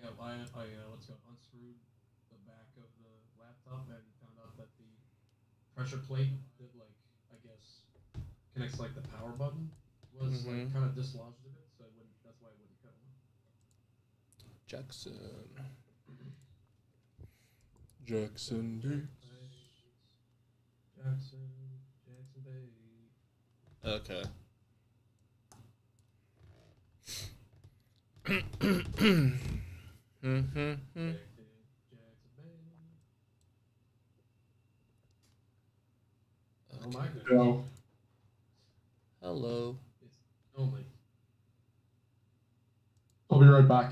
yeah, let's go. Unscrewed the back of the laptop and found out that the pressure plate that I guess connects like the power button was Mm-hmm. kind of dislodged a bit, so it wouldn't. That's why it wouldn't cut on. Jackson. Jackson Bates. Jackson Bay. Okay. Mm-hmm. Jackson Bay. Oh my goodness. Yo. Hello. It's only. I'll be right back.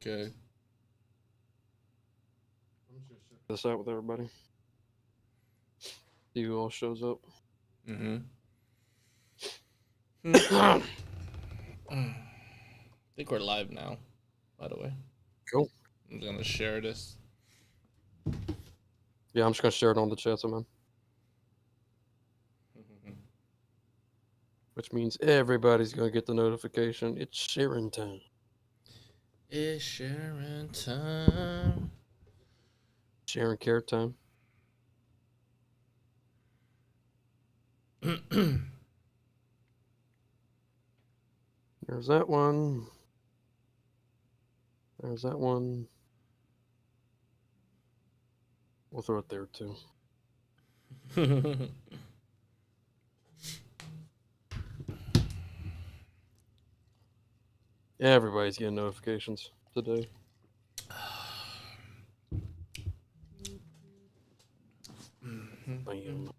Okay. I'm just gonna shut This out with everybody. See who all shows up. Mm-hmm. I think we're live now, by the way. Cool. I'm gonna share this. Yeah, I'm just gonna share it on the chat, man. Which means everybody's gonna get the notification. It's sharing time. It's sharing time. Sharing care time. There's that one. There's that one. We'll throw it there too. Yeah, everybody's getting notifications today. Bam.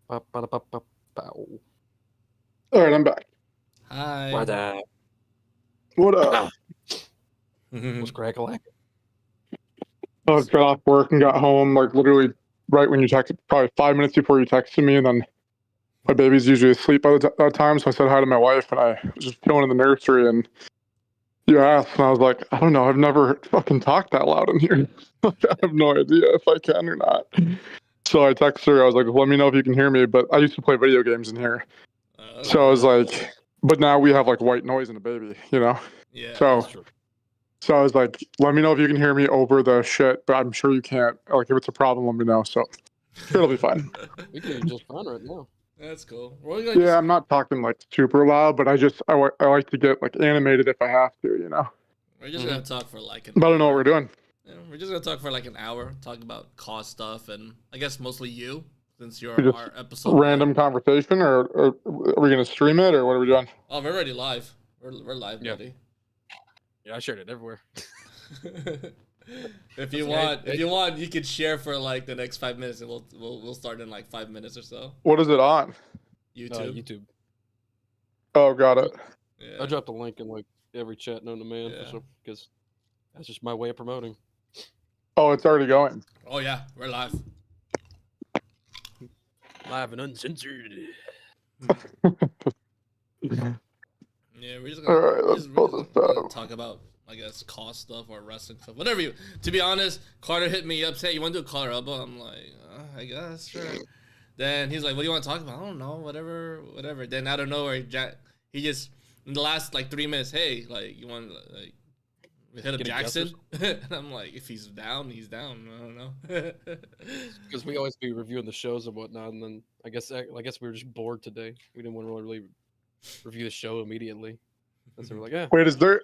Ba-ba-da-ba-ba-bow. All right, I'm back. Hi. What up? What up? What's crack-a-lack? I got off work and got home like literally right when you texted, probably 5 minutes before you texted me, and then my baby's usually asleep by that time, so I said hi to my wife, and I was just chilling in the nursery, and you asked, and I was like, I don't know, I've never fucking talked that loud in here. I have no idea if I can or not. So I texted her, I was like, let me know if you can hear me, but I used to play video games in here. So I was like, but now we have like white noise and a baby, you know? Yeah. So I was like, let me know if you can hear me over the shit, but I'm sure you can't. Like, if it's a problem, let me know. So it'll be fine. We can hear just fine right now. That's cool. Yeah, I'm not talking like super loud, but I like to get like animated if I have to, you know? We're just gonna talk for like an But I hour. don't know what we're doing. Yeah, we're just gonna talk for like an hour, talk about cost stuff, and I guess mostly you, since you're Just our episode. random conversation, or are we going to stream it, or what are we doing? Oh, we're already live. We're live, Yeah. buddy. Yeah, I shared it everywhere. If you want, you can share for like the next 5 minutes, and we'll start in like 5 minutes or so. What is it on? YouTube. YouTube. Oh, got it. Yeah. I dropped a link in like every chat known to man because that's just my way of promoting. Oh, it's already going. Oh yeah, we're live. Live and uncensored. Yeah, we're just All gonna, right, let's pull this gonna up. talk about, I guess, cost stuff or wrestling stuff, whatever you. To be honest, Carter hit me up saying, "You want to do a CLRELBW?" I'm like, I guess, sure. Then he's like, "What do you want to talk about?" I don't know, whatever. Then out of nowhere, he just in the last like 3 minutes, hey, like you want like hit up Jaxon? And I'm like, if he's down, he's down. I don't know. Because we always be reviewing the shows and whatnot, and then I guess we were just bored today. We didn't want to really review the show immediately. And so we're like, yeah. Wait, is there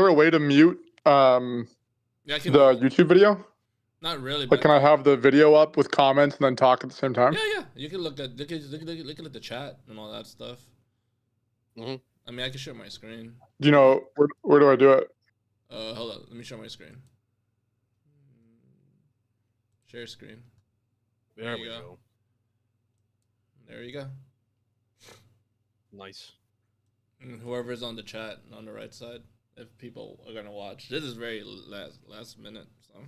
a way to mute the YouTube video? Not really. Like, can I have the video up with comments and then talk at the same time? Yeah. You can look at the chat and all that stuff. Mm-hmm. I mean, I can share my screen. Do you know where do I do it? Hold on. Let me share my screen. Share screen. There we go. There you go. Nice. And whoever's on the chat on the right side, if people are gonna watch, this is very last minute, so.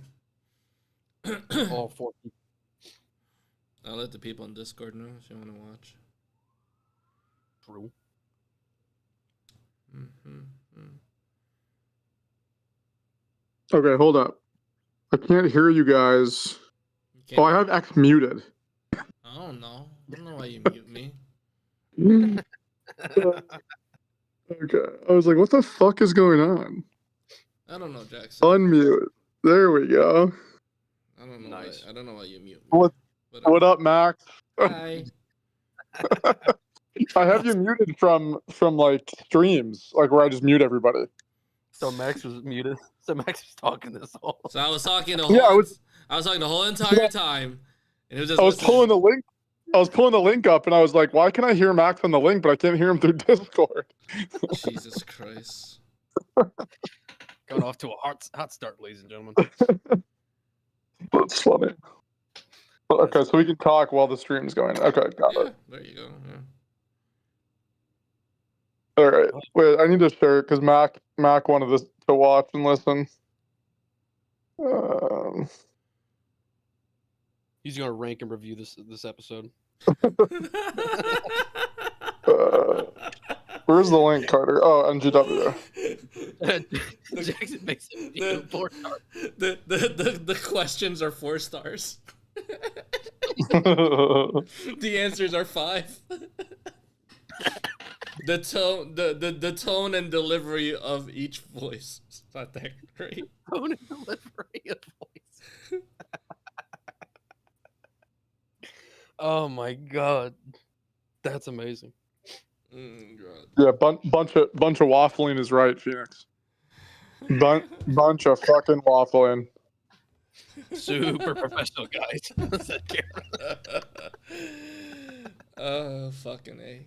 All 4 people. I'll let the people in Discord know if you want to watch. True. Okay, hold up. I can't hear you guys. Oh, I have X muted. I don't know why you mute me. Okay. I was like, what the fuck is going on? I don't know, Jackson. Unmute. There we go. I don't know. Nice. I don't know why you mute me. What Whatever. What up, Max? Hi. I have you muted from like streams, like where I just mute everybody. So Max was muted. So Max was talking this whole. So I was talking the Yeah, whole. I was talking the whole entire time, and it was just. I was listening. pulling the link. I was pulling the link up, and I was like, "Why can I hear Max on the link, but I can't hear him through Discord?" Jesus Christ. Going off to a hot start, ladies and gentlemen. That's funny. Okay, so we can talk while the stream's going. Okay, got Yeah, it. there you go. Yeah. All right. Wait, I need to share it because Mac wanted this to watch and listen. He's gonna rank and review this episode. Where's the link, Carter? Oh, NGW. Jaxon makes it 4 stars. The questions are 4 stars. The answers are 5. The tone and delivery of each voice is not that great. Tone and delivery of voice. Oh my god, that's amazing. God. Yeah, bunch of waffling is right, Phoenix. Bunch of fucking waffling. Super professional guys. Fucking A.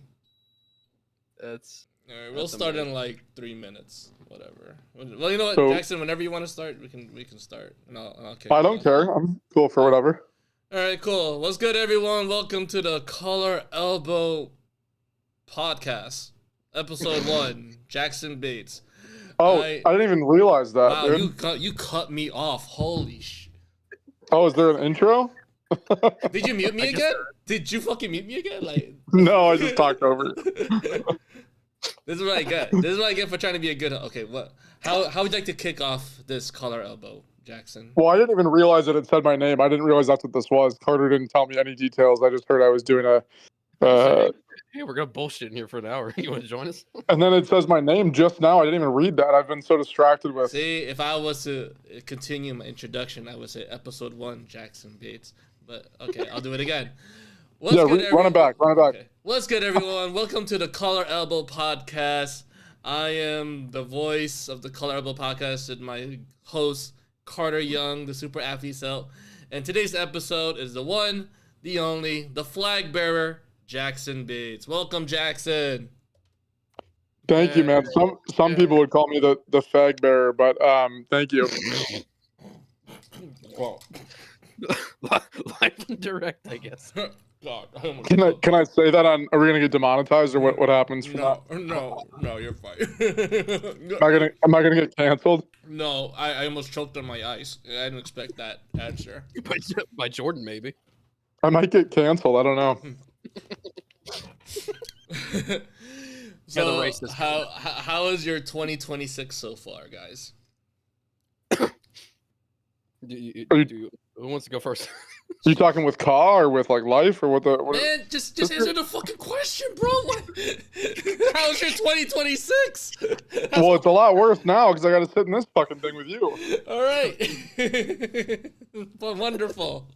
That's All right, we'll That's start amazing. in like 3 minutes, whatever. Well, you know what, So- Jackson. Whenever you want to start, we can start. And I'll kick I it don't off. care. I'm cool for whatever. All right, cool. What's good, everyone? Welcome to the CLRELBW podcast, episode 1. Jackson Bates. Oh, I didn't even realize that, Wow, dude. you cut me off. Holy sh! Oh, is there an intro? Did you mute me I guess again? Did you fucking mute me again? Like No, I just talked over you. This is what I get. This is what I get for trying to be a good. Okay, what? How would you like to kick off this CLRELBW, Jackson? Well, I didn't even realize that it said my name. I didn't realize that's what this was. Carter didn't tell me any details. I just heard I was doing a. hey, we're gonna bullshit in here for an hour. You want to join us? And then it says my name just now. I didn't even read that. I've been so distracted with. See, if I was to continue my introduction, I would say episode 1, Jackson Bates. But okay, I'll do it again. What's Yeah, good, run it back. Run it back. Okay. What's good, everyone? Welcome to the CLRELBW podcast. I am the voice of the CLRELBW podcast and my host, Carter Young, the super athlete cell. And today's episode is the one, the only, the flag bearer, Jackson Bates. Welcome, Jackson. Thank you, man. Some people would call me the fag bearer, but thank you. Live and direct, I guess. God, Can I say that on? Are we gonna get demonetized or what happens from that? No, you're fine. Am I gonna get canceled? No, I almost choked on my ice. I didn't expect that answer. By Jordan, maybe. I might get canceled. I don't know. So racist. how is your 2026 so far, guys? Who wants to go first? You talking with Ka or with like life or what? Man, just answer the fucking question, bro. How's your 2026? Well, it's a lot worse now because I got to sit in this fucking thing with you. All right. But wonderful.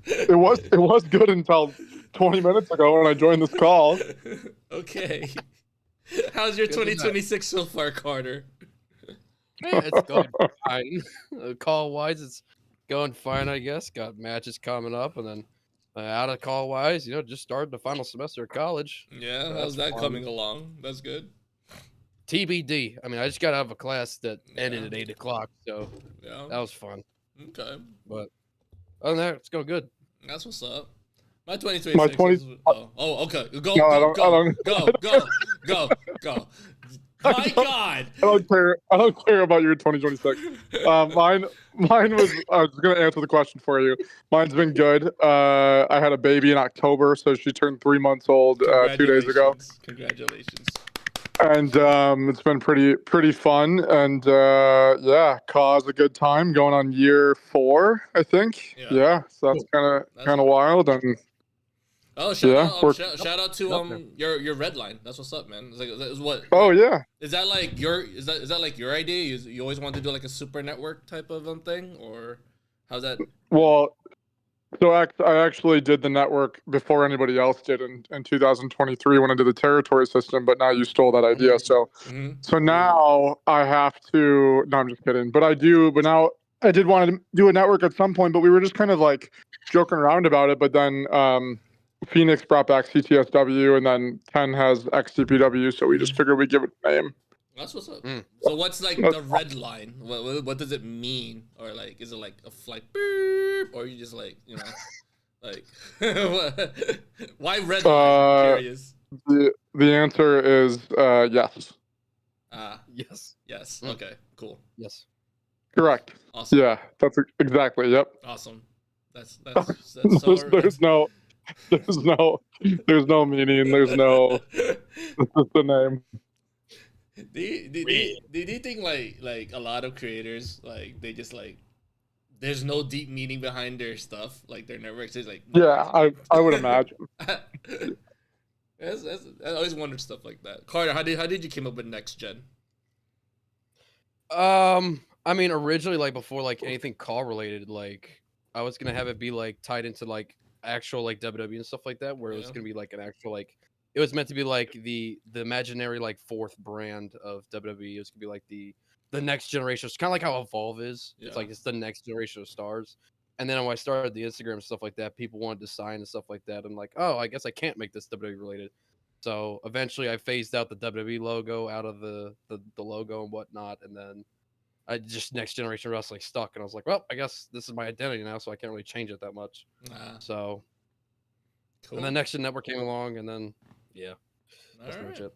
It was good until 20 minutes ago when I joined this call. Okay. How's your 2026 so far, Carter? Yeah, it's going fine. Call wise, it's going fine, I guess. Got matches coming up, and then out of call wise, just started the final semester of college. Yeah, So how's that's that fun. coming along? That's good. TBD. I mean, I just got out of a class that ended Yeah. at 8:00, so Yeah. that was fun. Okay. But other than that, it's going good. That's what's up. My 2026 Oh, okay. Go, No, go, go, I go, go, go. My God. I don't care. I don't care about your 2026. Mine was. I was gonna answer the question for you. Mine's been good. I had a baby in October, so she turned 3 months old 2 days ago. Congratulations. And it's been pretty fun. And yeah, Ka's a good time. Going on year 4, I think. Yeah. Yeah, so that's kind of wild. And Oh, shout Yeah, out! we're- Shout out to Okay. your red line. That's what's up, man. It's like is what? Oh yeah. Is that like your is that like your idea? You always want to do like a super network type of thing, or how's that? Well, so I actually did the network before anybody else did in 2023 when I did the territory system. But now you stole that idea. Mm-hmm. So now I have to. No, I'm just kidding. But I do. But now I did want to do a network at some point, but we were just kind of like joking around about it. But then Phoenix brought back CTSW, and then 10 has XCPW. So we just figured we'd give it a name. That's what's up. Mm. So what's like That's the red line? What does it mean? Or like, is it like a flight beep, or you just like like why red line? I'm curious. The answer is yes. Yes. Yes. Mm. Okay. Cool. Yes. Correct. Awesome. Yeah, that's exactly. Yep. Awesome. That's so. there's no meaning. There's no. This is the name. Do you think like a lot of creators like they just like there's no deep meaning behind their stuff, like their networks is like Yeah, I would imagine. I always wondered stuff like that. Carter, how did you came up with next gen? I mean, originally, like before, like anything call related, like I was gonna have it be like tied into like actual like WWE and stuff like that, where it was Yeah. gonna be like an actual like it was meant to be like the imaginary like fourth brand of WWE. It was gonna be like the next generation. It's kind of like how Evolve is. Yeah. It's like it's the next generation of stars. And then when I started the Instagram and stuff like that, people wanted to sign and stuff like that. I'm like, oh, I guess I can't make this WWE related. So eventually, I phased out the WWE logo out of the logo and whatnot, and then I just next generation wrestling stuck, and I was like, well, I guess this is my identity now, so I can't really change it that much. So, Cool. and then Next Gen Network came along, and then yeah, that's All pretty much right. it.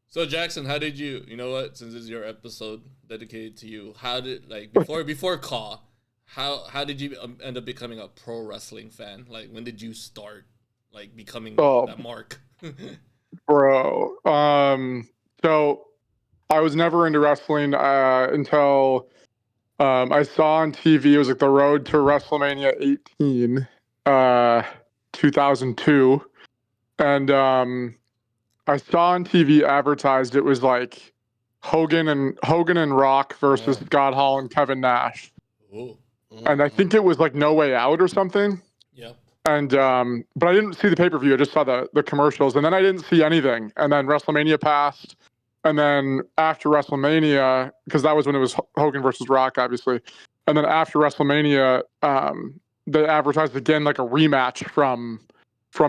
So Jackson, how did you? You know what? Since this is your episode dedicated to you, how did like before Caw, how did you end up becoming a pro wrestling fan? Like when did you start like becoming that mark? Bro. So I was never into wrestling until I saw on TV. It was like the Road to WrestleMania 18, 2002, and I saw on TV advertised it was like Hogan and Rock versus Scott Hall and Kevin Nash, Oh, and I think it was like No Way Out or something. yeah. And but I didn't see the pay-per-view. I just saw the commercials, and then I didn't see anything. And then WrestleMania passed, and then after WrestleMania, because that was when it was Hogan versus Rock, obviously. And then after WrestleMania, they advertised again like a rematch from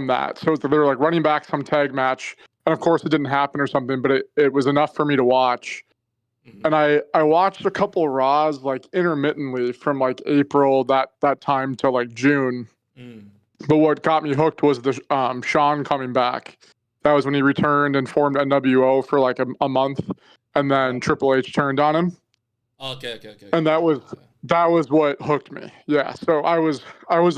that. So they were like running back some tag match, and of course it didn't happen or something. But it was enough for me to watch. Mhm. And I watched a couple Raws like intermittently from like April that time to like June. Mm. But what got me hooked was the Sean coming back. That was when he returned and formed NWO for like a month, and then Triple H turned on him, Okay. and that was what hooked me. Yeah, so I was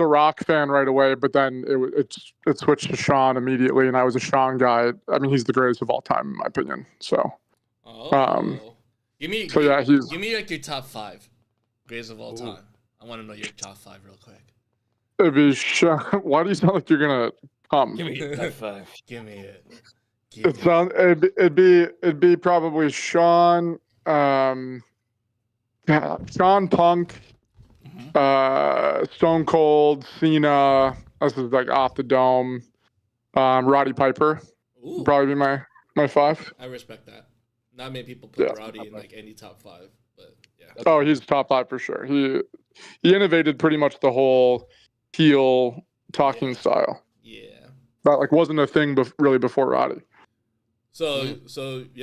a Rock fan right away, but then it switched to Sean immediately, and I was a Sean guy. I mean, he's the greatest of all time in my opinion. So give me like your top 5 greatest of all time. I want to know your top 5 real quick. it'd be Sean. Why do you sound like you're gonna come? Give me that 5. Give me it. It'd be probably Sean, Sean Punk, Stone Cold, Cena. This is like off the dome. Roddy Piper Ooh, would probably be my 5. I respect that. Not many people put Yeah. Rowdy in like any top 5, but yeah. Oh, he's top 5 for sure. He innovated pretty much the whole heel talking style. Yeah. That like wasn't a thing really before Roddy. So you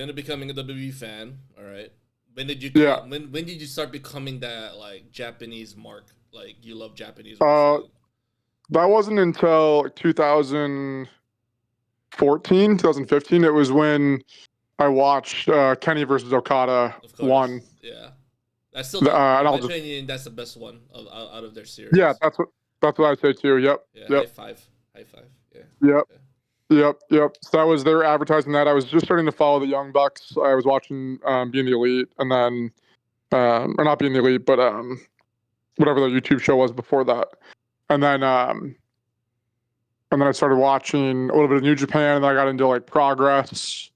ended up becoming a WWE fan, all right? When did you when did you start becoming that like Japanese mark? Like you love Japanese wrestling? That wasn't until 2014, 2015. It was when I watched Kenny versus Okada Of course. 1. Yeah. That's still And in my I'll just- opinion, that's the best one out of their series. Yeah, that's what I say too. Yep. Yeah, Yep. high five. Yeah. Yep. Yep. So that was they're advertising that. I was just starting to follow the Young Bucks. I was watching Being the Elite, and then or not Being the Elite, but whatever the YouTube show was before that. And then and then I started watching a little bit of New Japan, and then I got into like Progress.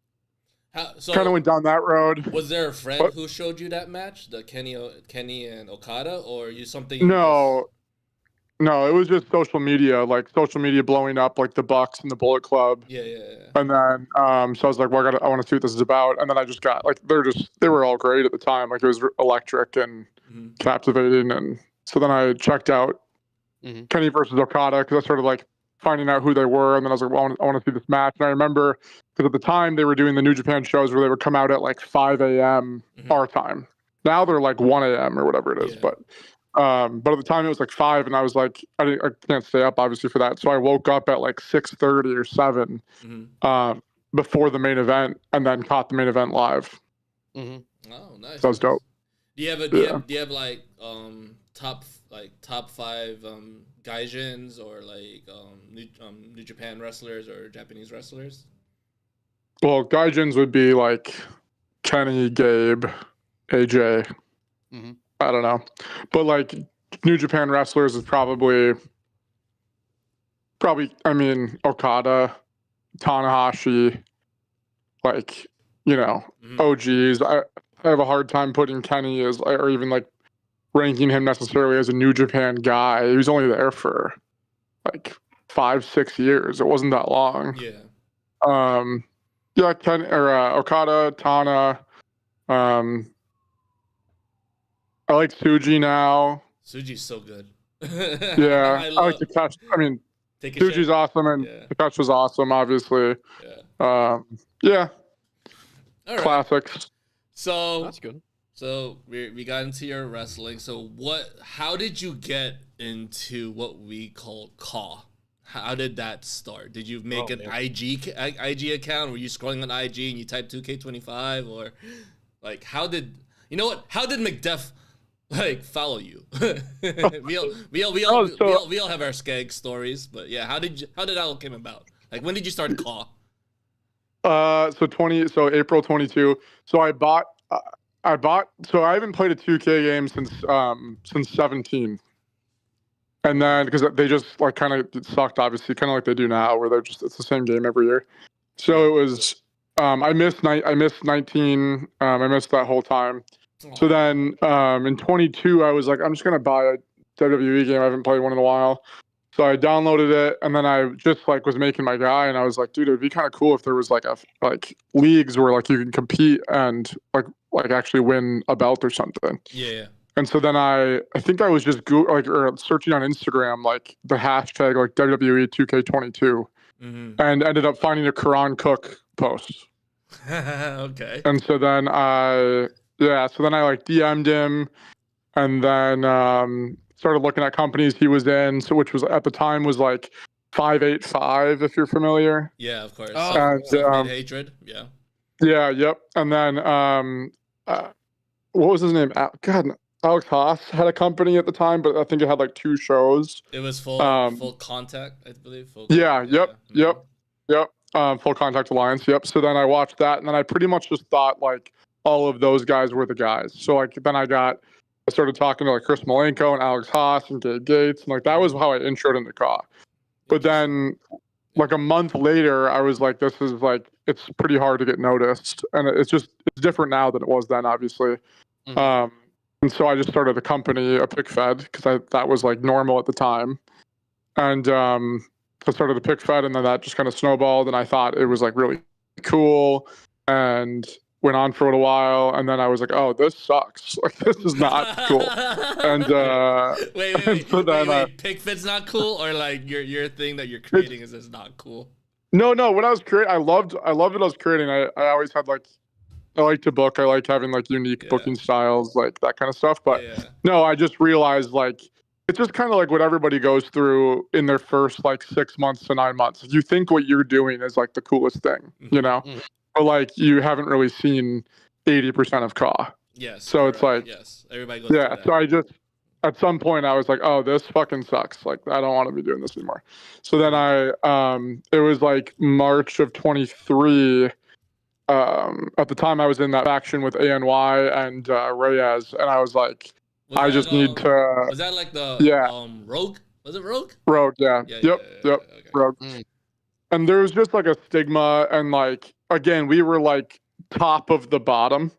So Kind of went down that road. Was there a friend But, who showed you that match, the Kenny and Okada, or you something? no, no, it was just social media blowing up, like the Bucks and the Bullet Club. Yeah. And then, so I was like, well, I want to see what this is about. And then I just got like, they were all great at the time. Like it was electric and captivating. And so then I checked out Kenny versus Okada because I started like finding out who they were. And then I was like, well, I want to see this match. And I remember because at the time they were doing the New Japan shows where they would come out at like 5 a.m. our time. Now they're like 1 a.m. or whatever it is. But at the time it was like 5, and I was like, I can't stay up obviously for that. So I woke up at like 6:30 or 7 before the main event, and then caught the main event live. Oh, nice. That was dope. Do you have like top 5 gaijins or like New Japan wrestlers or Japanese wrestlers? Well, gaijins would be like Kenny, Gabe, AJ. I don't know, but like New Japan wrestlers is probably. I mean, Okada, Tanahashi, like OGs. I have a hard time putting Kenny as, or even like ranking him necessarily as a New Japan guy. He was only there for like 5-6 years. It wasn't that long. Yeah. Kenny or Okada, Tana. I like Tsuji now. Tsuji's so good. Yeah, I like Takeshi. I mean, Tsuji's awesome, and Takeshi was awesome, obviously. Yeah. All right. Classics. So that's good. So we got into your wrestling. So how did you get into what we call CAW? How did that start? Did you make an IG account? Were you scrolling on IG and you typed 2K25, or like how did McDuff like follow you? we all have our skag stories, but yeah, how did that all came about? Like when did you start CAW? So April 22. So I bought so I haven't played a 2K game since 17. And then because they just like kind of sucked, obviously, kind of like they do now, where it's the same game every year. So it was I missed 19. I missed that whole time. So then in 22, I was like, I'm just gonna buy a WWE game. I haven't played one in a while. So I downloaded it, and then I just like was making my guy, and I was like, dude, it'd be kind of cool if there was like leagues where like you can compete and like actually win a belt or something. Yeah. And so then I think I was just or searching on Instagram like the hashtag like WWE 2K22, and ended up finding a Quran Cook post. Okay. And so then I like DM'd him, and then started looking at companies he was in, which was at the time was like 585, if you're familiar. Yeah, of course. And, Hatred. Yeah. Yeah. Yep. And then what was his name? Alex Haas had a company at the time, but I think it had like 2 shows. It was full contact, I believe. Yep. Full Contact Alliance. Yep. So then I watched that, and then I pretty much just thought like all of those guys were the guys. So like then I started talking to like Chris Malenko and Alex Haas and Gabe Gates, and like that was how I introed into CAW. But then like a month later, I was like, this is like, it's pretty hard to get noticed, and it's different now than it was then, obviously. And so I just started a company, a pick fed, because that was like normal at the time. And I started the pick fed, and then that just kind of snowballed, and I thought it was like really cool, and went on for a little while, and then I was like, oh, this sucks. Like this is not cool. And wait, pick fed's not cool, or like your thing that you're creating is just not cool? No. When I was creating, I loved what I was creating. I always had like, I like to book. I like having like unique booking styles, like that kind of stuff. But no, I just realized like it's just kind of like what everybody goes through in their first like 6 months to 9 months. You think what you're doing is like the coolest thing, but like you haven't really seen 80% of CAW. Yes. So it's like everybody goes through that. So I just at some point I was like, oh, this fucking sucks. Like I don't want to be doing this anymore. So then it was like March of 23. At the time I was in that faction with ANY and Reyes, and I was like, I just need to. Was that like the Rogue Was it Rogue? Rogue, yeah. Yeah. Yep. Okay. Rogue. And there was just like a stigma, and like again, we were like top of the bottom.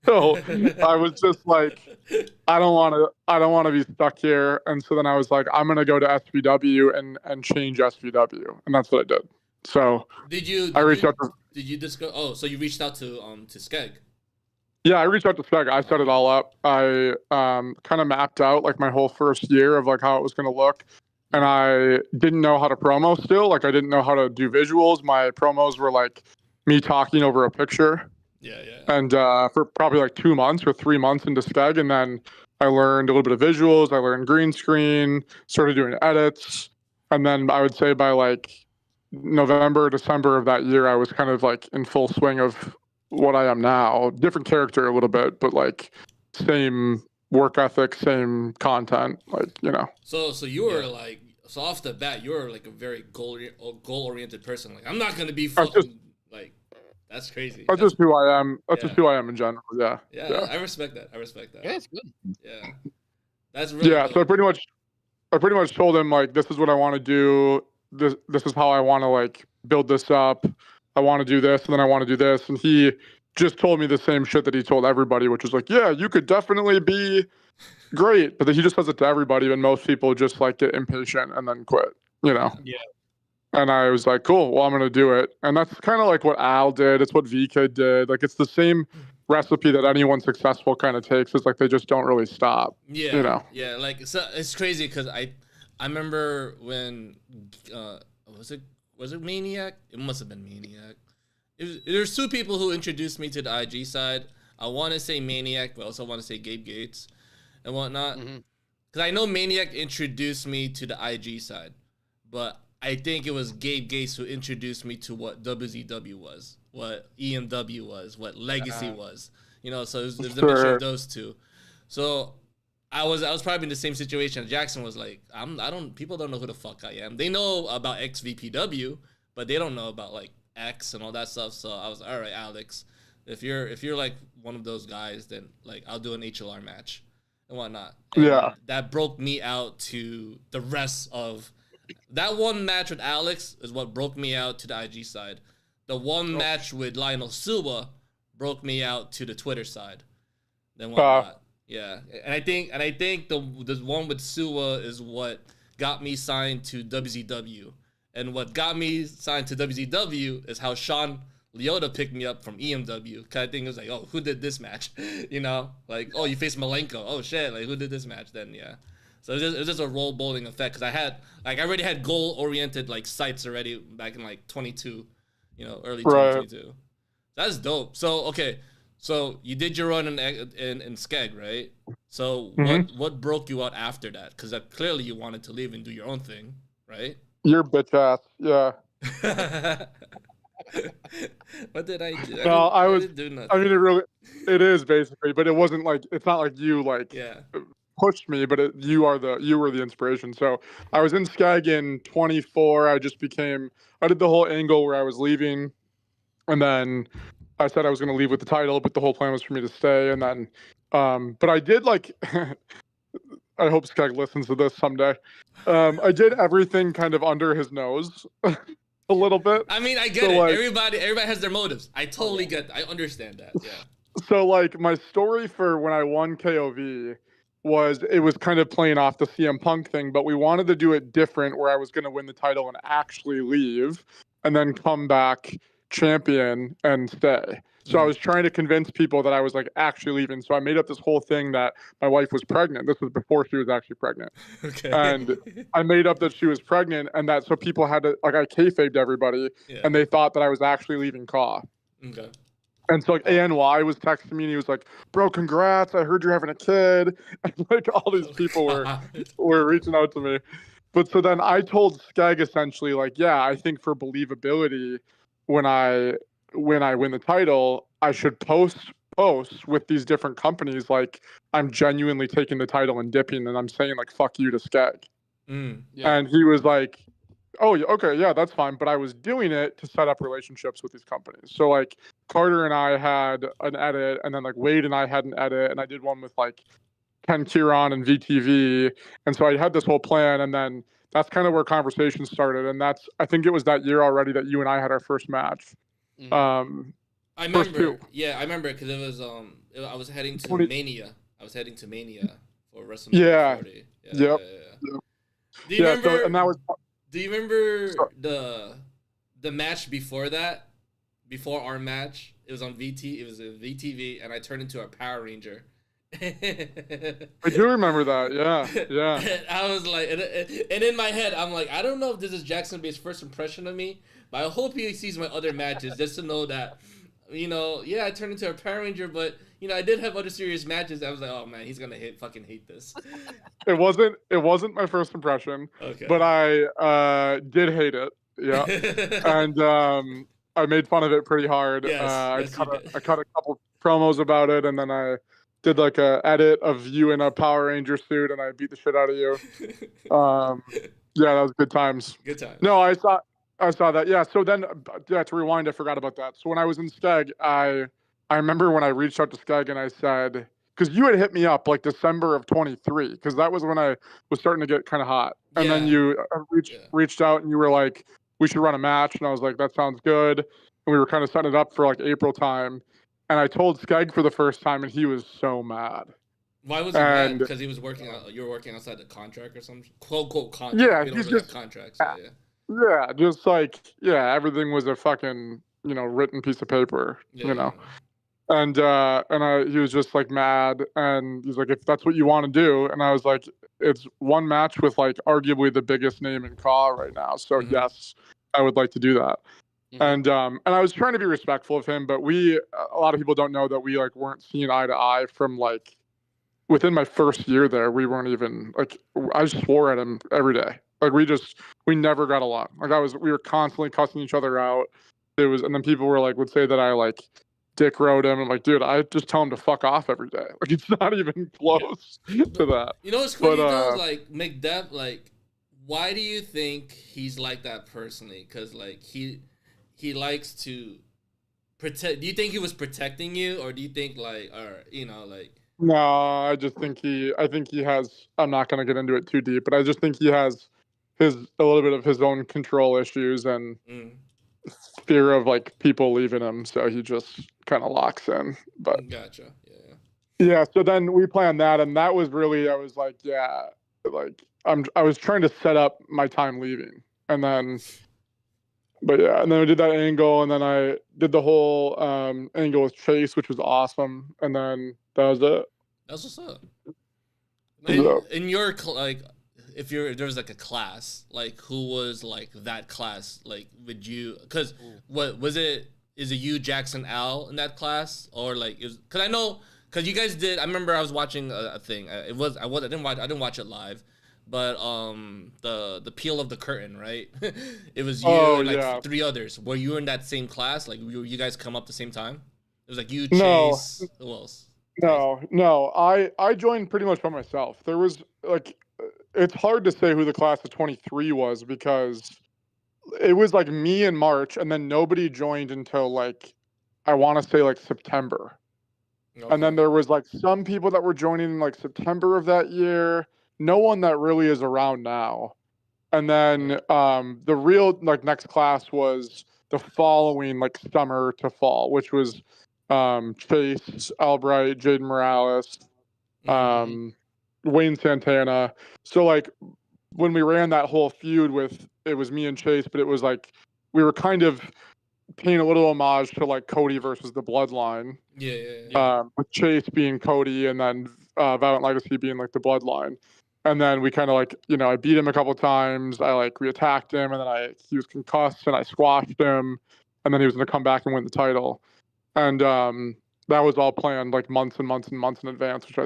So I was just like, I don't want to be stuck here. And so then I was like, I'm gonna go to SVW and change SVW, and that's what I did. So I reached out to. Did you discuss? Oh, so you reached out to Skeg. Yeah, I reached out to Spec. I set it all up. I kind of mapped out like my whole first year of like how it was going to look, and I didn't know how to promo still. Like I didn't know how to do visuals. My promos were like me talking over a picture. Yeah. And for probably like 2 months or 3 months into Skeg, and then I learned a little bit of visuals. I learned green screen, started doing edits, and then I would say by like November, December of that year, I was kind of like in full swing of what I am now. Different character a little bit, but like same work ethic, same content, like, you know. So you were like, so off the bat, you're like a very goal oriented person. Like, I'm not gonna be fucking like, that's crazy. That's just who I am. That's just who I am in general. Yeah. I respect that. Yeah, it's good. Yeah, that's really dope. So I pretty much told him like, this is what I want to do. This is how I want to like build this up. I want to do this, and then I want to do this. And he just told me the same shit that he told everybody, which was like, yeah, you could definitely be great. But then he just says it to everybody, and most people just like get impatient and then quit, you know? Yeah. And I was like, cool, well, I'm going to do it. And that's kind of like what Al did. It's what VK did. Like, it's the same recipe that anyone successful kind of takes. It's like they just don't really stop. Yeah. You know? Yeah. Like, so it's crazy because I remember when, was it Maniac? It must have been Maniac. There's two people who introduced me to the IG side. I want to say Maniac, but I also want to say Gabe Gates and whatnot. Because I know Maniac introduced me to the IG side, but I think it was Gabe Gates who introduced me to what WZW was, what EMW was, what Legacy was. You know, so there's a mixture of those two. So I was probably in the same situation. Jaxon was like, people don't know who the fuck I am. They know about XVPW, but they don't know about like X and all that stuff. So I was, all right, Alex, if you're like one of those guys, then like I'll do an HLR match and whatnot. And that broke me out to the rest of that one match with Alex is what broke me out to the IG side. The one match with Lionel Suba broke me out to the Twitter side. Then whatnot. Yeah, and I think the one with Suwa is what got me signed to WZW, and what got me signed to WZW is how Sean Leota picked me up from EMW. Kind of thing. It was like, oh, who did this match? You know, like, oh, you faced Malenko. Oh shit, like who did this match? Then yeah, so it was just a role bowling effect because I already had goal oriented like sites already back in like 22, you know, early 2022. That's dope. So okay. So you did your run in Skeg, right? So what broke you out after that? Because clearly you wanted to leave and do your own thing, right? You're bitch ass, yeah. What did I do? No, I didn't do nothing. I mean, it is basically, but it wasn't like, it's not like you like pushed me, but you were the inspiration. So I was in Skeg in 24. I did the whole angle where I was leaving, and then I said I was going to leave with the title, but the whole plan was for me to stay. And then, but I did like, I hope Skeg listens to this someday. I did everything kind of under his nose a little bit. I mean, I get it. Like, everybody has their motives. I totally I understand that. Yeah. So like my story for when I won KOV was it was kind of playing off the CM Punk thing, but we wanted to do it different where I was going to win the title and actually leave and then come back champion and stay. So I was trying to convince people that I was like actually leaving. So I made up this whole thing that my wife was pregnant. This was before she was actually pregnant. Okay. And I made up that she was pregnant, and that so people had to like I kayfabed everybody, and they thought that I was actually leaving CAW. Okay. And so like ANY was texting me and he was like, "Bro, congrats! I heard you're having a kid." And like all these people were reaching out to me. But so then I told Skeg essentially like, yeah, I think for believability, when I win the title, I should post with these different companies like I'm genuinely taking the title and dipping, and I'm saying like "fuck you" to Skeg. And he was like, "Oh, okay, yeah, that's fine." But I was doing it to set up relationships with these companies. So like Carter and I had an edit, and then like Wade and I had an edit, and I did one with like Ken Kieran and VTV, and so I had this whole plan, and then that's kind of where conversations started, and I think it was that year already that you and I had our first match. Mhm. I First remember. two. Yeah, I remember because it was I was heading to 20 Mania. I was heading to Mania for WrestleMania Yeah. 40. Yeah, Yep. yeah. Do you Yeah. remember? So and that was Do you remember so- the match before that? Before our match, it was on VT. It was a VTV, and I turned into a Power Ranger. I do remember that. Yeah. Yeah. And I was like, and in my head, I'm like, I don't know if this is Jaxon Bay's first impression of me, but I hope he sees my other matches just to know that, yeah, I turned into a Power Ranger, but I did have other serious matches. I was like, oh man, he's gonna fucking hate this. It wasn't my first impression, Okay. but I did hate it. Yeah. And I made fun of it pretty hard. Yes, I yes, cut you a, did. I cut a couple promos about it, and then I did like a edit of you in a Power Ranger suit, and I beat the shit out of you. Yeah, that was good times. Good times. No, I saw that. Yeah. So then, yeah, to rewind, I forgot about that. So when I was in Skeg, I remember when I reached out to Skeg and I said, because you had hit me up like December of 23, because that was when I was starting to get kind of hot. And then Yeah. you reached out and you were like, we should run a match. And I was like, that sounds good. And we were kind of setting it up for like April time. And I told Skeg for the first time, and he was so mad. Why was he mad? Because he was working out. You were working outside the contract or some quote unquote contract. Yeah, we don't he's really just have contracts. So yeah. Yeah, just like everything was a fucking written piece of paper. Yeah. And he was just like mad, and he's like, if that's what you want to do, and I was like, it's one match with like arguably the biggest name in CAW right now, so yes, I would like to do that. And I was trying to be respectful of him, but a lot of people don't know that we like weren't seeing eye to eye from like within my first year there. We weren't even like, I swore at him every day. Like we never got along. Like we were constantly cussing each other out. And then people were like, would say that I like dick rode him. I'm like, dude, I just tell him to fuck off every day. Like it's not even close to that. You know what's crazy though? Like McDepp, like, why do you think he's like that personally? Because like he likes to protect. Do you think he was protecting you, or do you think like, or like? No, I just think I think he has. I'm not gonna get into it too deep, but I just think he has a little bit of his own control issues and fear of like people leaving him, so he just kind of locks in. But gotcha. Yeah. So then we planned that, and that was really, I was like, yeah, like I was trying to set up my time leaving, and then we did that angle, and then I did the whole angle with Chase, which was awesome, and then that was it. That's what's up. So, in your like, if there was like a class, like who was like that class? Like, would you? Because what was it? Is it you, Jaxon, Al in that class, or like? Because I know, because you guys did. I remember I was watching a thing. I didn't watch it live, but the peel of the curtain, right? It was you and like three others. Were you in that same class? Like, you guys come up the same time? It was like you, Chase. Who else? No. I joined pretty much by myself. There was like, it's hard to say who the class of 23 was, because it was like me in March, and then nobody joined until like, I want to say like September. Okay. And then there was like some people that were joining in like September of that year. No one that really is around now. And then the real like next class was the following like summer to fall, which was Chase, Albright, Jaden Morales, Wayne Santana. So like when we ran that whole feud it was me and Chase, but it was like we were kind of paying a little homage to like Cody versus the Bloodline. Yeah. With Chase being Cody, and then Violent Legacy being like the Bloodline. And then we kind of like, I beat him a couple times. We attacked him, and then he was concussed, and I squashed him, and then he was going to come back and win the title. And that was all planned like months and months and months in advance, which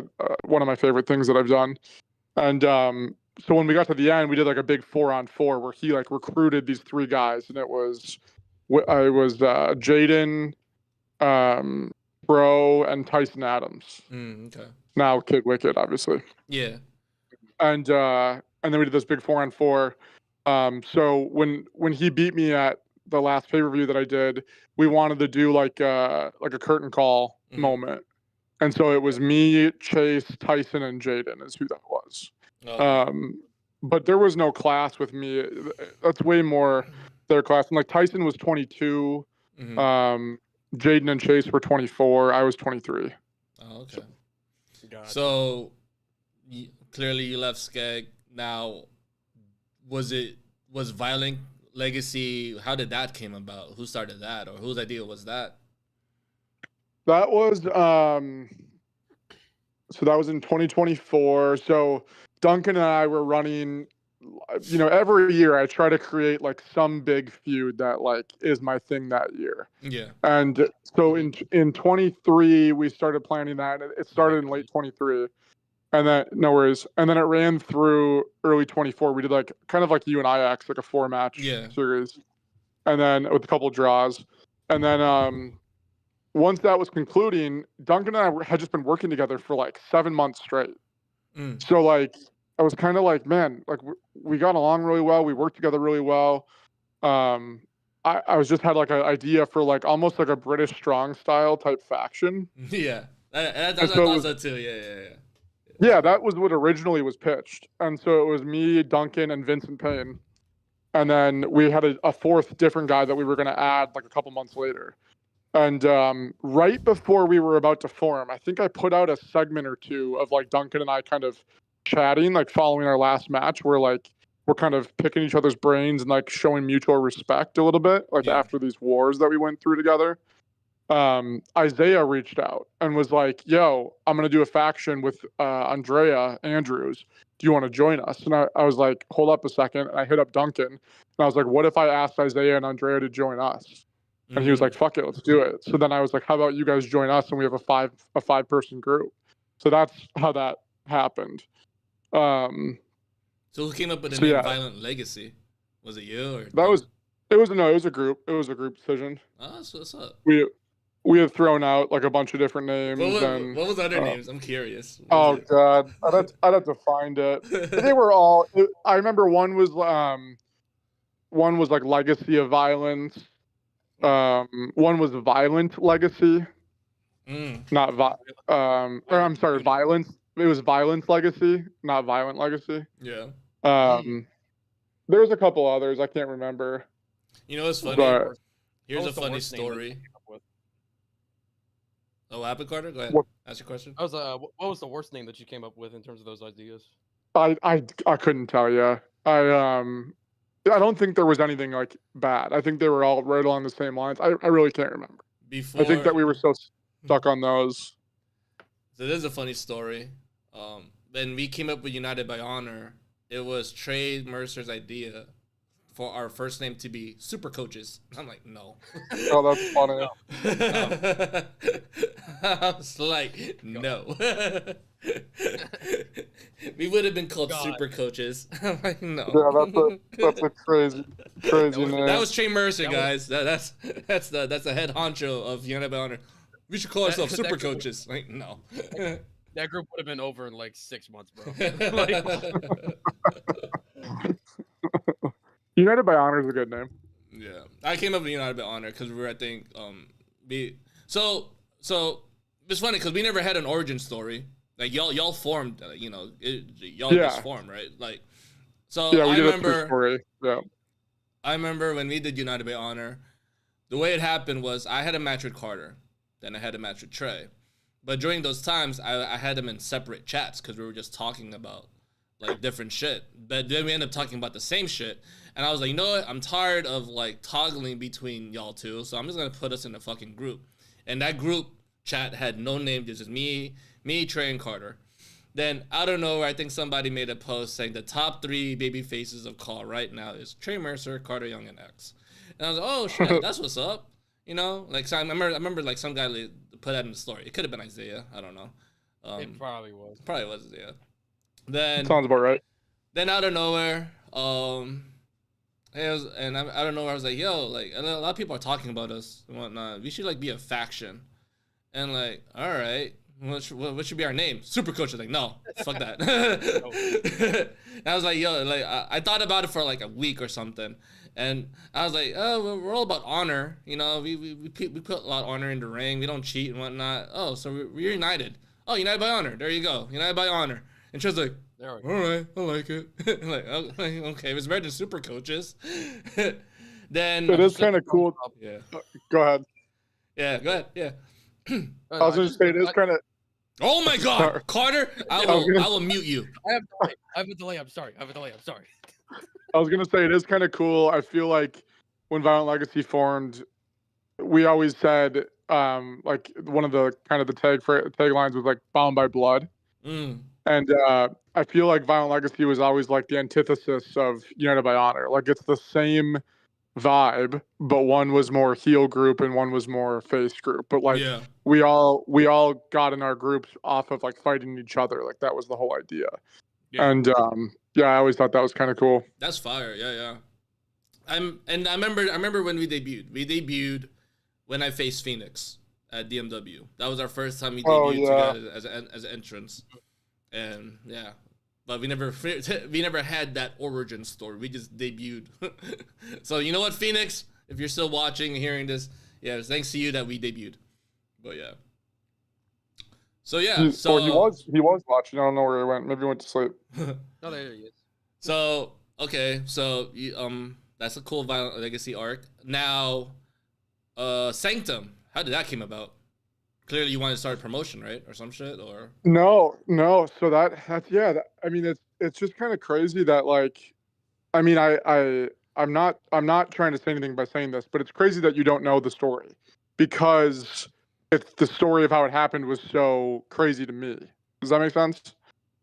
one of my favorite things that I've done. And so when we got to the end, we did like a big 4-on-4 where he like recruited these three guys, and it was Jaden, Bro, and Tyson Adams. Okay. Now Kid Wicked, obviously. Yeah. And then we did this big 4-on-4. So when he beat me at the last pay-per-view that I did, we wanted to do like a curtain call moment. And so it was me, Chase, Tyson, and Jaden is who that was. Okay. But there was no class with me. That's way more their class. And like Tyson was 22. Mhm. Jaden and Chase were 24. I was 23. Oh, okay. Gotcha. So clearly you left Skeg. Now, was Violent Legacy? How did that came about? Who started that, or whose idea was that? That was so that was in 2024. So Duncan and I were running, you know, every year I try to create like some big feud that like is my thing that year. Yeah. And so in 23 we started planning that. It started in late 23. And then no worries. And then it ran through early 24. We did like kind of like you and IX, like a 4-match series. And then with a couple draws. And then once that was concluding, Duncan and I had just been working together for like 7 months straight. So like I was kind of like, man, like we got along really well. We worked together really well. I was just had like an idea for like almost like a British strong style type faction. Yeah, I thought so too. Yeah. Yeah, that was what originally was pitched. And so it was me, Duncan, and Vincent Payne. And then we had a fourth different guy that we were going to add like a couple months later. And right before we were about to form, I think I put out a segment or two of like Duncan and I kind of chatting, like following our last match, where like we're kind of picking each other's brains and like showing mutual respect a little bit, like after these wars that we went through together. Isaiah reached out and was like, yo, I'm going to do a faction with Andrea Andrews. Do you want to join us? And I was like, hold up a second. And I hit up Duncan and I was like, what if I asked Isaiah and Andrea to join us? And he was like, fuck it, let's do it. So then I was like, how about you guys join us and we have a 5-person group? So that's how that happened. So who came up with the name Violent Legacy? Was it you or it was a group. It was a group decision. Oh, so what's up? We have thrown out like a bunch of different names. What was other names? I'm curious. God, I'd have to find it. They were all. I remember one was like Legacy of Violence. One was Violent Legacy. Not or I'm sorry, Violence. It was Violence Legacy, not Violent Legacy. Yeah. There's a couple others I can't remember. You know what's funny? But, here's a funny story. Oh, what happened, Carter? Go ahead. Ask your question. I was what was the worst name that you came up with in terms of those ideas? I couldn't tell you. I don't think there was anything like bad. I think they were all right along the same lines. I really can't remember. I think that we were so stuck on those. So this is a funny story. When we came up with United by Honor, it was Trey Mercer's idea for our first name to be Super Coaches. I'm like, no. Oh, that's funny. I was like, no. We would have been called Super Coaches. I'm like, no. Yeah, that's a crazy name. That was Trey Mercer, guys. That's the head honcho of United by Honor. We should call ourselves Super Coaches. Like, no. That group would have been over in like 6 months, bro. United by Honor is a good name. Yeah, I came up with United by Honor because we were, I think, so it's funny because we never had an origin story. Like y'all formed, just formed, right? Like, so yeah, we I did remember. A true story. Yeah. I remember when we did United by Honor, the way it happened was I had a match with Carter, then I had a match with Trey, but during those times I had them in separate chats because we were just talking about like different shit. But then we ended up talking about the same shit. And I was like, you know what? I'm tired of like toggling between y'all two. So I'm just going to put us in a fucking group. And that group chat had no name. This is me, Trey, and Carter. Then out of nowhere, I think somebody made a post saying the top 3 baby faces of Call right now is Trey Mercer, Carter Young, and X. And I was like, oh shit, that's what's up. You know, like so I remember like some guy put that in the story. It could have been Isaiah. I don't know. It probably was. Probably was, yeah. Then sounds about right. Then out of nowhere, out of nowhere, I was like, yo, like a lot of people are talking about us and whatnot. We should like be a faction. And like, all right. what should be our name? Super Coach. I was like, no, fuck that. And I was like, yo, like I thought about it for like a week or something, and I was like, oh, we're all about honor, you know. We put a lot of honor in the ring. We don't cheat and whatnot. Oh, so we're united. Oh, united by honor. There you go, united by honor. And she was like, all right, I like it. I'm like, okay, it was better than Super Coaches. Then it is kind of cool. Yeah. Go ahead. Yeah, go ahead. Yeah. I was going to say it is kind of. Oh my God, Sorry. Carter! I will mute you. I have a delay. I'm sorry. I was gonna say it is kind of cool. I feel like when Violent Legacy formed, we always said like one of the kind of the taglines was like "Bound by Blood," and I feel like Violent Legacy was always like the antithesis of United by Honor. Like it's the same vibe, but one was more heel group and one was more face group. But like we all got in our groups off of like fighting each other. Like that was the whole idea. Yeah. And I always thought that was kind of cool. That's fire. Yeah. I remember when we debuted. We debuted when I faced Phoenix at DMW. That was our first time we debuted together as an entrance. And yeah. But we never had that origin story. We just debuted. So you know what, Phoenix? If you're still watching and hearing this, yeah, it's thanks to you that we debuted. But yeah. So yeah. He was watching. I don't know where he went. Maybe he went to sleep. No, there he is. So okay, so that's a cool Violent Legacy arc. Now, Sanctum. How did that came about? Clearly, you wanted to start a promotion, right, or some shit, or no. So that's I mean, it's just kind of crazy that like, I mean, I'm not trying to say anything by saying this, but it's crazy that you don't know the story because it's the story of how it happened was so crazy to me. Does that make sense?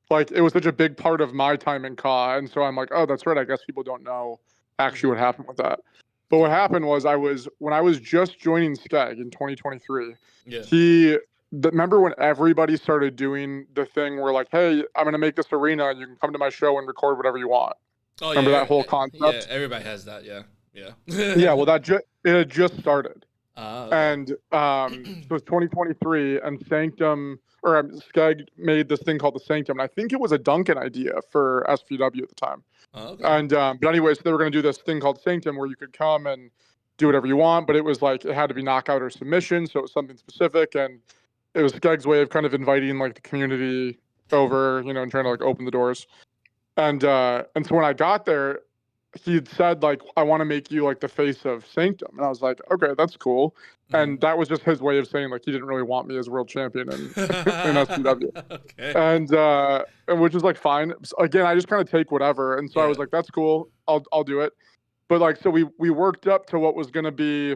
Like it was such a big part of my time in CAW, and so I'm like, oh, that's right. I guess people don't know actually what happened with that. But what happened was when I was just joining Skeg in 2023, remember when everybody started doing the thing where like, hey, I'm going to make this arena and you can come to my show and record whatever you want. Oh, remember that whole concept? Yeah, everybody has that. Yeah. Yeah, well, it had just started. Okay. And so it's 2023 and Sanctum or Skeg made this thing called the Sanctum. And I think it was a Duncan idea for SPW at the time. Okay. And but anyways, they were going to do this thing called Sanctum where you could come and do whatever you want, but it was like it had to be knockout or submission, so it was something specific, and it was Skeg's way of kind of inviting like the community over, you know, and trying to like open the doors. And so when I got there, he'd said like, I want to make you like the face of Sanctum, and I was like, okay, that's cool. And that was just his way of saying like he didn't really want me as world champion in SPW. Okay. And which is like fine. Again, I just kind of take whatever. And so I was like, that's cool. I'll do it. But like, so we worked up to what was going to be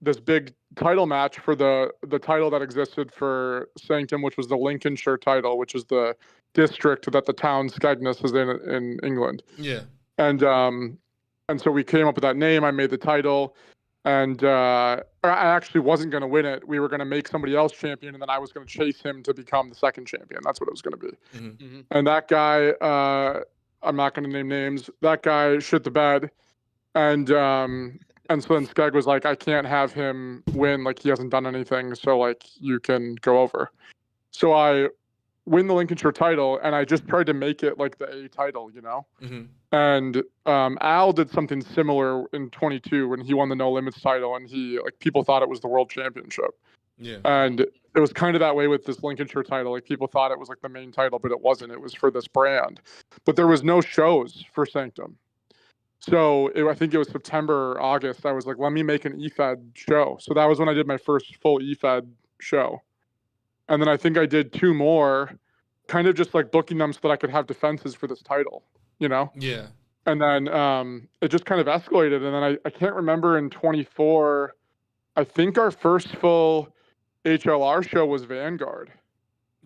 this big title match for the title that existed for Sanctum, which was the Lincolnshire title, which is the district that the town Skegness is in England. Yeah. And so we came up with that name. I made the title. And I actually wasn't going to win it. We were going to make somebody else champion, and then I was going to chase him to become the second champion. That's what it was going to be. Mm-hmm. And that guy, I'm not going to name names. That guy shit the bed, and so then Skeg was like, I can't have him win. Like he hasn't done anything, so like you can go over. So I win the Lincolnshire title, and I just tried to make it like the A title, you know. Mm-hmm. And Al did something similar in 22 when he won the No Limits title, and he like people thought it was the world championship. Yeah. And it was kind of that way with this Lincolnshire title. Like people thought it was like the main title, but it wasn't. It was for this brand. But there was no shows for Sanctum. So I think it was September or August. I was like, let me make an EFED show. So that was when I did my first full EFED show. And then I think I did two more, kind of just like booking them so that I could have defenses for this title, you know? Yeah. And then it just kind of escalated. And then I can't remember in 24, I think our first full HLR show was Vanguard.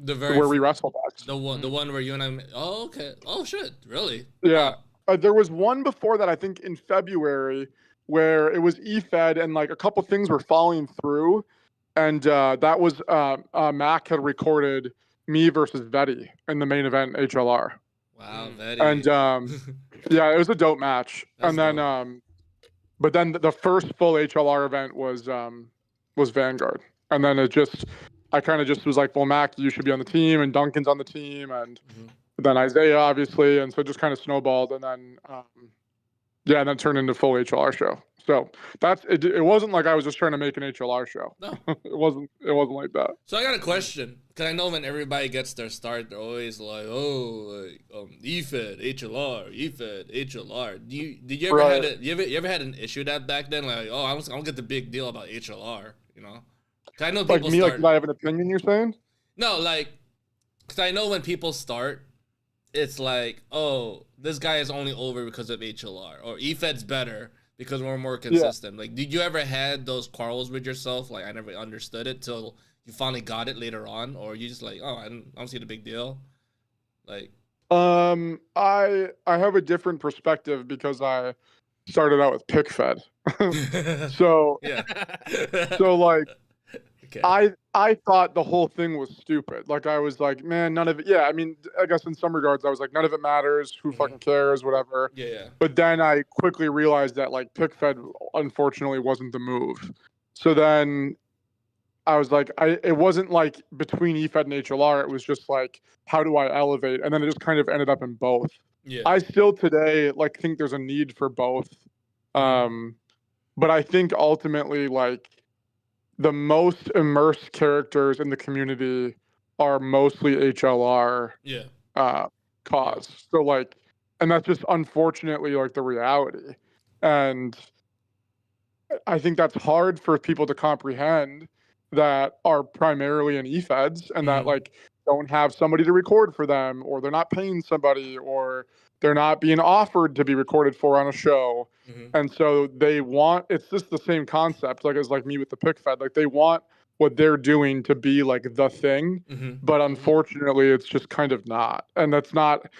Where we wrestled at. The one where you and I. Oh, okay. Oh shit! Really? Yeah. There was one before that, I think in February, where it was EFED and like a couple things were falling through, and that was Mac had recorded me versus Vetty in the main event HLR. Wow, Vetty. And yeah, it was a dope match. That's and then dope. but then the first full HLR event was Vanguard, and then it just I kind of just was like, well, Mac, you should be on the team, and Duncan's on the team, and Mhm. then Isaiah, obviously, and so it just kind of snowballed, and then yeah, and then turned into full HLR show. So that's it. It wasn't like I was just trying to make an HLR show. No. It wasn't like that. So I got a question, because I know when everybody gets their start, they're always like, oh, like, EFED, HLR, EFED, HLR. Did you ever Right. had you ever had an issue that back then? Like, oh, I don't get the big deal about HLR, you know? 'Cause I know Like people me, like start. did I have an opinion? You're saying? No, like, because I know when people start, it's like, oh, this guy is only over because of HLR, or EFED's better because we're more consistent. Like, did you ever had those quarrels with yourself? Like, I never understood it till you finally got it later on, or you just like, oh, I don't see the big deal. Like, I have a different perspective because I started out with PickFed. So yeah. like Okay. I thought the whole thing was stupid. Like I was like, man, none of it. Yeah, I mean, I guess in some regards, I was like, none of it matters. Who fucking cares? Whatever. Yeah. But then I quickly realized that like PickFed unfortunately wasn't the move. So then I was like, it wasn't like between EFED and HLR. It was just like, how do I elevate? And then it just kind of ended up in both. Yeah. I still today like think there's a need for both. But I think ultimately like the most immersed characters in the community are mostly HLR Yeah. cause. So like, and that's just unfortunately like the reality. And I think that's hard for people to comprehend that are primarily in EFEDs and that like don't have somebody to record for them, or they're not paying somebody, or they're not being offered to be recorded for on a show. And so they want, it's just the same concept, like as like me with the PickFed, like they want what they're doing to be like the thing, but unfortunately it's just kind of not. And that's not,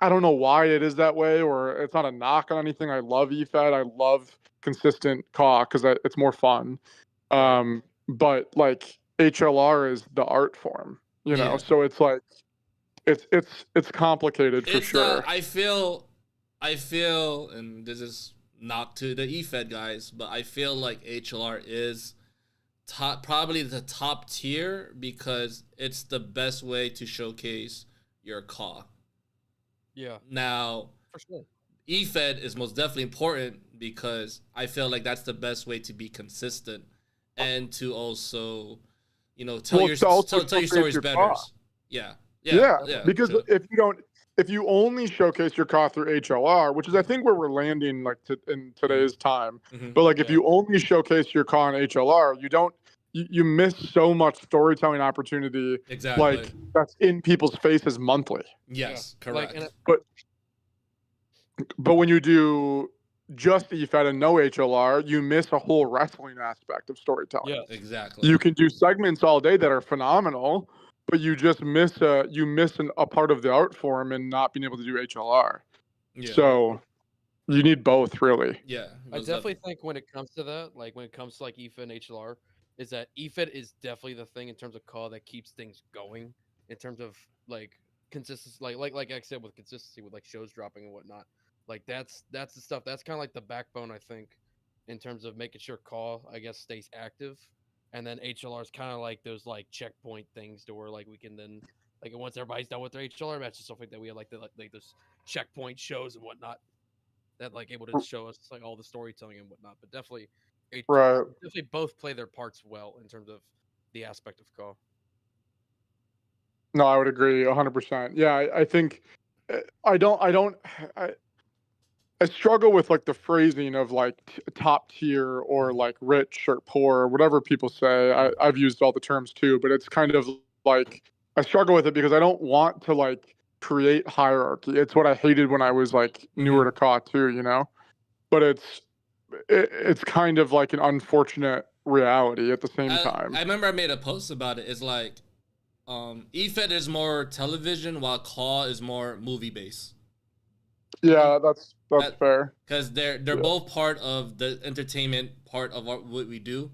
I don't know why it is that way, or it's not a knock on anything. I love EFED. I love consistent caw because it's more fun. But like HLR is the art form, you know. Yeah. So it's like it's complicated for It's sure. I feel, and this is not to the EFED guys, but I feel like HLR is probably the top tier because it's the best way to showcase your caw. Yeah, Now, for sure. EFED is most definitely important because I feel like that's the best way to be consistent and to also, you know, tell Well, your to also tell your showcase stories your better. caw. Yeah. Because true. if you only showcase your caw through HLR, which is I think where we're landing like in today's time, but like if you only showcase your caw in HLR, you miss so much storytelling opportunity, Exactly. like that's in people's faces monthly. Yes, Yeah. correct. Like, But when you do just EFED and no HLR, you miss a whole wrestling aspect of storytelling. yeah, exactly. You can do segments all day that are phenomenal, but you just miss a part of the art form and not being able to do HLR. Yeah. So you need both, really. Yeah. I definitely think when it comes to that, like when it comes to like EFED and HLR, is that EFED is definitely the thing in terms of call that keeps things going in terms of like consistency, like I said with consistency with like shows dropping and whatnot. Like that's the stuff that's kind of like the backbone I think in terms of making sure call I guess stays active, and then HLR is kind of like those like checkpoint things to where like we can then like once everybody's done with their HLR matches and stuff like that, we have like like those checkpoint shows and whatnot that like able to show us like all the storytelling and whatnot. But definitely, Right. definitely both play their parts well in terms of the aspect of call. No, I would agree 100%. Yeah, I think I don't I struggle with like the phrasing of like top tier or like rich or poor or whatever people say. I've used all the terms too, but it's kind of like I struggle with it because I don't want to like create hierarchy. It's what I hated when I was like newer to CAW too, you know. But it's kind of like an unfortunate reality at the same time. I remember I made a post about it. It's like EFED is more television while CLAW is more movie based. Yeah, that's fair. Because they're both part of the entertainment part of what we do,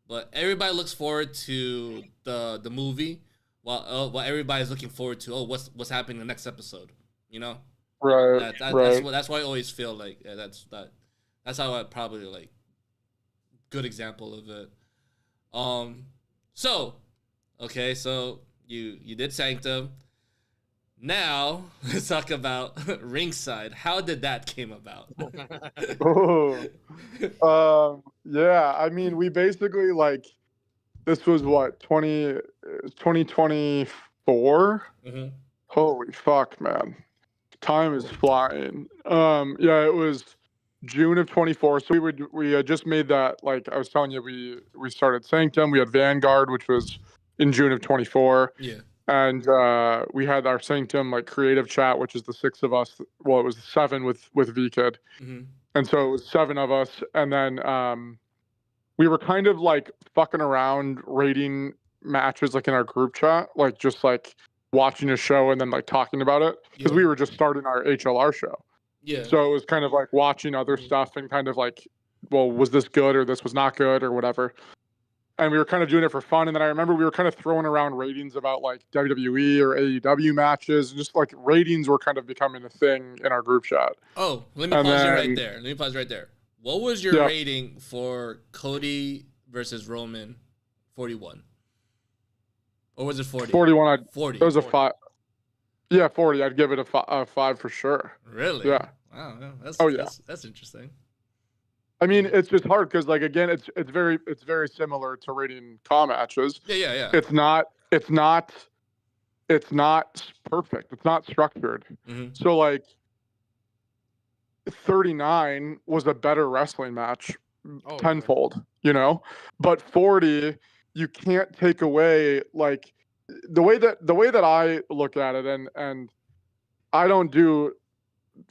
but everybody looks forward to the movie while everybody's looking forward to what's happening in the next episode. You know, Right. Right. That's why I always feel like that's how I probably like good example of it. So Okay, so you did Sanctum. Now let's talk about Ringside. How did that came about? Oh, yeah. I mean, we basically like this was what 2024. Mhm. Holy fuck, man! Time is flying. Yeah, it was June of 24. So we had just made that. Like I was telling you, we started Sanctum. We had Vanguard, which was in June of 24. Yeah. And we had our Sanctum like creative chat, which is the six of us. Well, it was seven with VKid, Mm-hmm. and so it was seven of us. And then we were kind of like fucking around rating matches like in our group chat, like just like watching a show and then like talking about it because Yeah. we were just starting our HLR show. Yeah. So it was kind of like watching other stuff and kind of like, well, was this good or this was not good or whatever. And we were kind of doing it for fun. And then I remember we were kind of throwing around ratings about like WWE or AEW matches. Just like ratings were kind of becoming a thing in our group chat. Oh, let me And pause you then- right there. Let me pause right there. What was your Yeah. rating for Cody versus Roman 41? Or was it 40? 41, 40. it was a 40. 5. Yeah, 40. I'd give it a 5 for sure. Really? Yeah. Wow. That's, Oh, yeah. that's interesting. I mean, it's just hard because like again, it's very similar to rating com matches. Yeah. It's not perfect. It's not structured. Mm-hmm. So like 39 was a better wrestling match Oh, tenfold, you know? But 40 you can't take away like the way that I look at it and I don't do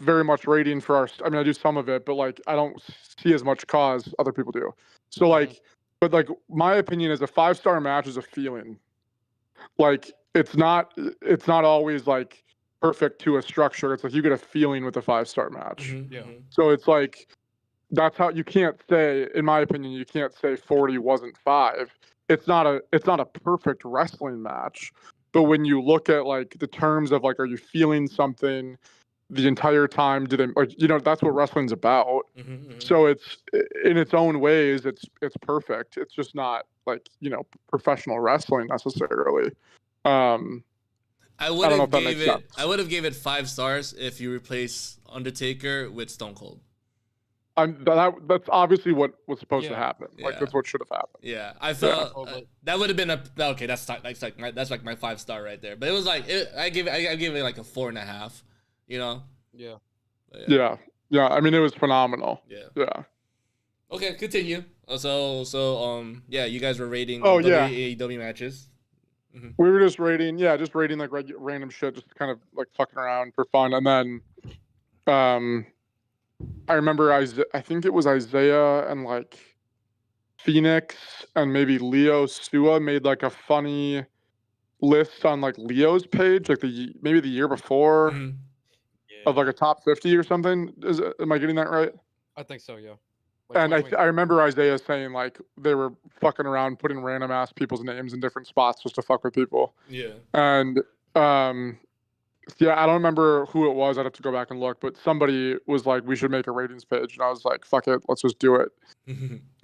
very much rating for our I mean I do some of it, but like I don't see as much cause other people do. So like but like my opinion is a 5-star match is a feeling. Like it's not always like perfect to a structure. It's like you get a feeling with a 5-star match. Mm-hmm. Yeah. So it's like that's how you can't say, in my opinion, you can't say 40 wasn't 5. It's not a perfect wrestling match. But when you look at like the terms of like, are you feeling something the entire time? Do they like that's what wrestling's about. Mm-hmm. So it's in its own ways, it's perfect. It's just not like professional wrestling necessarily. I would don't know have if that gave makes it. sense. I would have gave it 5 stars if you replace Undertaker with Stone Cold. That's obviously what was supposed to Yeah. happen. Like Yeah. that's what should have happened. Yeah, I felt Oh, but- that would have been a okay. That's like my 5 star right there. But it was like I give it like a 4.5. You know. Yeah. But Yeah. I mean, it was phenomenal. Yeah. Yeah. Okay, continue. Yeah, you guys were rating Oh, yeah. AEW matches. We were just rating like random shit, just kind of like fucking around for fun. And then, I remember I think it was Isaiah and like Phoenix and maybe Leo Sua made like a funny list on like Leo's page, like maybe the year before Mhm. of like a top 50 or something. Am I getting that right? I think so. Yeah. Like And I 2020. remember Isaiah saying like they were fucking around putting random ass people's names in different spots just to fuck with people. Yeah. And yeah, I don't remember who it was. I'd have to go back and look, but somebody was like, we should make a ratings page. And I was like, fuck it, let's just do it.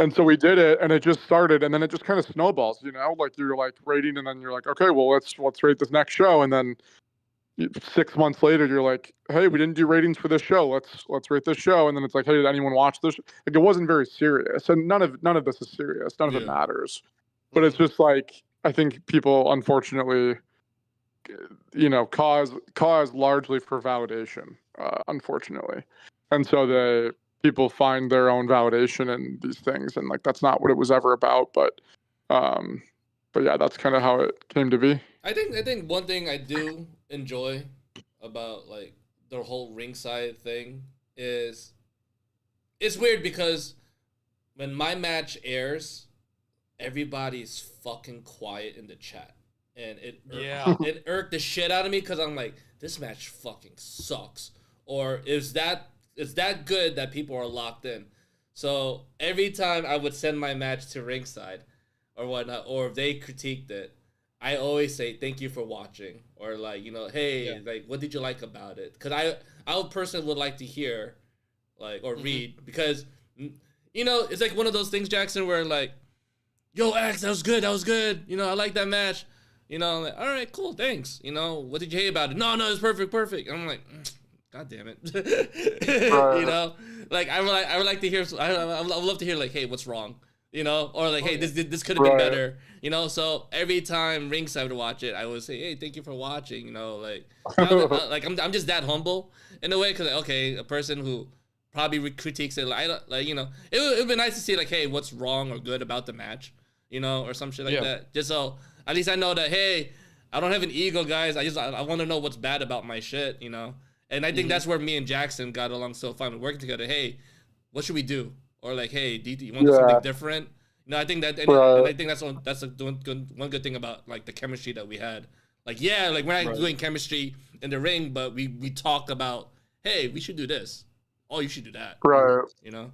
And so we did it and it just started and then it just kind of snowballs, like you're like rating and then you're like, okay, well let's rate this next show. And then 6 months later, you're like, hey, we didn't do ratings for this show. Let's rate this show. And then it's like, hey, did anyone watch this? Like it wasn't very serious. And none of this is serious. None of it Yeah. matters. But it's just like, I think people unfortunately cause largely for validation, unfortunately. And so people find their own validation in these things, and like that's not what it was ever about. But yeah, that's kind of how it came to be. I think one thing I do enjoy about like the whole ringside thing is it's weird because when my match airs, everybody's fucking quiet in the chat. And it irked the shit out of me because I'm like, this match fucking sucks. Or it's that good that people are locked in. So every time I would send my match to ringside or whatnot, or if they critiqued it, I always say thank you for watching, or like hey, like what did you like about it? Because I personally would like to hear, like or read because it's like one of those things, Jackson, where like yo, X, that was good. That was good. You know, I like that match. You know, I'm like, all right, cool, thanks. You know, what did you hate about it? No, it's perfect. I'm like, God damn it. You know, like I would like to hear. I would love to hear like, hey, what's wrong? You know, or like, hey, this could have been better. You know, so every time ringside would watch it, I would say, hey, thank you for watching. You know, like, I'm just that humble in a way because okay, a person who probably critiques it, like you know, it would be nice to see like, hey, what's wrong or good about the match, you know, or some shit like that. Just so at least I know that, hey, I don't have an ego, guys. I want to know what's bad about my shit, you know. And I think that's where me and Jaxon got along so fine. We're working together. Hey, what should we do? Or like, hey, DT, you want to do something different? No, I think that, and I think that's one good thing about like the chemistry that we had. Like, yeah, like we're not doing chemistry in the ring, but we talk about, hey, we should do this. Oh, you should do that. Right. You know?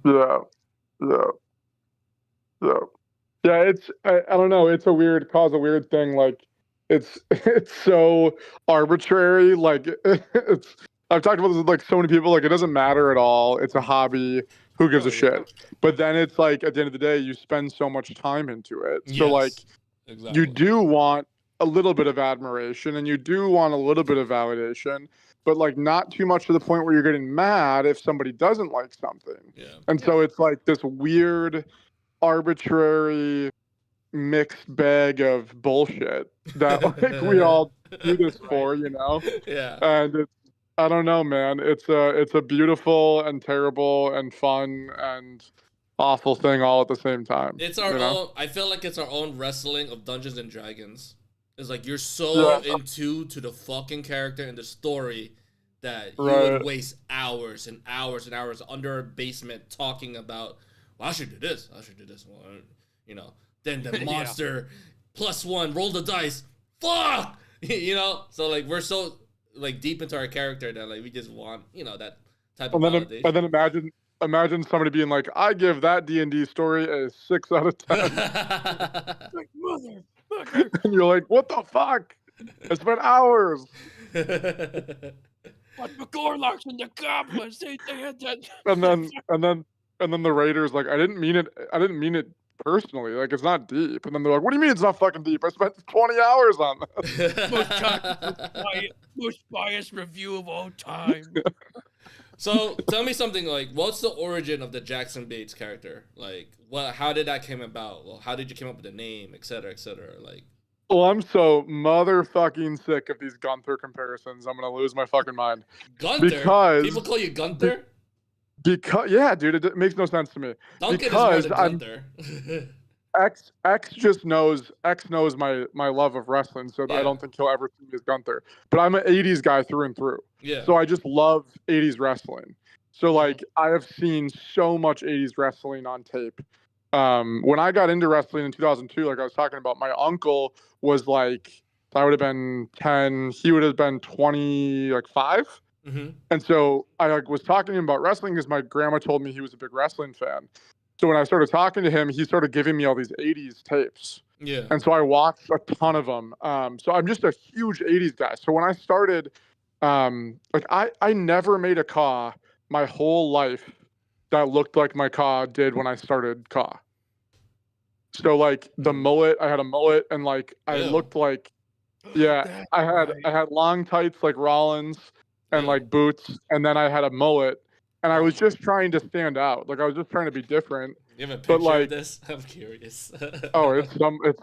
Yeah, it's I don't know, it's a weird thing, like it's so arbitrary, like it's I've talked about this with like so many people, like it doesn't matter at all. It's a hobby. Who gives a shit? But then it's like at the end of the day, you spend so much time into it. So like you do want a little bit of admiration and you do want a little bit of validation, but like not too much to the point where you're getting mad if somebody doesn't like something. Yeah. And so it's like this weird, arbitrary mixed bag of bullshit that like we all do this for, you know? Yeah. And it's I don't know, man. It's a beautiful and terrible and fun and awful thing all at the same time. It's our own. I feel like it's our own wrestling of Dungeons and Dragons. It's like you're so into the fucking character and the story that you would waste hours and hours and hours under a basement talking about, well, I should do this. Well, you know, then the monster +1, roll the dice. Fuck! You know? So like we're so like deep into our character that like we just want, you know, that type of validation. And then imagine somebody being like, I give that D&D story a 6 out of 10. Like, motherfucker. And you're like, what the fuck? I spent hours. But the Gorlocks and the goblins, they had that. And then the Raiders like, I didn't mean it personally. Like, it's not deep. And then they're like, what do you mean it's not fucking deep? I spent 20 hours on that. Most biased review of all time. So tell me something, like, what's the origin of the Jaxon Bates character? Like, how did that came about? Well, how did you come up with the name, et cetera, et cetera? Like, well, I'm so motherfucking sick of these Gunther comparisons. I'm gonna lose my fucking mind. Gunther? Because people call you Gunther? Because yeah, dude, it makes no sense to me. Duncan because is more than Gunther. X just knows my love of wrestling, so I don't think he'll ever see me as Gunther. But I'm an 80s guy through and through. Yeah. So I just love 80s wrestling. So like I have seen so much 80s wrestling on tape. When I got into wrestling in 2002, like I was talking about, my uncle was like, I would have been 10, he would have been 25. Mm-hmm. And so I was talking to him about wrestling because my grandma told me he was a big wrestling fan. So when I started talking to him, he started giving me all these 80s tapes. Yeah. And so I watched a ton of them. So I'm just a huge 80s guy. So when I started, I never made a CAW my whole life that looked like my CAW did when I started CAW. So like the mullet, I had a mullet, and like I looked like, I had long tights like Rollins and like boots, and then I had a mullet. And I was just trying to stand out. Like I was just trying to be different. You have a picture of this? I'm curious. Oh, it's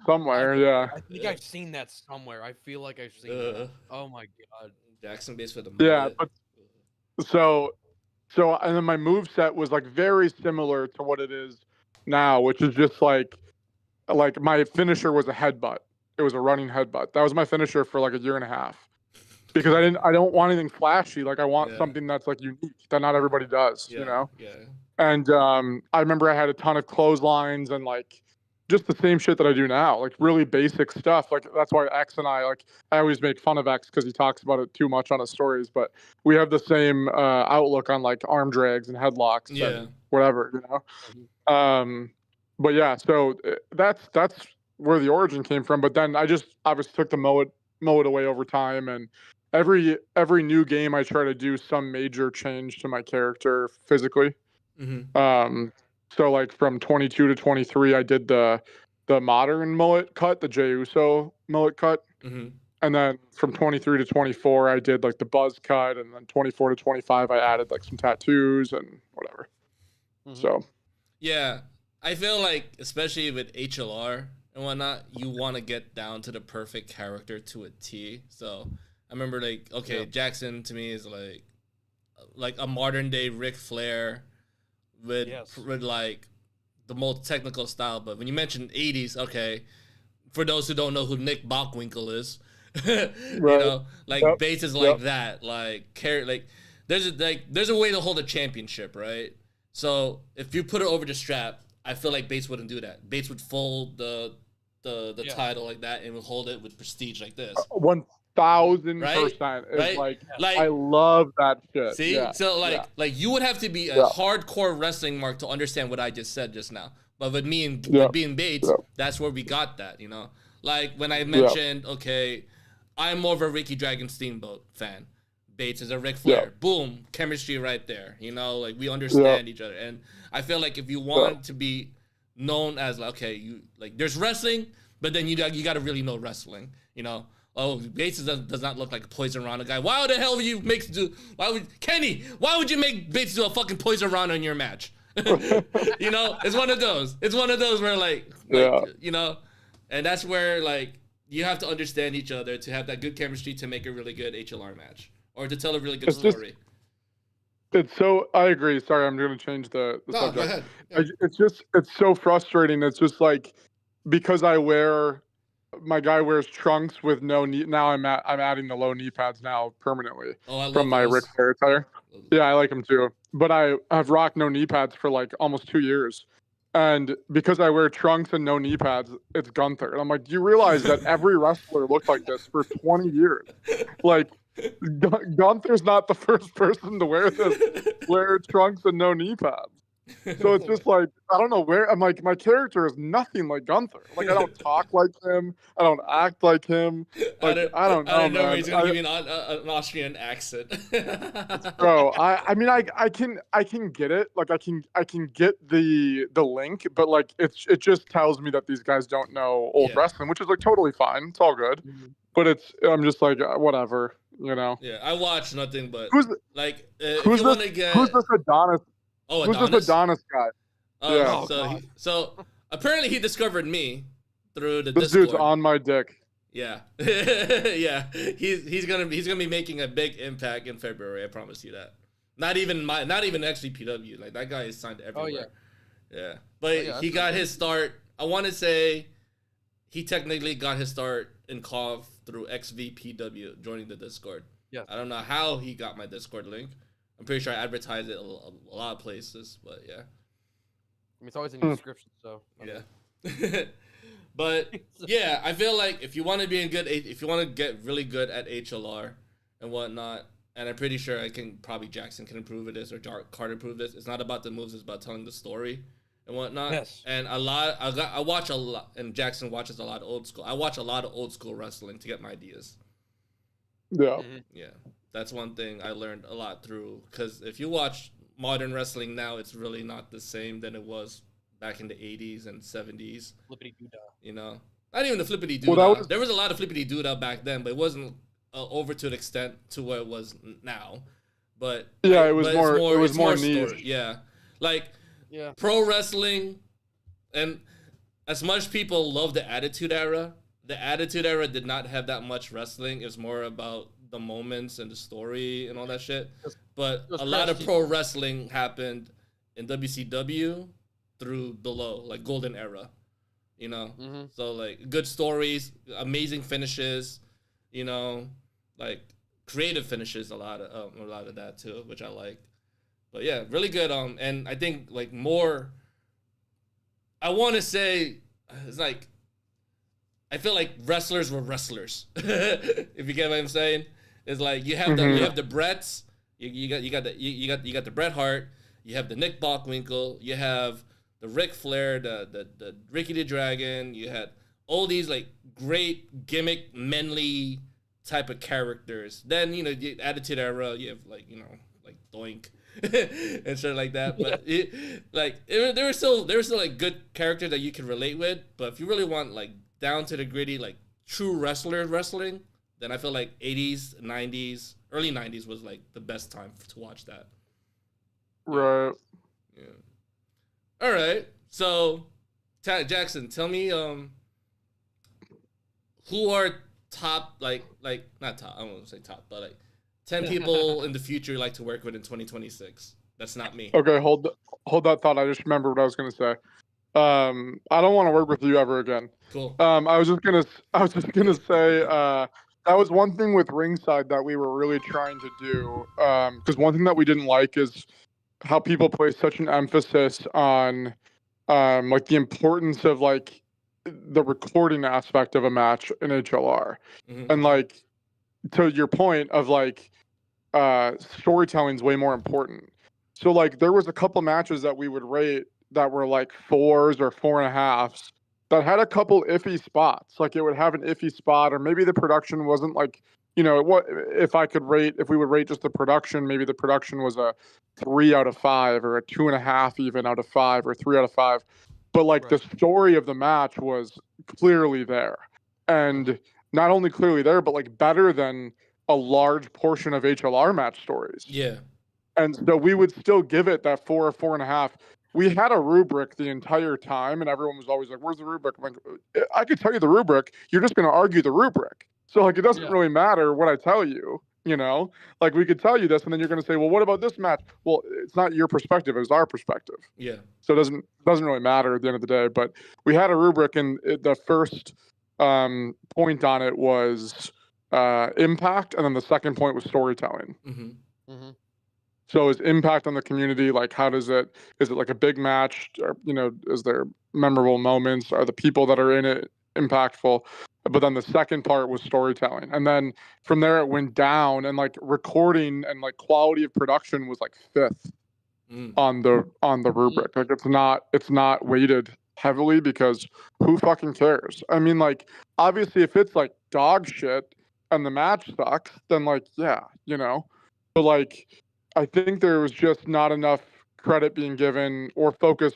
somewhere. Yeah. I think I've seen that somewhere. I feel like I've seen that. Oh my god. Jaxon Bates for the mullet. Yeah, but so and then my move set was like very similar to what it is now, which is just like my finisher was a headbutt. It was a running headbutt. That was my finisher for like a year and a half. Because I don't want anything flashy. Like I want something that's like unique that not everybody does, you know? Yeah. And I remember I had a ton of clotheslines and like just the same shit that I do now, like really basic stuff. Like that's why X and I always make fun of X because he talks about it too much on his stories, but we have the same outlook on like arm drags and headlocks and whatever, you know? But yeah, so that's where the origin came from. But then I just obviously took the mullet away over time, and every new game I try to do some major change to my character physically. Mm-hmm. So like from 22 to 23, I did the the modern mullet cut, the Jey Uso mullet cut. Mm-hmm. And then from 23 to 24, I did like the buzz cut, and then 24 to 25, I added like some tattoos and whatever. Mhm. So Yeah, I feel like, especially with HLR and whatnot, you want to get down to the perfect character to a T. So I remember, like, okay, Jaxon to me is like a modern day Ric Flair with Yes. with like the most technical style. But when you mention 80s, okay, for those who don't know who Nick Bockwinkel is, you Right. know, like Yep. Bates is like that, like there's a way to hold a championship, right? So if you put it over the strap, I feel like Bates wouldn't do that. Bates would fold the Yeah. title like that and would hold it with prestige like this. 1000% is Right? like, Like, I love that shit. see? Yeah. So yeah. like you would have to be a Yeah. hardcore wrestling mark to understand what I just said just now. But with me and Yeah. with being Bates, Yeah. that's where we got that, you know? Like when I mentioned, okay, I'm more of a Ricky Dragon Steamboat fan. Bates is a Ric Flair. Yeah. Boom, chemistry right there. You know, like we understand each other. And I feel like if you want to be known as like, okay, you like there's wrestling, but then you got to really know wrestling. You know, oh, Bates does not look like a Poison Rana guy. Why the hell would you make Why would you make Bates do a fucking Poison Rana in your match? You know, it's one of those. It's one of those where like you know, and that's where like you have to understand each other to have that good chemistry to make a really good HLR match or to tell a really good story. It's so, I agree. Sorry, I'm going to change the subject. Go ahead. It's so frustrating. It's just like, because my guy wears trunks with no knee. Now I'm adding the low knee pads now permanently from my Ric Flair attire. Yeah, I like them too. But I've rocked no knee pads for like almost 2 years. And because I wear trunks and no knee pads, it's Gunther. And I'm like, do you realize that every wrestler looked like this for 20 years? Like, Gunther's not the first person to wear trunks and no knee pads. So it's just like, I don't know where, I'm like, my character is nothing like Gunther. Like, I don't talk like him. I don't act like him. Like, I don't know, I don't know man. where he's going to give you an Austrian accent. Bro, I mean, I can get it. Like, I can get the link, but like, it just tells me that these guys don't know old wrestling, which is like totally fine. It's all good. But I'm just like, whatever, you know. Yeah, I watch nothing but who's if you want to get who's this Adonis? Oh, who's Adonis? this Adonis guy? So apparently he discovered me through the This Discord. dude's on my dick. Yeah, yeah. He's gonna be making a big impact in February. I promise you that. Not even actually PW. Like that guy is signed everywhere. Yeah. But he got his start. I want to say he technically got his start in COV through XVPW joining the Discord. Yeah. I don't know how he got my Discord link. I'm pretty sure I advertised it a lot of places, but yeah. I mean, it's always in the description, so. Yeah. But yeah, I feel like if you want to get really good at HLR and whatnot, and I'm pretty sure Jaxon can improve this or Carter improve this. It's not about the moves; it's about telling the story and whatnot. Yes. And I watch a lot, and Jaxon watches a lot of old school. I watch a lot of old school wrestling to get my ideas. Yeah. Yeah, that's one thing I learned a lot through. Because if you watch modern wrestling now, it's really not the same than it was back in the 80s and 70s. Flippity doodah. You know, not even the flippity doodah. There was a lot of flippity doodah back then, but it wasn't over to the extent to what it was now. But yeah, it was more niche. Story. Yeah, like pro wrestling, and as much people love the Attitude Era. The Attitude Era did not have that much wrestling. It was more about the moments and the story and all that shit. But a lot of pro wrestling happened in WCW through below, like Golden Era. You know? So, like, good stories, amazing finishes, you know, like, creative finishes, a lot of that, too, which I liked. But, yeah, really good. And I think, like, more... I want to say... It's like... I feel like wrestlers were wrestlers. If you get what I'm saying, it's like you have the Bretts, you got the Bret Hart, you have the Nick Bockwinkel, you have the Ric Flair, the Ricky the Dragon, you had all these like great gimmick manly type of characters. Then the Attitude Era, you have like like Doink, and shit like that. But there were still like good characters that you can relate with. But if you really want like down to the gritty, like true wrestling, then I feel like 80s, 90s, early 90s was like the best time to watch that. Right. Yeah. All right. So, Jaxon, tell me who are top like not top, I don't want to say top, but like 10 people in the future you like to work with in 2026. That's not me. Okay, hold that thought. I just remembered what I was gonna say. I don't want to work with you ever again. Cool. I was just gonna say that was one thing with Ringside that we were really trying to do. Because one thing that we didn't like is how people place such an emphasis on like the importance of like the recording aspect of a match in HLR. Mhm. And like to your point of like storytelling is way more important. So like there was a couple matches that we would rate that were like 4s or 4.5s that had a couple iffy spots. Like it would have an iffy spot, or maybe the production wasn't like, what if we would rate just the production, maybe the production was a 3 out of 5 or a 2.5 even out of 5 or 3 out of 5. But like the story of the match was clearly there. And not only clearly there, but like better than a large portion of HLR match stories. Yeah. And so we would still give it that 4 or 4.5. We had a rubric the entire time, and everyone was always like, "Where's the rubric?" I'm like, I could tell you the rubric. You're just going to argue the rubric. So like, it doesn't really matter what I tell you. Like we could tell you this, and then you're going to say, "Well, what about this match?" Well, it's not your perspective; it's our perspective. Yeah. So it doesn't really matter at the end of the day. But we had a rubric, and the first point on it was impact, and then the second point was storytelling. Mm-hmm. Mm-hmm. So is impact on the community, like how is it like a big match, or is there memorable moments, are the people that are in it impactful? But then the second part was storytelling, and then from there it went down, and like recording and like quality of production was like 5th on the rubric. Like it's not weighted heavily because who fucking cares? I mean, like obviously if it's like dog shit and the match sucks, then like yeah, but like I think there was just not enough credit being given or focus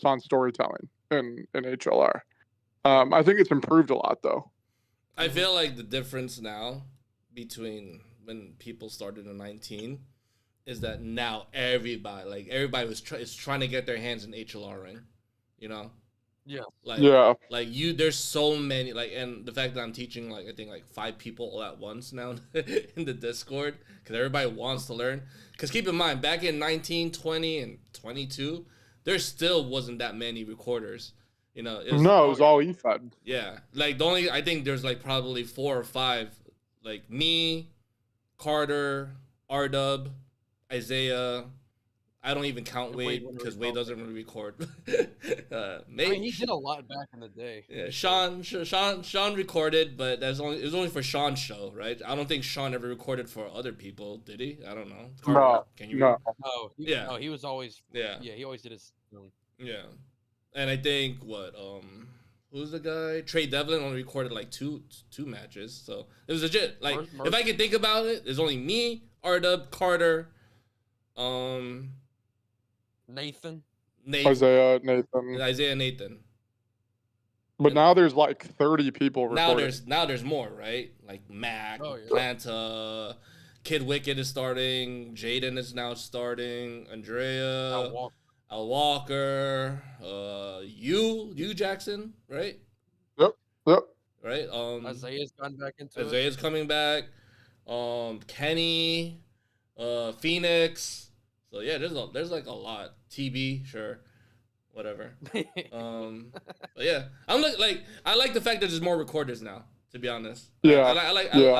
on storytelling in HLR. I think it's improved a lot though. I feel like the difference now between when people started in 19 is that now everybody is trying to get their hands in HLR ring, Yeah. Like there's so many, and the fact that I'm teaching I think 5 people all at once now in the Discord because everybody wants to learn. Because keep in mind, back in 19, 20, and 22, there still wasn't that many recorders. It was all EFED. Yeah, I think there's probably 4 or 5, like me, Carter, R-Dub, Isaiah. I don't even count Wade because Wade doesn't really record. Maybe he did a lot back in the day. Yeah, Sean recorded, but it was only for Sean's show, right? I don't think Sean ever recorded for other people, did he? I don't know. No, can you? No. No, he was always. Yeah. Yeah, he always did his own. Yeah, and I think who's the guy? Trey Devlin only recorded two matches, so it was legit. If I could think about it, there's only me, R-Dub, Carter, Nathan. Isaiah, Nathan. But now there's 30 people recording. Now there's more, right? Like Mac, Planta, Kid Wicked is starting, Jaden is now starting, Andrea, Al Walker, you Jaxon, right? Yep. Right? Isaiah's gone back into it. Isaiah's coming back. Kenny, Phoenix. So yeah, there's a lot. TB, sure, whatever. But yeah, I like the fact that there's more recorders now. To be honest, yeah, I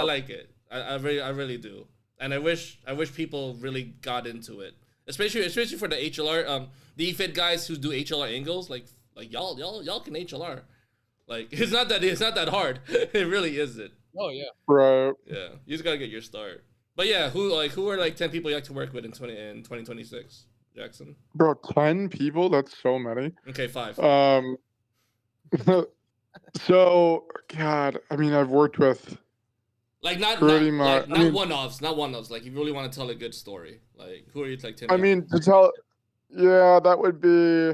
like it. I really do, and I wish people really got into it, especially for the HLR, the EFIT guys who do HLR angles. Like y'all can HLR. It's not that hard. It really isn't. Oh yeah. Right. Yeah, you just gotta get your start. But yeah, who are 10 people you like to work with in 2026, Jaxon? Bro, 10 people? That's so many. Okay, 5. So God, I mean, I've worked with Like not Pretty not much. like not one-offs, not one-offs. Like you really want to tell a good story. Like who are you like? I mean, to tell, yeah, that would be.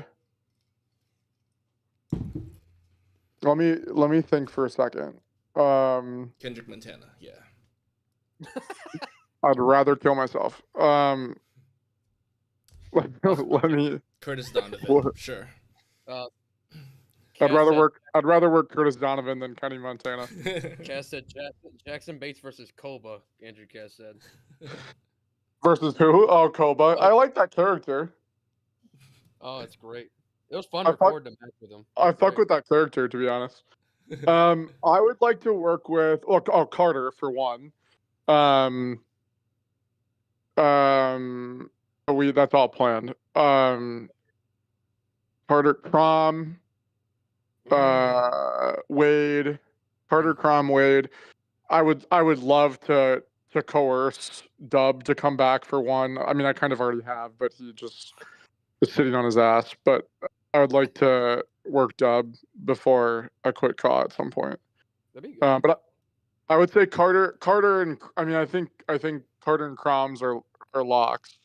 Let me think for a second. Kendrick Montana. Yeah. I'd rather kill myself. Let me. Curtis Donovan. What? Sure. Uh, I'd rather said, work. I'd rather work Curtis Donovan than Kenny Montana. Cass said Jackson Bates versus Koba. Andrew Cass said. Versus who? Oh, Koba. I like that character. Oh, it's great. It was fun I fuck- recording a match with him. I fuck with that character, to be honest. I would like to work with Carter for one. That's all planned. Carter Crom, Wade, Carter Crom, Wade. I would love to coerce Dub to come back for one. I mean, I kind of already have, but he just is sitting on his ass. But I would like to work Dub before I quit Caw at some point. That'd be good. But I would say Carter, and I mean, I think Carter and Croms are locks.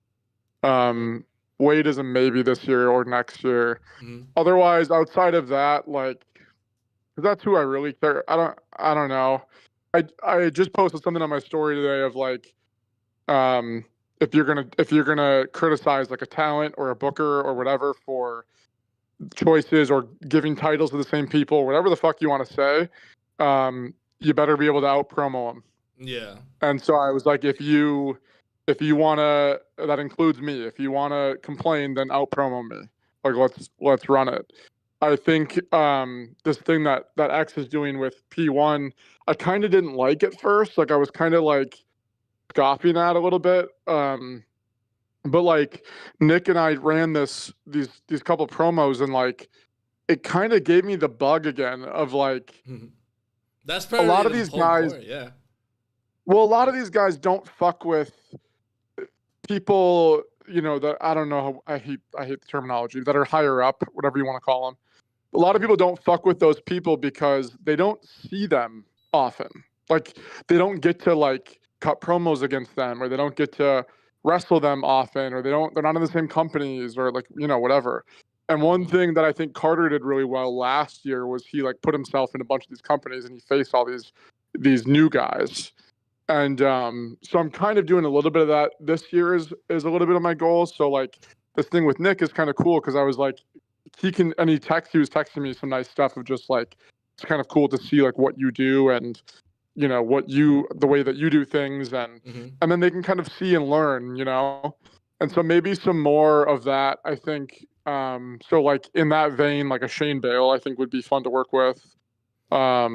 Wade is a maybe this year or next year. Mhm. Otherwise, outside of that, like, 'cause that's who I really care. I don't know. I just posted something on my story today of like, if you're gonna criticize like a talent or a booker or whatever for choices or giving titles to the same people, whatever the fuck you want to say, you better be able to out promo them. Yeah. And so I was like, if you wanna, that includes me. If you wanna complain, then out promo me. Like let's run it. I think this thing that X is doing with P1, I kind of didn't like at first. Like I was kind of like scoffing at a little bit. But like Nick and I ran these couple promos, and like it kind of gave me the bug again of like That's probably a lot of the these whole guys. point, yeah. Well, a lot of these guys don't fuck with people, you know, that I don't know. I hate the terminology, that are higher up, whatever you want to call them. A lot of people don't fuck with those people because they don't see them often. Like they don't get to like cut promos against them, or they don't get to wrestle them often, or they're not in the same companies, or like, you know, whatever. And one thing that I think Carter did really well last year was he like put himself in a bunch of these companies and he faced all these new guys. And so I'm kind of doing a little bit of that this year is a little bit of my goal. So like this thing with Nick is kind of cool because I was like, he was texting me some nice stuff of just like, it's kind of cool to see like what you do and, you know, the way that you do things, and then they can kind of see and learn, you know. And so maybe some more of that, I think. So like in that vein, like a Shane Bale, I think would be fun to work with. I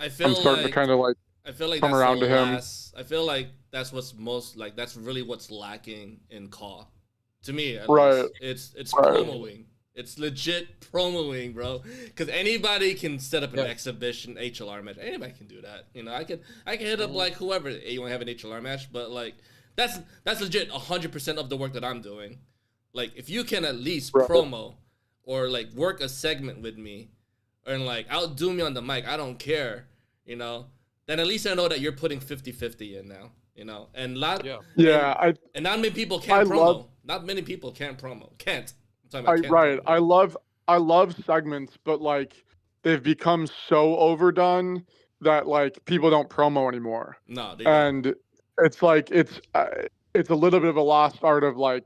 feel I'm starting to kind of like come that's around the to him. last. I feel like that's what's most like that's really what's lacking in Caw. To me, at Right. least. It's Right. promoing. It's legit promoing, bro. Because anybody can set up an exhibition HLR match. Anybody can do that. You know, I can hit up like whoever. Hey, you want to have an HLR match? But like that's legit 100% of the work that I'm doing. Like if you can at least promo or like work a segment with me, and like outdo me on the mic, I don't care. You know, then at least I know that you're putting 50-50 in now. You know, and not and not many people can promo. Not many people can promo. Can't. I love segments, but like they've become so overdone that like people don't promo anymore. No, they and don't. It's like it's a little bit of a lost art of like,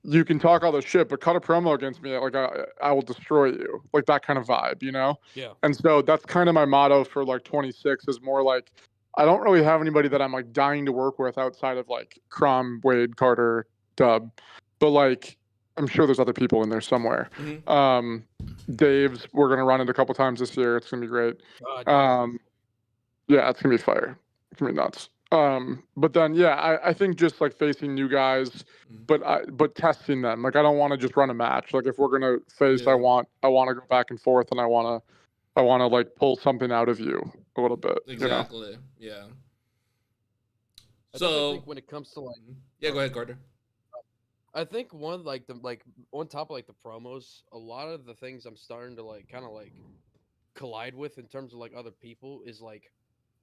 you can talk all this shit, but cut a promo against me, like I will destroy you, like that kind of vibe, you know. Yeah. And so that's kind of my motto for like 26 is more like, I don't really have anybody that I'm like dying to work with outside of like Crom, Wade, Carter, Dub, but like I'm sure there's other people in there somewhere. Dave's, we're gonna run it a couple times this year. It's gonna be great. Yeah, it's gonna be fire. It's gonna be nuts. But then I think just like facing new guys, but testing them. Like I don't want to just run a match. Like if we're gonna face, I want to go back and forth, and I want to like pull something out of you a little bit. Exactly. You know? Yeah. So I think when it comes to like, go ahead, Carter. I think one on top of like the promos, a lot of the things I'm starting to like kind of like collide with in terms of like other people is like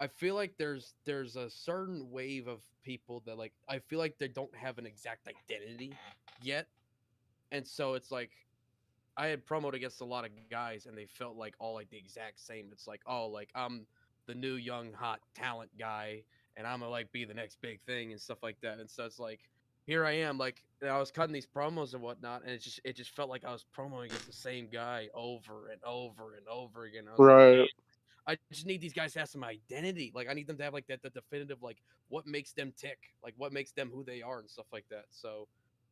I feel like there's a certain wave of people that like I feel like they don't have an exact identity yet, and so it's like I had promoted against a lot of guys, and they felt like all like the exact same. It's like, oh, like I'm the new young hot talent guy, and I'm gonna like be the next big thing and stuff like that. And so it's like, here I am, like I was cutting these promos and whatnot, and it just felt like I was promoting against the same guy over and over and over again. I was like, man, Right. I just need these guys to have some identity. Like I need them to have like that definitive like what makes them tick, like what makes them who they are and stuff like that. So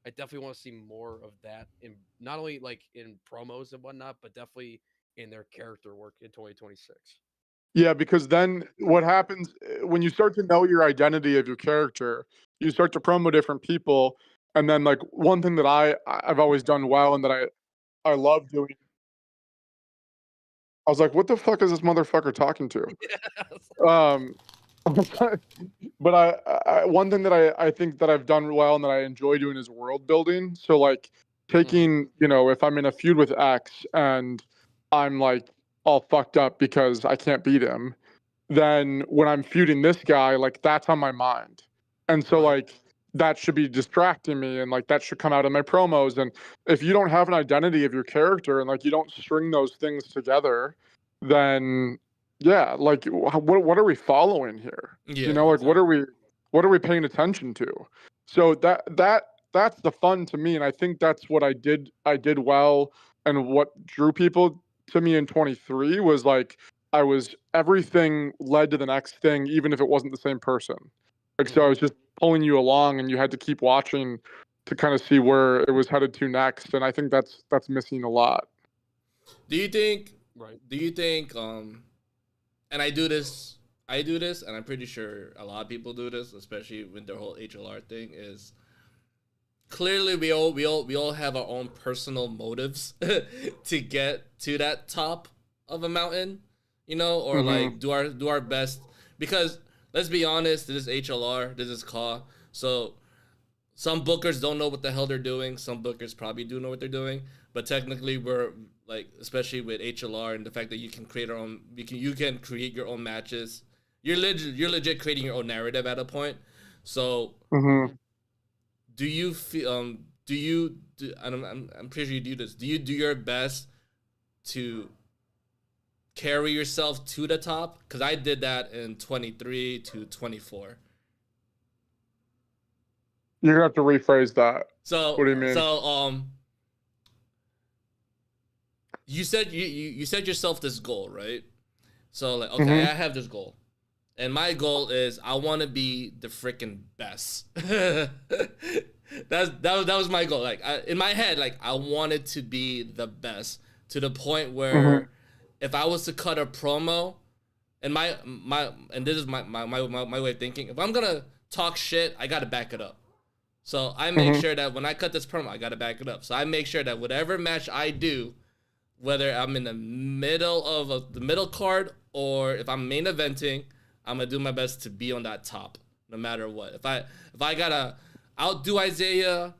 I definitely want to see more of that in not only like in promos and whatnot, but definitely in their character work in 2026. Yeah, because then what happens when you start to know your identity of your character, you start to promo different people, and then like one thing that I've always done well and that I love doing. I was like, what the fuck is this motherfucker talking to? Um, but one thing that I think that I've done well and that I enjoy doing is world building. So like taking, if I'm in a feud with X and I'm like all fucked up because I can't beat him, then when I'm feuding this guy, like that's on my mind. And so Right. like that should be distracting me and like that should come out in my promos. And if you don't have an identity of your character and like you don't string those things together, then yeah, like what are we following here? Yeah, Like exactly. what are we paying attention to? So that's the fun to me, and I think that's what I did well, and what drew people to me in 23 was like everything led to the next thing, even if it wasn't the same person. Like so I was just pulling you along, and you had to keep watching to kind of see where it was headed to next, and I think that's missing a lot. Do you think? Right. Do you think? And I do this. I do this, and I'm pretty sure a lot of people do this, especially with their whole HLR thing. Is clearly we all have our own personal motives to get to that top of a mountain, or like do our best, because let's be honest, this is HLR, this is CAW, so some bookers don't know what the hell they're doing. Some bookers probably do know what they're doing, but technically we're like, especially with HLR and the fact that you can create our own, you can create your own matches. You're legit creating your own narrative at a point. So Mm-hmm. do you feel do you do, I'm pretty sure you do this. Do you do your best to carry yourself to the top? Because I did that in 23 to 24. You're gonna have to rephrase that. So What do you mean? so you said you set yourself this goal, right? So like, okay, I have this goal, and my goal is I want to be the freaking best. That was my goal. Like in my head, like I wanted to be the best to the point where if I was to cut a promo, and and this is my way of thinking, if I'm gonna talk shit, I gotta back it up. So I make sure that when I cut this promo, I gotta back it up. So I make sure that whatever match I do, whether I'm in the middle of the middle card or if I'm main eventing, I'm gonna do my best to be on that top, no matter what. If I gotta outdo Isaiah,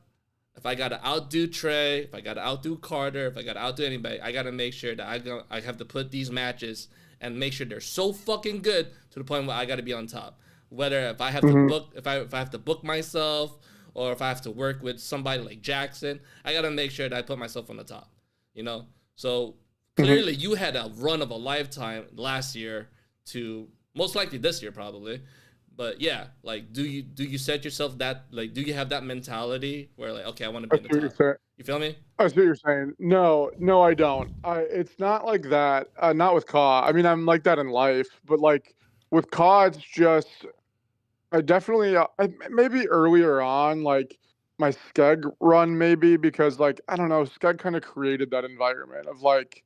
if I gotta outdo Trey, if I gotta outdo Carter, if I gotta outdo anybody, I gotta make sure that I have to put these matches and make sure they're so fucking good to the point where I gotta be on top. Whether if I have to book, if I have to book myself, or if I have to work with somebody like Jaxon, I gotta make sure that I put myself on the top. So clearly you had a run of a lifetime last year, to most likely this year probably. But yeah, like do you set yourself that, like do you have that mentality where like, okay, I want to I be see at what the you're top? saying. You feel me? I see what you're saying. No, no, I don't. It's not like that. Not with CAW. I mean, I'm like that in life, but like with CAW, it's just I definitely maybe earlier on, like my Skeg run, maybe because like I don't know, Skeg kind of created that environment of like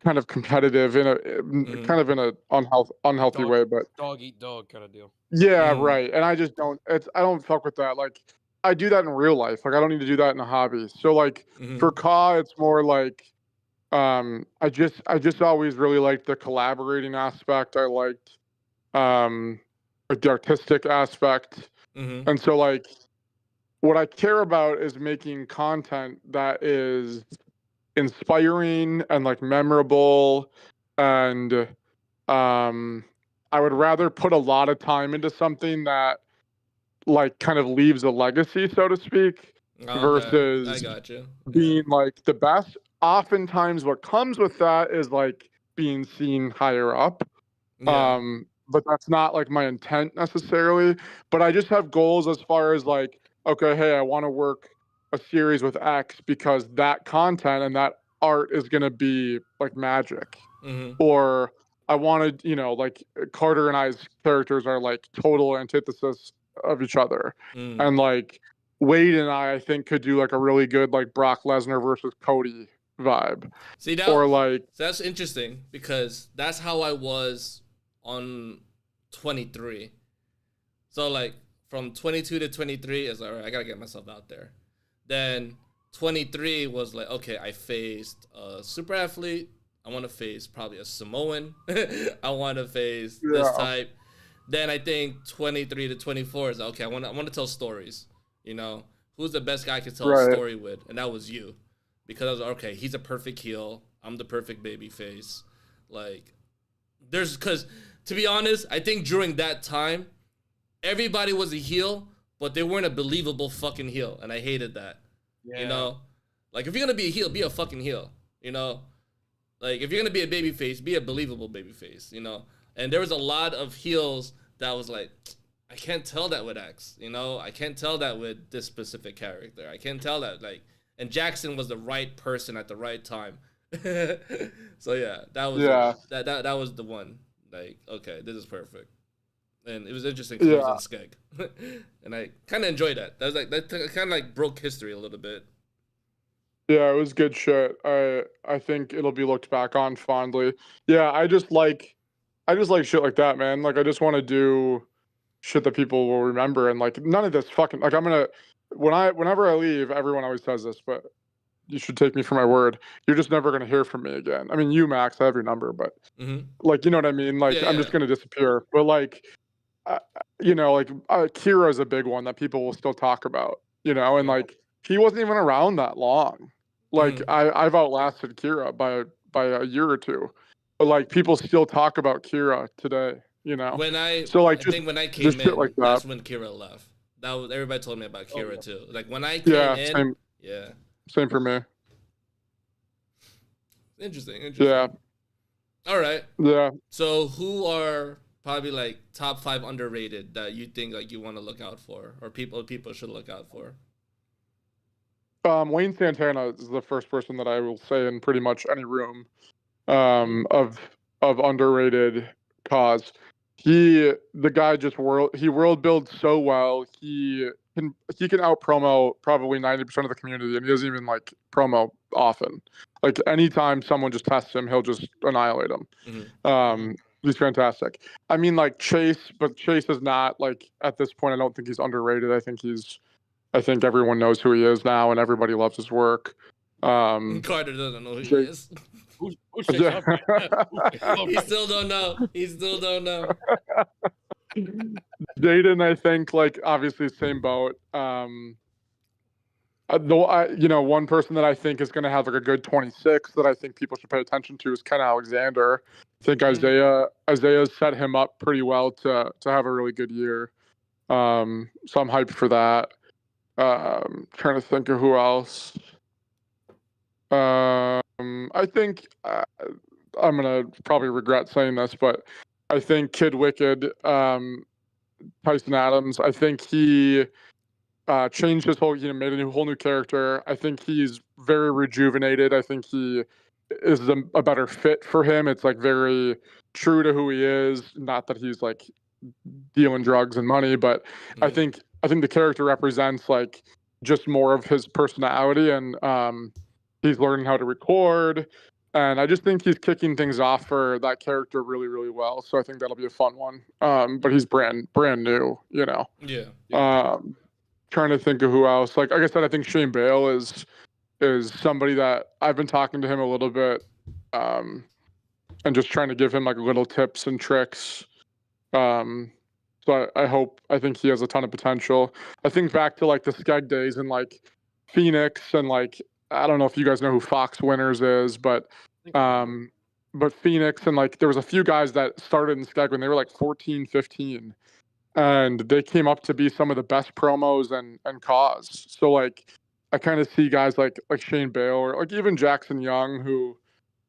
kind of competitive in a Mm-hmm. kind of in a unhealthy Dog way, but dog eat dog kind of deal. yeah, Mm-hmm. right. And I just don't. I don't fuck with that. Like I do that in real life. Like I don't need to do that in a hobby. So like Mm-hmm. for CAW, it's more like I just always really liked the collaborating aspect. I liked like the artistic aspect. Mm-hmm. And so like what I care about is making content that is inspiring and like memorable and um I would rather put a lot of time into something that like kind of leaves a legacy, so to speak, Okay, I versus got you. being like the best. Oftentimes what comes with that is like being seen higher up. Yeah. But that's not like my intent necessarily. But I just have goals as far as like, okay, hey, I want to work a series with X because that content and that art is going to be like magic. Mm-hmm. Or I wanted, like Carter and I's characters are like total antithesis of each other. Mm. And like Wade and I think could do like a really good like Brock Lesnar versus Cody vibe. See now, Or like so that's interesting because that's how I was on 23. So like from 22 to 23 is all right. I gotta get myself out there. Then 23 was like, okay, I faced a super athlete. I want to face probably a Samoan. I want to face this type. Then I think 23 to 24 is okay. I want to tell stories. You know, who's the best guy I can tell a story with, and that was you, because I was like, okay. He's a perfect heel. I'm the perfect baby face. Like, because to be honest, I think during that time, everybody was a heel, but they weren't a believable fucking heel, and I hated that. Yeah. You know, like if you're gonna be a heel, be a fucking heel. You know. Like, if you're going to be a babyface, be a believable babyface, you know? And there was a lot of heels that was like, I can't tell that with X, you know? I can't tell that with this specific character. I can't tell that, like... And Jaxon was the right person at the right time. So, yeah, that was that was the one. Like, okay, this is perfect. And it was interesting because it was in Skeg. And I kind of enjoyed that. That kind of, like, broke history a little bit. Yeah, it was good shit. I think it'll be looked back on fondly. Yeah, I just like shit like that, man. Like I just want to do shit that people will remember, and like none of this fucking like whenever I leave, everyone always says this, but you should take me for my word. You're just never gonna hear from me again. I mean, you, Max, I have your number, but like you know what I mean. Like I'm just gonna disappear. But like, Kira's a big one that people will still talk about. You know, and like he wasn't even around that long. Like I've outlasted Kira by a year or two, but like people still talk about Kira today. You know, I think when I came in, like that's when Kira left. That was everybody told me about Kira too. Like when I came in, same for me. Interesting. Yeah. All right. Yeah. So who are probably like top 5 underrated that you think like you want to look out for, or people should look out for? Wayne Santana is the first person that I will say in pretty much any room of underrated cause. The guy just world builds so well. He can out promo probably 90% of the community, and he doesn't even like promo often. Like anytime someone just tests him, he'll just annihilate him. He's fantastic. I mean, like Chase, but Chase is not like at this point. I don't think he's underrated. I think everyone knows who he is now, and everybody loves his work. Carter doesn't know who he is. Who's He still don't know. Jaden, I think, like obviously same boat. One person that I think is going to have like a good 26 that I think people should pay attention to is Ken Alexander. I think Isaiah's set him up pretty well to have a really good year. So I'm hyped for that. Trying to think of who else. I think I'm gonna probably regret saying this, but I think Kid Wicked, Tyson Adams. I think he changed his whole, made a whole new character. I think he's very rejuvenated. I think he is a better fit for him. It's like very true to who he is. Not that he's like dealing drugs and money, but I think the character represents like just more of his personality, and he's learning how to record, and I just think he's kicking things off for that character really, really well. So I think that'll be a fun one. But he's brand new, you know. Yeah. Trying to think of who else. Like I said, I think Shane Bale is somebody that I've been talking to him a little bit, and just trying to give him like little tips and tricks. So I think he has a ton of potential. I think back to like the Skeg days and like Phoenix, and like I don't know if you guys know who Fox Winners is, but but Phoenix and like there was a few guys that started in Skeg when they were like 14, 15, and they came up to be some of the best promos and cause. So like I kind of see guys like Shane Bale or like even Jackson Young, who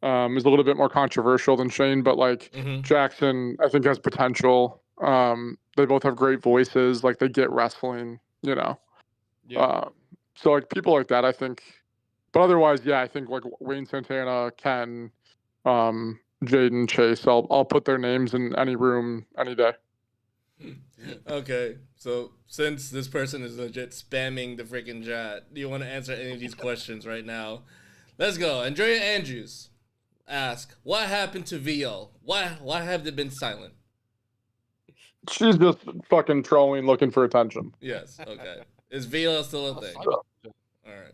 is a little bit more controversial than Shane, but like Jackson I think has potential. They both have great voices, like they get wrestling, you know. Yeah. So like people like that, I think. But otherwise, yeah, I think like Wayne Santana, Ken, Jaden, Chase. I'll put their names in any room any day. Okay, so since this person is legit spamming the freaking chat, do you want to answer any of these questions right now? Let's go. Andrea Andrews ask, what happened to VO? Why have they been silent? She's just fucking trolling, looking for attention. Yes. Okay. Is VO still a thing? All right.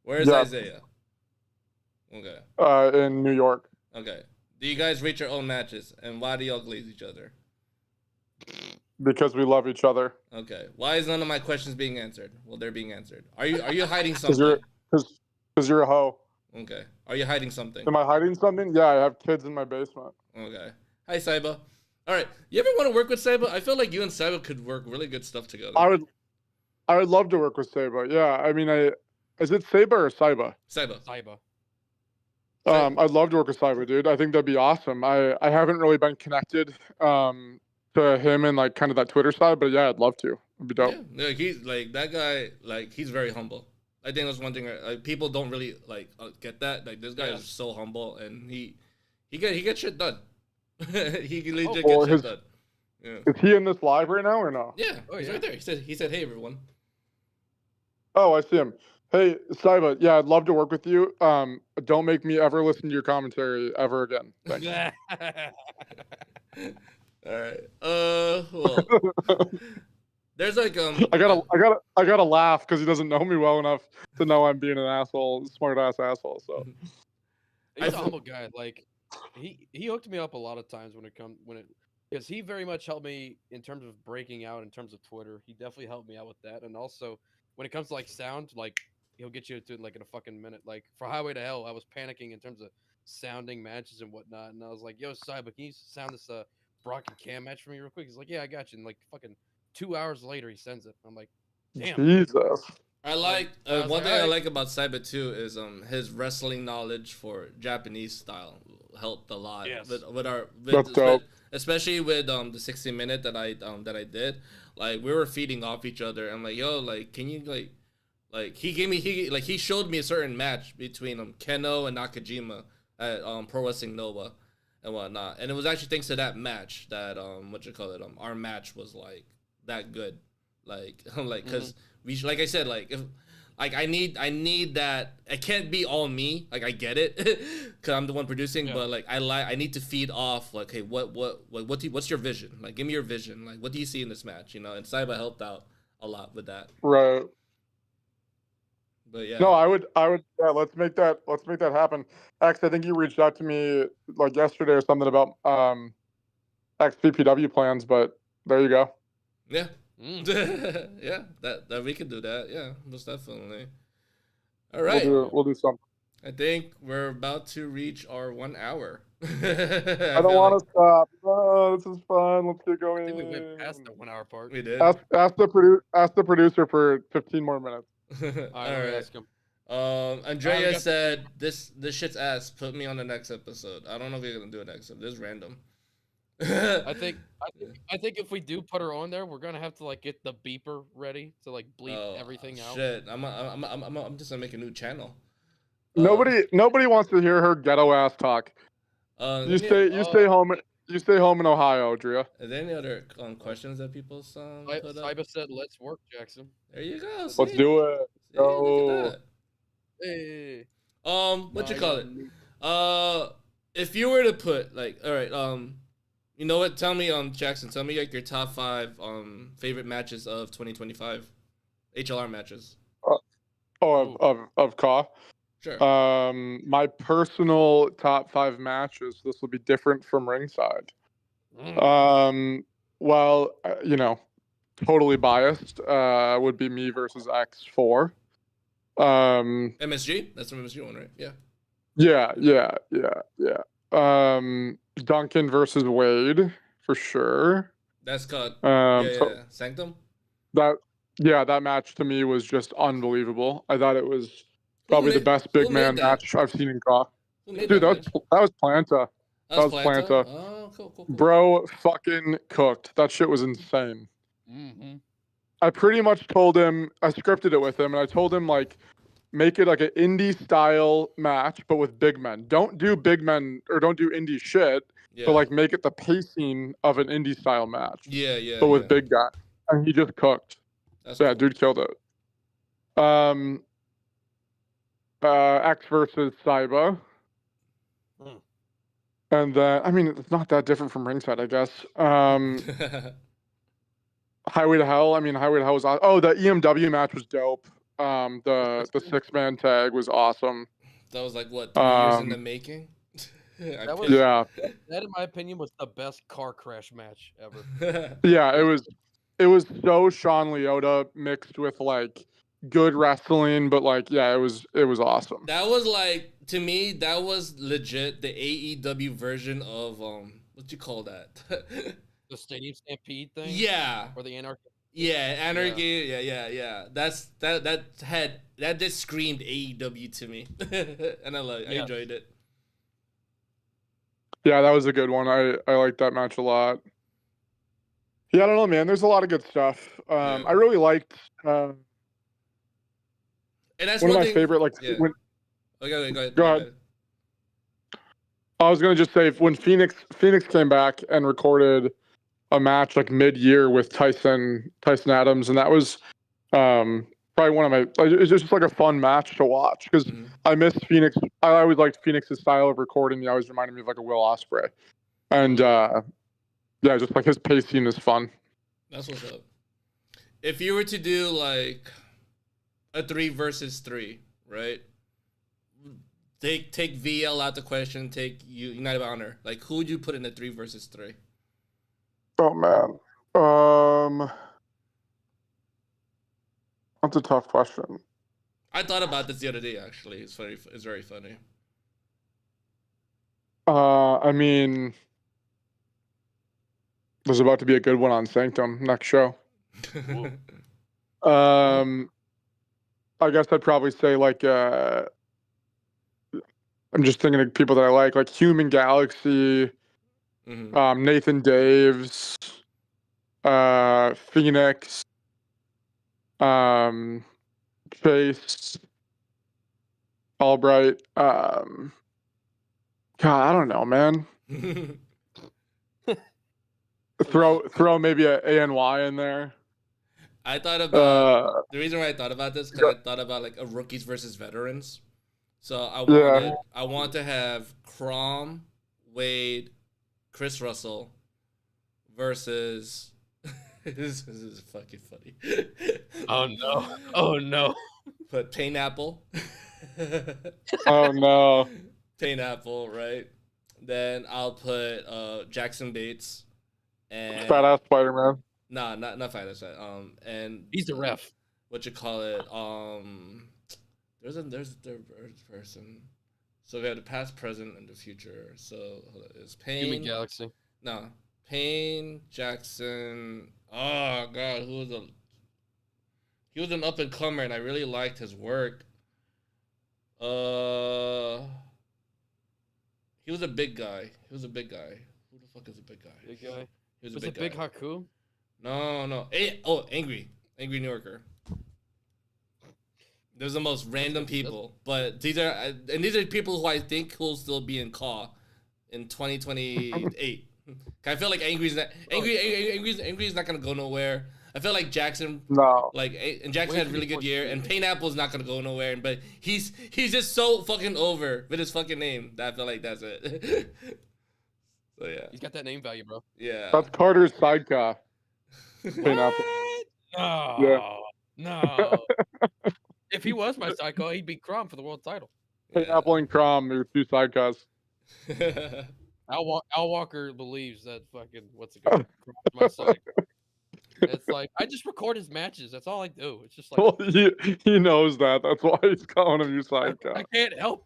Where's Yeah. Isaiah? Okay. In New York. Okay. Do you guys rate your own matches, and why do y'all glaze each other? Because we love each other. Okay. Why is none of my questions being answered? Well, they're being answered. Are you hiding something? Because you're a hoe. Okay. Are you hiding something? Am I hiding something? Yeah, I have kids in my basement. Okay. Hi, Saiba. All right. You ever want to work with Saiba? I feel like you and Saiba could work really good stuff together. I would love to work with Saiba. Yeah, I mean, is it Saiba or Saiba? Saiba. I'd love to work with Saiba, dude. I think that'd be awesome. I haven't really been connected to him and like kind of that Twitter side, but yeah, I'd love to. It'd be dope. Yeah, like he's like that guy. Like he's very humble. I think that's one thing. Like people don't really like get that. Like this guy is so humble, and he gets shit done. He legit gets shit done. Yeah. Is he in this live right now or no? Yeah, he's right there. He said, hey everyone. Oh, I see him. Hey, Saiba, yeah, I'd love to work with you. Don't make me ever listen to your commentary ever again. Thanks. All right. Well, there's like I gotta laugh because he doesn't know me well enough to know I'm being an asshole, smart ass asshole. So he's a humble guy. Like he hooked me up a lot of times because he very much helped me in terms of breaking out in terms of Twitter. He definitely helped me out with that, and also when it comes to like sound, like he'll get you to like in a fucking minute. Like for Highway to Hell, I was panicking in terms of sounding matches and whatnot, and I was like, "Yo, Saiba, can you sound this Brock and Cam match for me real quick?" He's like, "Yeah, I got you." And like fucking 2 hours later, he sends it. I'm like, "Damn." Jesus. I like one thing I like about Saiba too is his wrestling knowledge for Japanese style helped a lot especially with the 60-minute that I did. Like we were feeding off each other. I'm like, yo, like can you like he showed me a certain match between Keno and Nakajima at Pro Wrestling Nova and whatnot, and it was actually thanks to that match that our match was like that good, like because we like I said, like if like I need that. It can't be all me. Like I get it, because I'm the one producing. But like I need to feed off. Like, hey, what's your vision? Like, give me your vision. Like, what do you see in this match? You know, and Saiba helped out a lot with that. Right. But yeah. No, I would. Yeah, let's make that happen. X, I think you reached out to me like yesterday or something about X VPW plans. But there you go. Yeah. Yeah, that we can do that. Yeah, most definitely. All right, we'll do something. I think we're about to reach our 1 hour. I don't want to stop. Oh, this is fun. Let's get going. I think we went past the 1 hour part. We did. Ask the producer for 15 more minutes. All right. Ask him. Andrea said this shit's ass. Put me on the next episode. I don't know if you're gonna do it next episode. This is random. I think if we do put her on there, we're gonna have to like get the beeper ready to like bleep everything out. Shit, I'm just gonna make a new channel. Nobody wants to hear her ghetto ass talk. You stay home in Ohio, Andrea. Are there any other questions that people put up? Saiba said, "Let's work, Jackson." There you go. Let's do it. See, look at that. Hey. What you call it? If you were to put like, all right, you know what? Tell me, Jackson. Tell me like your top 5 favorite matches of 2025, HLR matches. Of CAW. Sure. My personal top 5 matches. This will be different from ringside. Well, you know, totally biased. Would be me versus X4. MSG. That's the MSG one, right? Yeah. Yeah. Duncan versus Wade for sure. That's called So Sanctum. that that match to me was just unbelievable. I thought it was Who probably the made best who big made man that? match I've seen in COD. Who made Dude, that match? that was Planta. That That was was Planta. Planta. Oh, cool. Bro fucking cooked. That shit was insane. Mm-hmm. I pretty much told him, I scripted it with him, and I told him, like, make it like an indie style match, but with big men. Don't do big men or don't do indie shit, Yeah. but like make it the pacing of an indie style match, Yeah. but with big guys. And he just cooked. That's Yeah, cool. dude killed it. X versus Saiba. Mm. And then, I mean, it's not that different from ringside, I guess. Highway to Hell. I mean, Highway to Hell was awesome. Oh, the EMW match was dope. The 6-man tag was awesome. That was like what 3 years in the making. That was Yeah, that in my opinion was the best car crash match ever. yeah. It was so Sean Leota mixed with like good wrestling, but like yeah, it was awesome. That was like, to me, that was legit the AEW version of what you call that? The Stadium Stampede thing. Yeah. Or the Anarchy. Yeah, Anarchy. Yeah. That just screamed AEW to me, and I enjoyed it. Yeah, that was a good one. I liked that match a lot. Yeah, I don't know, man. There's a lot of good stuff. I really liked. And that's one of my thing, favorite. Like yeah. when, okay, go ahead. Go ahead. I was gonna just say when Phoenix came back and recorded a match like mid-year with Tyson Adams, and that was probably one of my. It's just like a fun match to watch because I miss Phoenix. I always liked Phoenix's style of recording. He always reminded me of like a Will Ospreay, and yeah, just like his pacing is fun. That's what's up. If you were to do like a 3 versus 3, right? Take VL out the question. Take United by Honor. Like, who would you put in the 3 versus 3? Oh man, that's a tough question. I thought about this the other day. Actually, it's funny. It's very funny. I mean, there's about to be a good one on Sanctum next show. I guess I'd probably say like I'm just thinking of people that I like Human Galaxy, Nathan Daves, Phoenix, Chase, Albright. God, I don't know, man. Throw maybe a ANY in there. I thought about the reason why I thought about this because I thought about like a rookies versus veterans. So I want to have Crom, Wade, Chris Russell versus. This is fucking funny. Oh no! Put Painapple. Oh no! Painapple, right? Then I'll put Jackson Bates and Fat ass Spider-Man. Nah, not fat ass. And He's the ref. What you call it? There's a third person. So we have the past, present, and the future. So it's Payne. Human Galaxy. No, Payne, Jaxon. Oh god, he was an up and comer, and I really liked his work. He was a big guy. Who the fuck is a big guy? Big guy. He was Was a it big Big guy. Haku? No. Angry New Yorker. There's the most random people, but these are people who I think will still be in CAW in 2028. I feel like Angry's not gonna go nowhere. I feel like Jaxon, and Jaxon had a really good year, and Painapple not gonna go nowhere. But he's just so fucking over with his fucking name that I feel like that's it. So yeah, He's got that name value, bro. Yeah, that's Carter's sidecar. What? No, yeah. No. If he was my psycho, he'd be Crom for the world title. Painapple and Crom, your two sidecars. Al Walker believes that fucking what's it called? My psycho. It's like I just record his matches. That's all I do. It's just like Well, he knows that. That's why he's calling him your sidekick.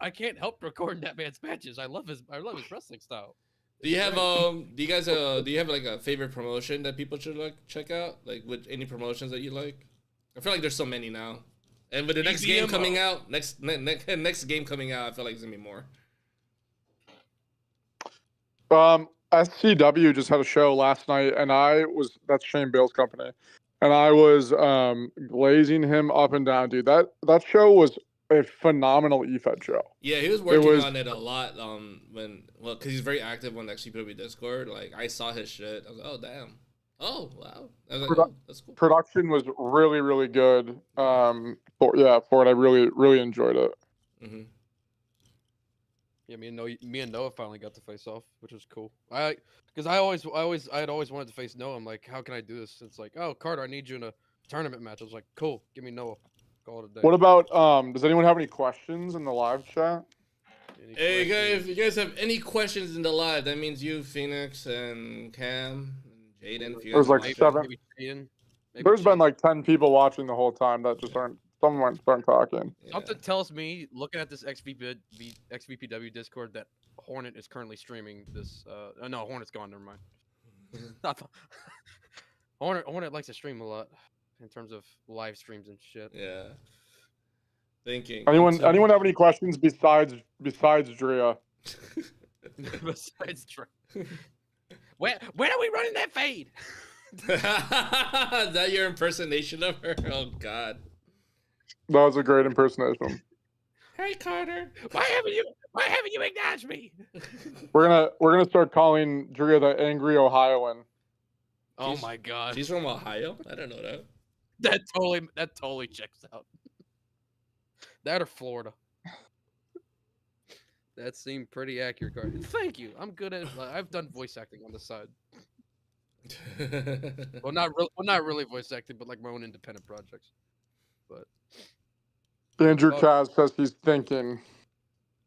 I can't help recording that man's matches. I love his wrestling style. Do you have great. do you guys do you have like a favorite promotion that people should like check out? Like with any promotions that you like? I feel like there's so many now. And with the next game BBMO. coming out, next game coming out, I feel like there's gonna be more. SCW just had a show last night, and that's Shane Bale's company, and I was glazing him up and down, dude. That show was a phenomenal EFED show. Yeah, he was working on it a lot. Because he's very active on the XCPW Discord. Like I saw his shit, I was like, oh damn, oh wow. I was like, oh, that's cool. Production was really, really good. For it, I really enjoyed it. Mm-hmm. Yeah, me and Noah finally got to face off, which was cool. Because I had always wanted to face Noah. I'm like, how can I do this? It's like, oh, Carter, I need you in a tournament match. I was like, cool, give me Noah. Call it a day. What about does anyone have any questions in the live chat? Hey guys, if you guys have any questions in the live, that means you, Phoenix, and Cam, and Jaden. If you There's like guys seven. Maybe There's been like 10 people watching the whole time that just aren't. Some aren't talking. Yeah. Something tells me, looking at this XVPW Discord, that Hornet is currently streaming this. No, Hornet's gone. Never mind. Hornet likes to stream a lot in terms of live streams and shit. Yeah. Thinking. Anyone have any questions besides Drea? Besides Drea. When are we running that fade? Is that your impersonation of her? Oh God. That was a great impersonation. Hey Carter. Why haven't you acknowledged me? We're gonna start calling Drea the angry Ohioan. Oh my God. She's from Ohio? I don't know that. That totally checks out. That or Florida. That seemed pretty accurate, Carter. Thank you. I'm good at. I've done voice acting on the side. Well, not really voice acting, but like my own independent projects. But Andrew Kaz says he's thinking.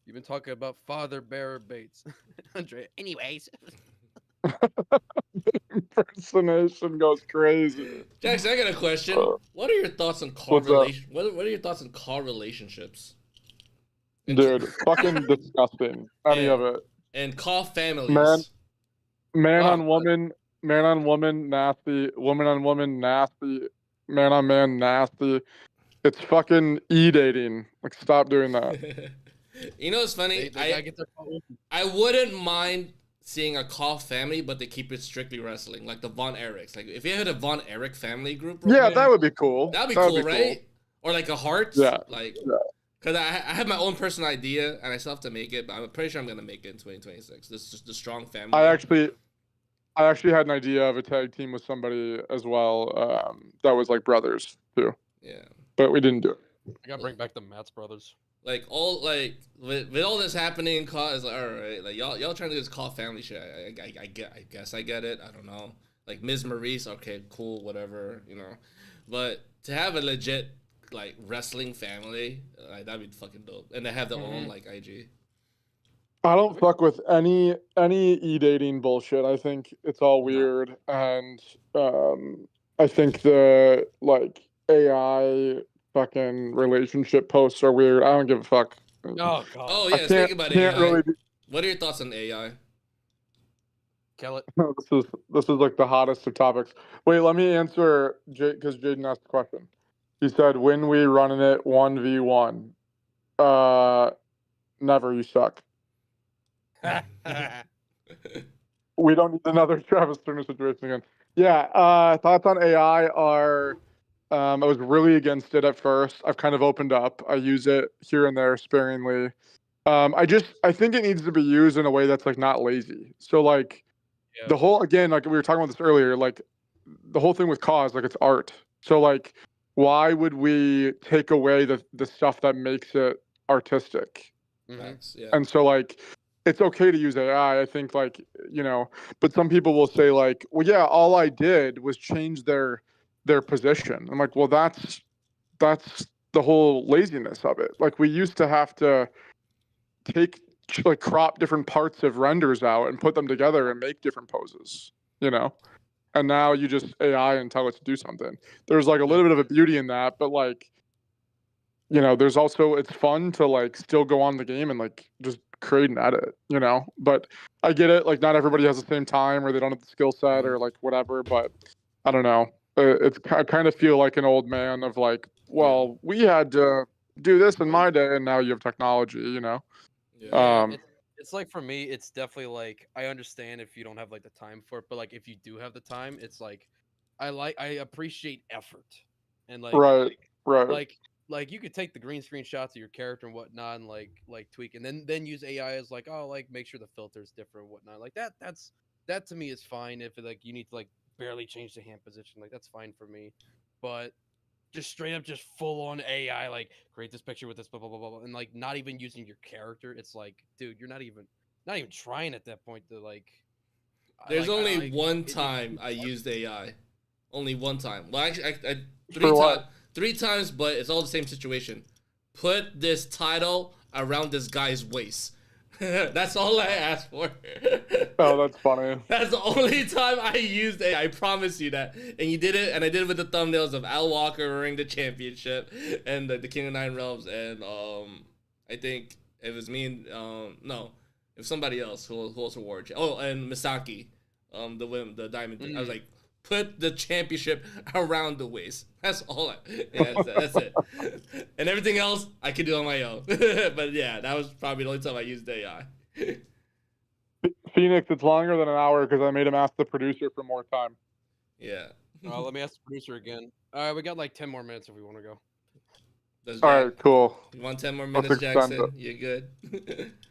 You've been talking about Father Bearer Bates. Andre. Anyways. Impersonation goes crazy. Jaxon, I got a question. What are your thoughts on car What are your thoughts on car relationships? Dude, fucking disgusting. Any of it. And call families. Man on woman, nasty. Woman on woman, nasty. Man on man, nasty. It's fucking e-dating. Like, stop doing that. You know what's funny? I wouldn't mind seeing a call family, but they keep it strictly wrestling, like the Von Erichs. Like if you had a Von Erich family group, that would be cool. That'd be cool, right? Or like a Hearts, yeah. Because I have my own personal idea, and I still have to make it, but I'm pretty sure I'm gonna make it in 2026. This is just the strong family. I actually had an idea of a tag team with somebody as well. That was like brothers too. Yeah. But we didn't do it. I gotta bring back the Matz brothers. Like with all this happening in call, it's like, all right, like y'all trying to do this call family shit. I guess I get it. I don't know. Like Ms. Maurice, okay, cool, whatever, you know. But to have a legit like wrestling family, that'd be fucking dope. And they have their own like IG. I don't fuck with any e-dating bullshit. I think it's all weird, and I think the like AI fucking relationship posts are weird. I don't give a fuck. Oh God. Oh yeah, speaking about AI. Really what are your thoughts on AI? Kill it. This is like the hottest of topics. Wait, let me answer because Jaden asked the question. He said, "When we running it 1v1, never. You suck." We don't need another Travis Turner situation again. Yeah, thoughts on AI are. I was really against it at first. I've kind of opened up. I use it here and there sparingly. I think it needs to be used in a way that's like not lazy. So like the whole, again, like we were talking about this earlier, like the whole thing with cause, like it's art. So like, why would we take away the stuff that makes it artistic? Yeah. And so like, it's okay to use AI. I think like, you know, but some people will say like, well, yeah, all I did was change their position. I'm like, well, that's the whole laziness of it. Like we used to have to crop different parts of renders out and put them together and make different poses, you know? and now you just AI and tell it to do something. There's like a little bit of a beauty in that, but like, there's also it's fun to like still go on the game and like just create and edit, But I get it, like not everybody has the same time or they don't have the skill set or like whatever, but I don't know. I kind of feel like an old man of like, well, we had to do this in my day and now you have technology, Yeah. It's like for me, it's definitely like I understand if you don't have like the time for it, but like if you do have the time, it's like I appreciate effort and right. like you could take the green screen shots of your character and whatnot and like tweak and then use AI as like oh like make sure the filter's different and whatnot like that to me is fine if like you need to like barely change the hand position like that's fine for me, but just straight up just full on AI like create this picture with this blah blah blah blah, blah and like not even using your character, it's like dude you're not even trying at that point to like. There's like, only like, one it's time I used AI. Only one time. Well, actually, I For what? three times, but it's all the same situation. Put this title around this guy's waist. That's all I asked for. Oh, that's funny. That's the only time I used AI. I promise you that. And you did it, and I did it with the thumbnails of Al Walker winning the championship and the King of Nine Realms, and I think it was me and no, it was somebody else who also wore it. Oh, and Misaki, the diamond. I was like, put the championship around the waist. That's all. That's it. And everything else I could do on my own. But yeah, that was probably the only time I used AI. Phoenix, it's longer than an hour because I made him ask the producer for more time. Yeah. let me ask the producer again. All right, we got like 10 more minutes if we want to go. All right, cool. You want 10 more minutes, Let's extend Jaxon? You're good.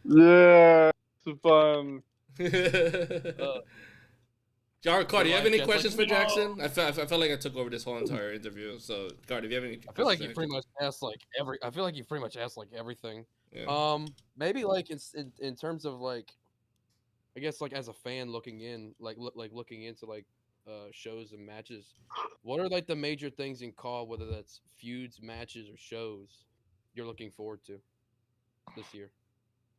Yeah, it's fun. Carter, do you have any questions for like, Jaxon? I felt like I took over this whole entire interview. So, Carter, if you have any I feel like you questions, pretty much asked like I feel like you pretty much asked like everything. Yeah. Maybe like in terms of like, I guess like as a fan looking in, like looking into like shows and matches, what are like the major things in CAW, whether that's feuds, matches, or shows you're looking forward to this year?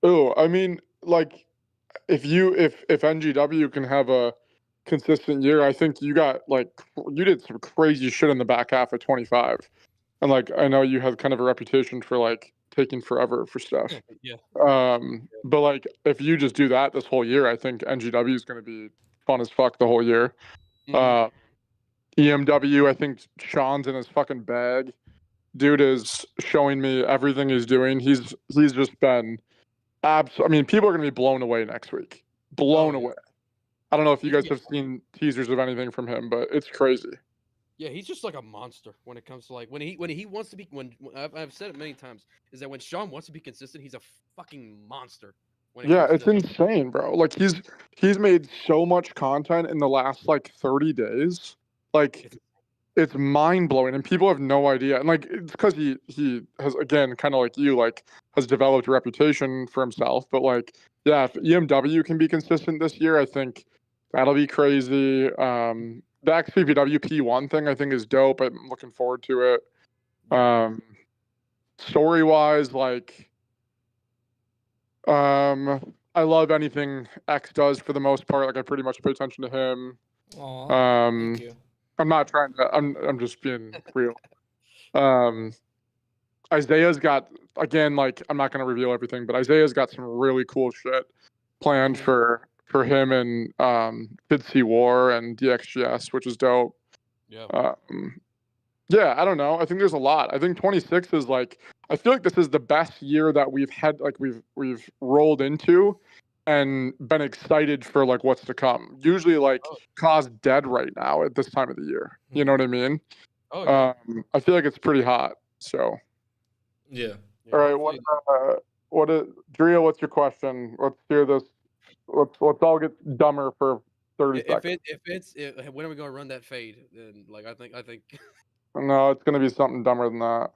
Oh, I mean, like, if NGW can have a consistent year, I think you did some crazy shit in the back half of 25, and like I know you have kind of a reputation for like taking forever for stuff. Yeah. But like if you just do that this whole year, I think NGW is going to be fun as fuck the whole year. EMW, I think Sean's in his fucking bag. Dude is showing me everything he's doing. He's just been I mean, people are going to be blown away next week. Blown away. I don't know if you guys have seen teasers of anything from him, but it's crazy. Yeah, he's just like a monster when it comes to like when he wants to be when I've said it many times is that when Sean wants to be consistent, he's a fucking monster. Yeah, it's insane, bro. Like he's made so much content in the last like 30 days. Like it's mind blowing, and people have no idea. And like it's because he has again kind of like you like has developed a reputation for himself. But like yeah, if EMW can be consistent this year, I think that'll be crazy. The XPVW P1 thing I think is dope. I'm looking forward to it. Story wise, like I love anything X does for the most part. Like I pretty much pay attention to him. Thank you. I'm not trying to. I'm just being real. Isaiah's got again. Like I'm not going to reveal everything, but Isaiah's got some really cool shit planned for him and Fitzy War and DXGS, which is dope. Yeah. Yeah, I don't know. I think there's a lot. I think 26 is like. I feel like this is the best year that we've had. Like we've rolled into, and been excited for like what's to come. Usually, like CAW's dead right now at this time of the year. You know what I mean? Oh yeah. I feel like it's pretty hot. So. Yeah. All right. What is Drea? What's your question? Let's hear this. Let's all get dumber for 30 seconds. When are we gonna run that fade? Then like I think. No, it's gonna be something dumber than that.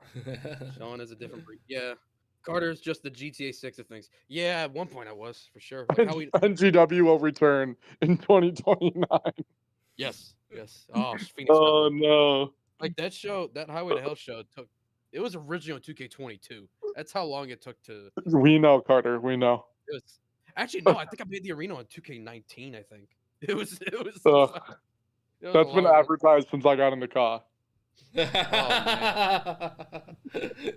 Sean is a different breed. Yeah. Carter's just the GTA 6 of things. Yeah, at one point I was for sure. Like how NGW will return in 2029. Yes. Oh, Phoenix. Oh no! Like that show, that Highway to Hell show took. It was originally on 2K22. That's how long it took to. We know, Carter. We know. It was actually no. I think I made the arena on 2K19. I think it was. It was That's a been long one. advertised since I got in the car.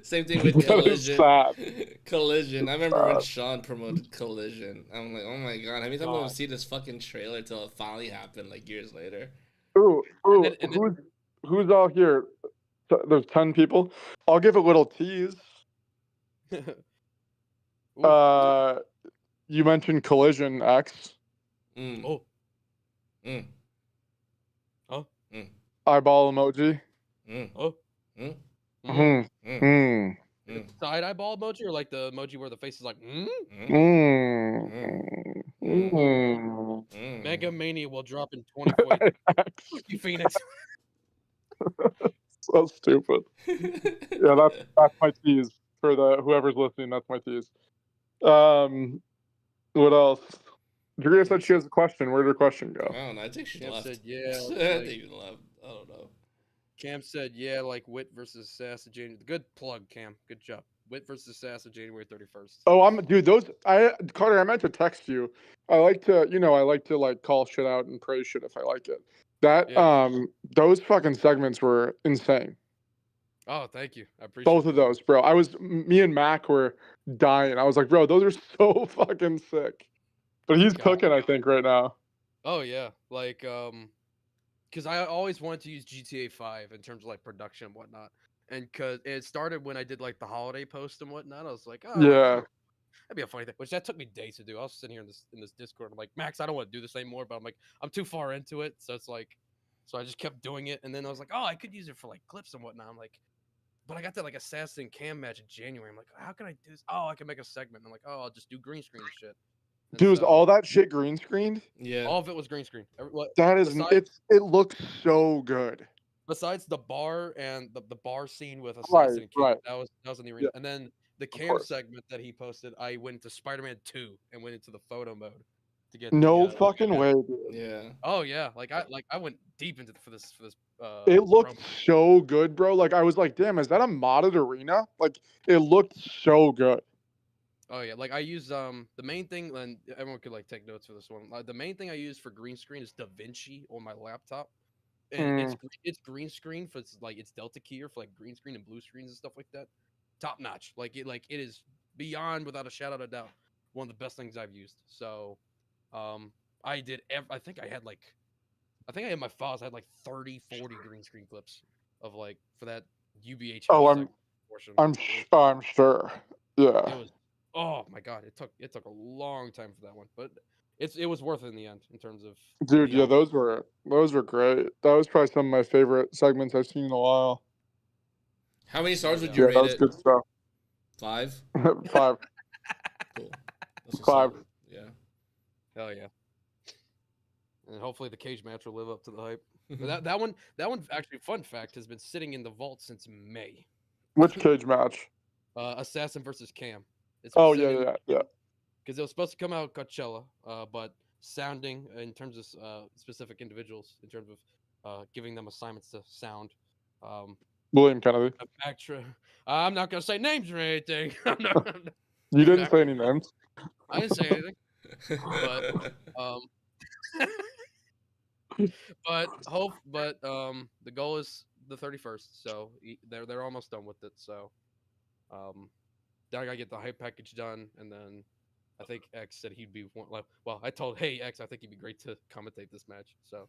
Same thing with That is Collision. sad. Collision. I remember when Sean promoted Collision. I'm like, oh my god, how many times I'm gonna God. see this fucking trailer till it finally happened like years later? Ooh, And then- who's all here? There's 10 people. I'll give a little tease. Ooh. You mentioned Collision X. Mm. Oh. Mm. Oh. Mm. Eyeball emoji. Mm. Oh. Mm. Hmm. Mm. Hmm. Mm. Side eyeball emoji or like the emoji where the face is like, Mm. Hmm. Mm. Hmm. Mm. Mega Mania will drop in 2040. Fuck you, Phoenix. So stupid. Yeah, that's my tease for the whoever's listening. That's my tease. What else? Julia said she has a question. Where did her question I go? don't know. I think she Cam left. said, yeah. I Like, think she left. I don't know. Cam said, yeah, like Wit versus Sass of January. Good plug, Cam. Good job. Wit versus Sass of January 31st. Oh, dude. Carter. I meant to text you. I like to like call shit out and praise shit if I like it. That Yeah. those fucking segments were insane. Oh, thank you. I appreciate Both of those, bro. Me and Mac were dying. I was like, bro, those are so fucking sick. But he's God. cooking, I think, right now. Oh yeah, like because I always wanted to use GTA 5 in terms of like production and whatnot, and because it started when I did like the holiday post and whatnot, I was like, oh, Yeah. that'd be a funny thing. Which that took me days to do. I was sitting here in this Discord. I'm like, Max, I don't want to do this anymore, but I'm like, I'm too far into it, so it's like, so I just kept doing it, and then I was like, oh, I could use it for like clips and whatnot. I'm like, but I got that like assassin cam match in January. I'm like, how can I do this? Oh, I can make a segment. I'm like, oh, I'll just do green screen and shit. And Dude, was so, all that shit green screened? Yeah. all of it was green screen. That is it looks so good. Besides the bar and the bar scene with Right, Assassin and King, right. that was in the arena. Yeah, And then the cam course. segment that he posted, I went to Spider-Man 2 and went into the photo mode to get No the fucking way, dude. Yeah. Oh yeah, like I went deep into for this It looked promo. so good, bro. Like I was like, damn, is that a modded arena? Like it looked so good. Oh yeah, like I use the main thing, and everyone could like take notes for this one. The main thing I use for green screen is DaVinci on my laptop, and it's green screen for it's Delta keyer for like green screen and blue screens and stuff like that. Top notch. Like it is beyond, without a shadow of a doubt, one of the best things I've used. So, I did. I think I had my files. I had like 30, 40 green screen clips of like for that UBH. Oh, portion. I'm sure. Yeah. It was. Oh my god! It took a long time for that one, but it was worth it in the end in terms of. Dude, yeah, those were great. That was probably some of my favorite segments I've seen in a while. How many stars would Yeah, you rate that was it? good stuff. 5? 5. Cool. That's what's 5. up. Yeah. Hell yeah. And hopefully the cage match will live up to the hype. But that one actually, fun fact, has been sitting in the vault since May. Which cage match? Assassin versus Cam. Oh yeah. Because it was supposed to come out Coachella, but sounding in terms of specific individuals, in terms of giving them assignments to sound. William Kennedy. I'm not gonna say names or anything. You didn't say any names. I didn't say anything. But the goal is the 31st, so they're almost done with it. So then I gotta get the hype package done, and then I think X said he'd be well. I told X I think he'd be great to commentate this match. So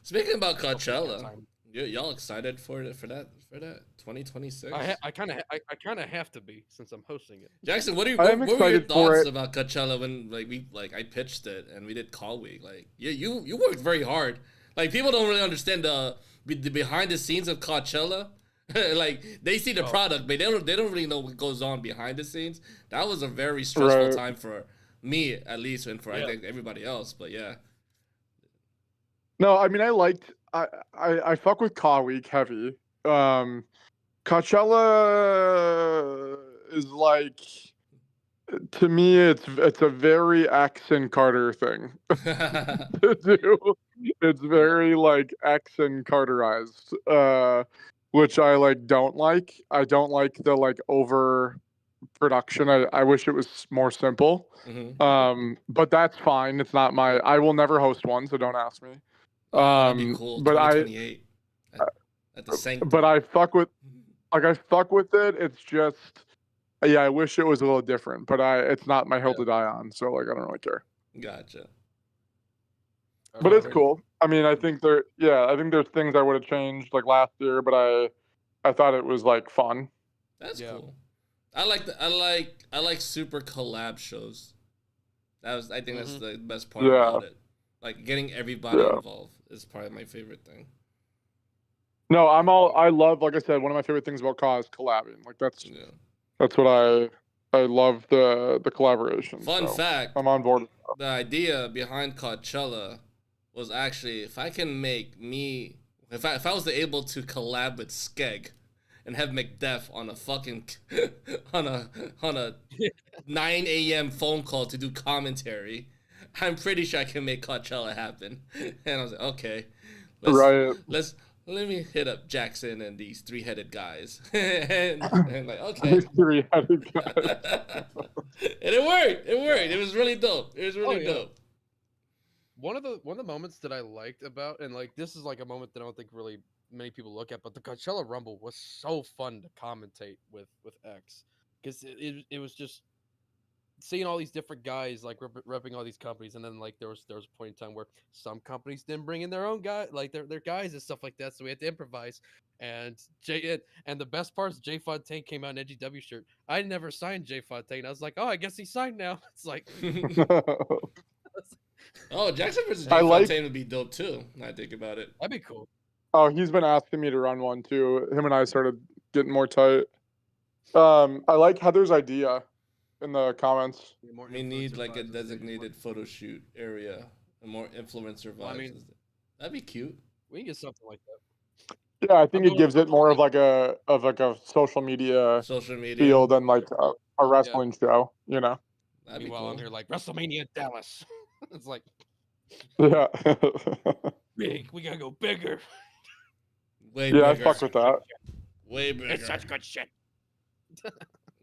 Speaking about Coachella, y'all excited for that 2026? I kind of have to be, since I'm hosting it. Jaxon, what were your thoughts about Coachella when I pitched it and we did call week? Like you worked very hard. Like people don't really understand the behind the scenes of Coachella. Like they see the product, but they don't really know what goes on behind the scenes. That was a very stressful time for me, at least, and for I think everybody else. But yeah. No, I mean I fuck with Ka Week heavy. Coachella is like, to me it's a very X and Carter thing to do. It's very like X and Carterized. Which I don't like. I don't like the over production. I wish it was more simple. Mm-hmm. But that's fine. It's not I will never host one, so don't ask me. That'd be cool. But 2028 at the Sanctum. but I fuck with it. It's just, yeah, I wish it was a little different, but it's not my hill to die on. So like, I don't really care. Gotcha. But it's cool. I mean, I think there's things I would have changed like last year, but I thought it was like fun. That's cool. I like super collab shows. I think that's the best part about it. Like getting everybody involved is probably my favorite thing. No, I love, like I said, one of my favorite things about CAW is collabing. Like that's what I love, the collaboration. Fun fact, I'm on board. The idea behind Coachella was actually if I was able to collab with Skeg and have McDef on a fucking on a 9 a.m. phone call to do commentary, I'm pretty sure I can make Coachella happen. And I was like, okay, let me hit up Jaxon and these 3-headed guys. and like, okay. These 3-headed guys. And it worked. It was really dope. Dope. One of the moments that I liked about, and like this is like a moment that I don't think really many people look at, but the Coachella Rumble was so fun to commentate with X, because it was just seeing all these different guys like repping all these companies, and then like there was a point in time where some companies didn't bring in their own guy, like their guys and stuff like that, so we had to improvise. And the best part is Jay Fontaine came out in an NGW shirt. I never signed Jay Fontaine. I was like, oh, I guess he's signed now. It's like, oh, Jackson versus Jay Fontaine would be dope too. When I think about it, that'd be cool. Oh, he's been asking me to run one too. Him and I started getting more tight. I like Heather's idea in the comments. We need like a designated photo shoot area and more influencer vibes. I mean, that'd be cute. We can get something like that. Yeah, I think it gives it more of like a social media feel than like a wrestling show, you know. Meanwhile, cool. I'm here like WrestleMania Dallas. It's like, yeah, big. We gotta go bigger. Way bigger. I fuck with that. Way bigger. It's such good shit.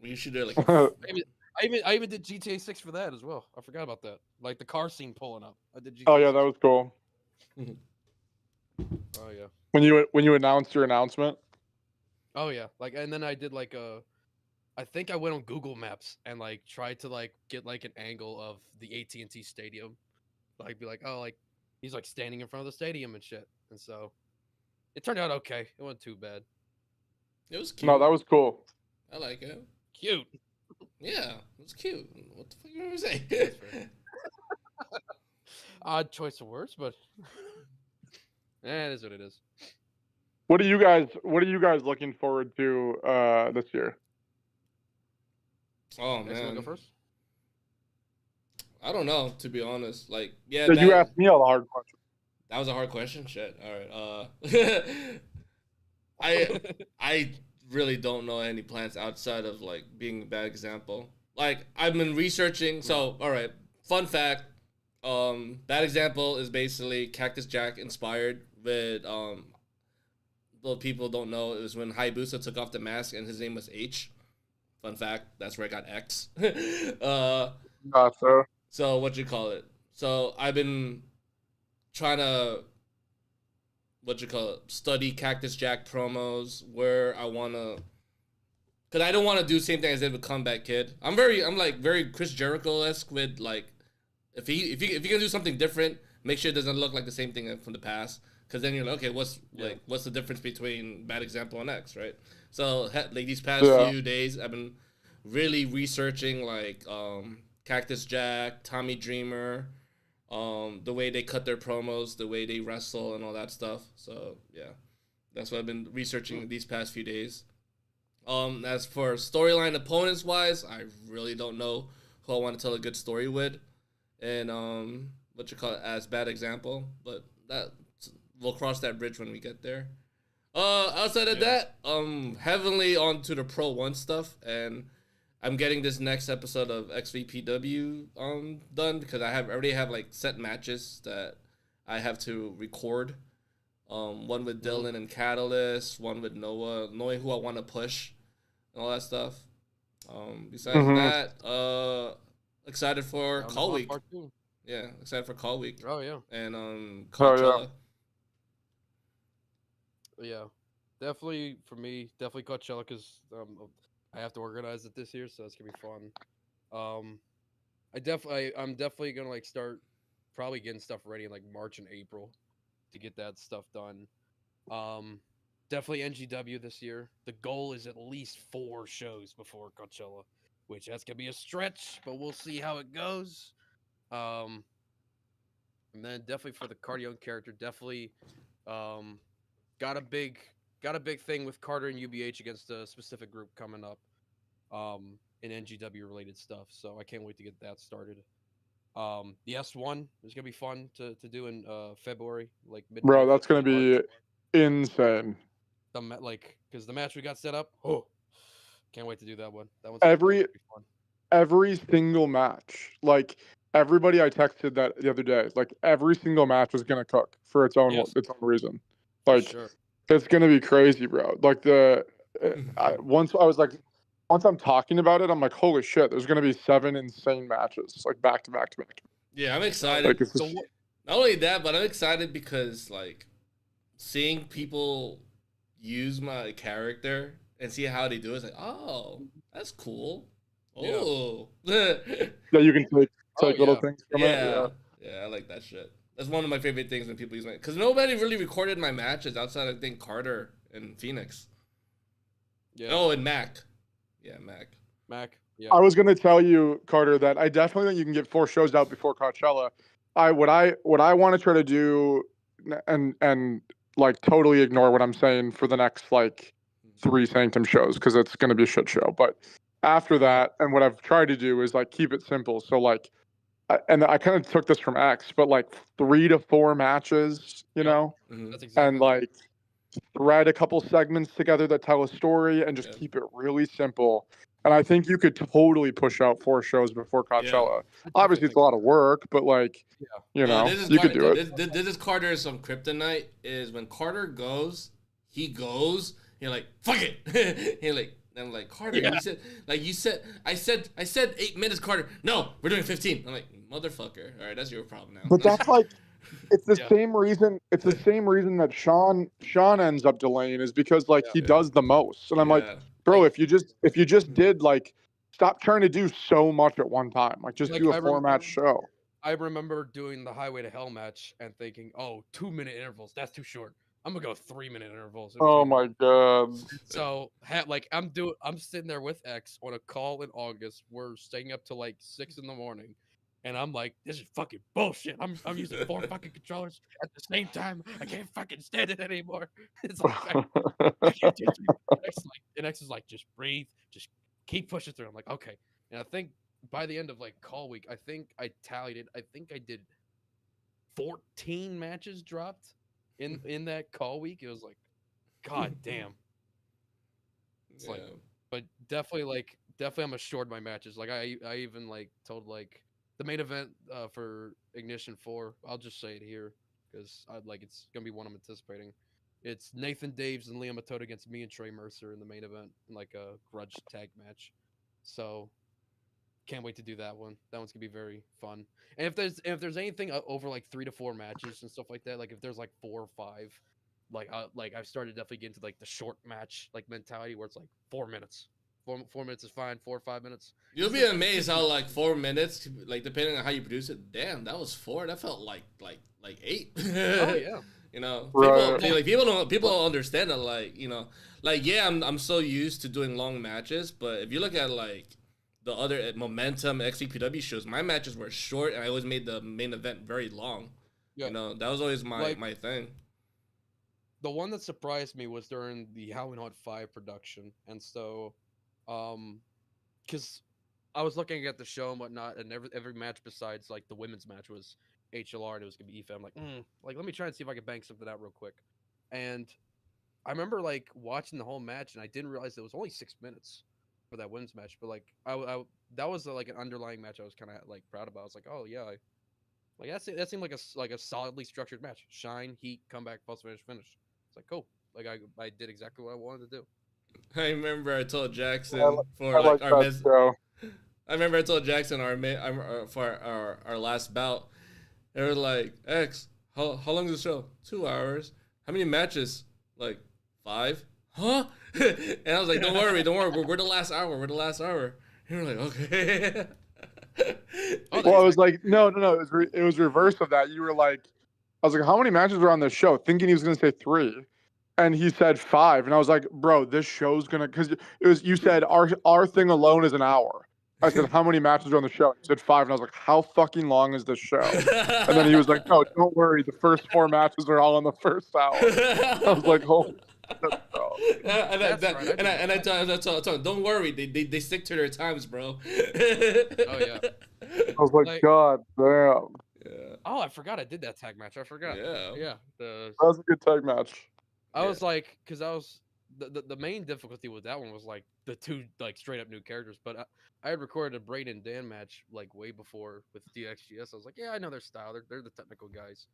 We should do like. I even did GTA 6 for that as well. I forgot about that. Like the car scene pulling up. I did GTA Oh yeah, that was cool. Oh yeah. When you announced your announcement. Oh yeah, like, and then I did like I think I went on Google Maps and like tried to like get like an angle of the AT&T Stadium, like be like, oh, like he's like standing in front of the stadium and shit, and so it turned out okay. It wasn't too bad. It was cute. No, that was cool. I like it. Cute. Yeah, it was cute. What the fuck you want me to say? Odd choice of words, but it is what it is. What are you guys looking forward to this year? Oh man, go first? I don't know, to be honest. Like, yeah, you asked me all the hard questions. That was a hard question. Shit. All right. I really don't know any plans outside of like being a bad example. Like, I've been researching. So, all right. Fun fact. Bad Example is basically Cactus Jack inspired with little people don't know, it was when Hayabusa took off the mask and his name was H. Fun fact, that's where I got X. Gotcha. So what you call it? So I've been trying to study Cactus Jack promos where I wanna, cause I don't want to do the same thing as I did with Comeback Kid. I'm like very Chris Jericho-esque with like, if you can do something different, make sure it doesn't look like the same thing from the past. Cause then you're like, okay, what's the difference between Bad Example and X, right? So like these past few days, I've been really researching like Cactus Jack, Tommy Dreamer, the way they cut their promos, the way they wrestle, and all that stuff. So yeah, that's what I've been researching these past few days. As for storyline opponents wise, I really don't know who I want to tell a good story with, and as Bad Example, but that. We'll cross that bridge when we get there. Outside of that, heavily onto the Pro 1 stuff, and I'm getting this next episode of XVPW done because I already have like set matches that I have to record. One with Dylan and Catalyst, one with Noah, knowing who I want to push, and all that stuff. Besides that, excited for Call Week. Yeah, excited for Call Week. Oh yeah. And Coachella. Yeah, definitely for me, definitely Coachella because I have to organize it this year, so it's gonna be fun. Um, I'm definitely gonna like start probably getting stuff ready in like March and April to get that stuff done. Um, definitely NGW this year. The goal is at least 4 shows before Coachella, which that's gonna be a stretch, but we'll see how it goes. Um, and then definitely for the cardio character, definitely um, got a big got a big thing with Carter and UBH against a specific group coming up in NGW related stuff. So I can't wait to get that started. The S1 is gonna be fun to do in February, like Bro, that's gonna March. be insane. Like because the match we got set up. Oh, can't wait to do that one. That one's Every gonna be fun. every single match, like everybody I texted that the other day, like every single match is gonna cook for Yes, its own reason. for Like sure. it's gonna be crazy, bro. Like once I'm talking about it, I'm like, holy shit, there's gonna be 7 insane matches, like back to back to back. Yeah, I'm So, excited. Like it's so just, what? Not only that, but I'm excited because like seeing people use my character and see how they do it, it's like, oh, that's cool. Yeah. Oh, that you can take Oh little yeah. things from it. yeah, yeah, I like that shit. That's one of my favorite things when people use my, because nobody really recorded my matches outside of, I think, Carter and Phoenix. Yeah. Oh, and Mac. Yeah, Mac. Mac. Yeah. I was gonna tell you, Carter, that I definitely think you can get 4 shows out before Coachella. What I want to try to do, and like totally ignore what I'm saying for the next like 3 Sanctum shows because it's gonna be a shit show. But after that, and what I've tried to do is like keep it simple. So like, and I kind of took this from X, but like 3 to 4 matches, you Yep. know, Mm-hmm. That's exactly and what like thread a couple segments together that tell a story and just Yeah. keep it really simple. And I think you could totally push out 4 shows before Yeah. Coachella. I Obviously, it's a definitely lot of work, but like, Yeah. you No, know, this is you could do it. This is Carter's some kryptonite. Is when Carter goes, he goes. You're like, fuck it. You're like, I'm like, Carter, Yeah. you said, I said 8 minutes, Carter. No, we're doing 15. I'm like, motherfucker. All right, that's your problem now. But that's like, it's the Yeah. same reason. It's the same reason that Sean ends up delaying is because like Yeah. he does the most. And I'm like, Yeah. bro, Like- if you just did like, stop trying to do so much at one time. Like just Like, do I a 4-match show. I remember doing the Highway to Hell match and thinking, oh, 2-minute intervals. That's too short. I'm gonna go 3-minute intervals. in Oh between. my god. So like I'm sitting there with X on a call in August. We're staying up till like 6 in the morning. And I'm like, this is fucking bullshit. I'm using 4 fucking controllers at the same time. I can't fucking stand it anymore. It's like I can't do it. And X is like, just breathe, just keep pushing through. I'm like, okay. And I think by the end of like call week, I think I tallied it. I think I did 14 matches dropped in that call week. It was like, god damn. It's like, but definitely I'm assured my matches. Like I even like told like the main event for Ignition 4. I'll just say it here because it's gonna be one I'm anticipating. It's Nathan Daves and Liam Matoda against me and Trey Mercer in the main event in like a grudge tag match. So can't wait to do that one. That one's gonna be very fun. And if there's anything over like 3 to 4 matches and stuff like that, like if there's like 4 or 5, like I've started to definitely get into like the short match like mentality where it's like 4 minutes. 4 minutes is fine. 4 or 5 minutes. You'll be amazed how like 4 minutes, like depending on how you produce it. Damn, that was 4. That felt like 8. Oh yeah. You know, Right. people don't understand that. Like, you know, like yeah, I'm so used to doing long matches, but if you look at like the other Momentum XCPW shows, my matches were short, and I always made the main event very long. Yeah. You know, that was always my thing. The one that surprised me was during the Halloween Haunt 5 production, and so, because I was looking at the show and whatnot, and every match besides like the women's match was HLR, and it was gonna be EFA. I'm like, let me try and see if I can bang something out real quick. And I remember like watching the whole match, and I didn't realize it was only 6 minutes for that women's match. But like, I that was like an underlying match I was kind of like proud about. I was like, oh yeah, like that seemed like a solidly structured match. Shine, heat, comeback, post finish. It's like cool. Like I did exactly what I wanted to do. I remember I told Jackson I for like like our that show. I remember I told Jackson for our last bout. They were like, X, how long is the show? 2 hours. How many matches? Like 5? Huh? And I was like, don't worry. We're the last hour. We're the last hour. And we're like, okay. Well, I was like, no. It was reverse of that. You were like, I was like, how many matches are on this show? Thinking he was gonna say 3, and he said 5, and I was like, bro, this show's gonna, because it was, you said our thing alone is an hour. I said, how many matches are on the show? He said 5, and I was like, how fucking long is this show? And then he was like, no, don't worry, the first 4 matches are all in the first hour. I was like, holy shit, bro. I told him, don't worry, they stick to their times, bro. Oh yeah. I was like, God damn. Yeah. Oh, I forgot I did that tag match. I forgot. Yeah. Yeah. That was a good tag match. I was like, because I was the main difficulty with that one was like the 2 like straight up new characters. But I had recorded a Braden and Dan match like way before with DXGS. I was like, yeah, I know their style. They're the technical guys.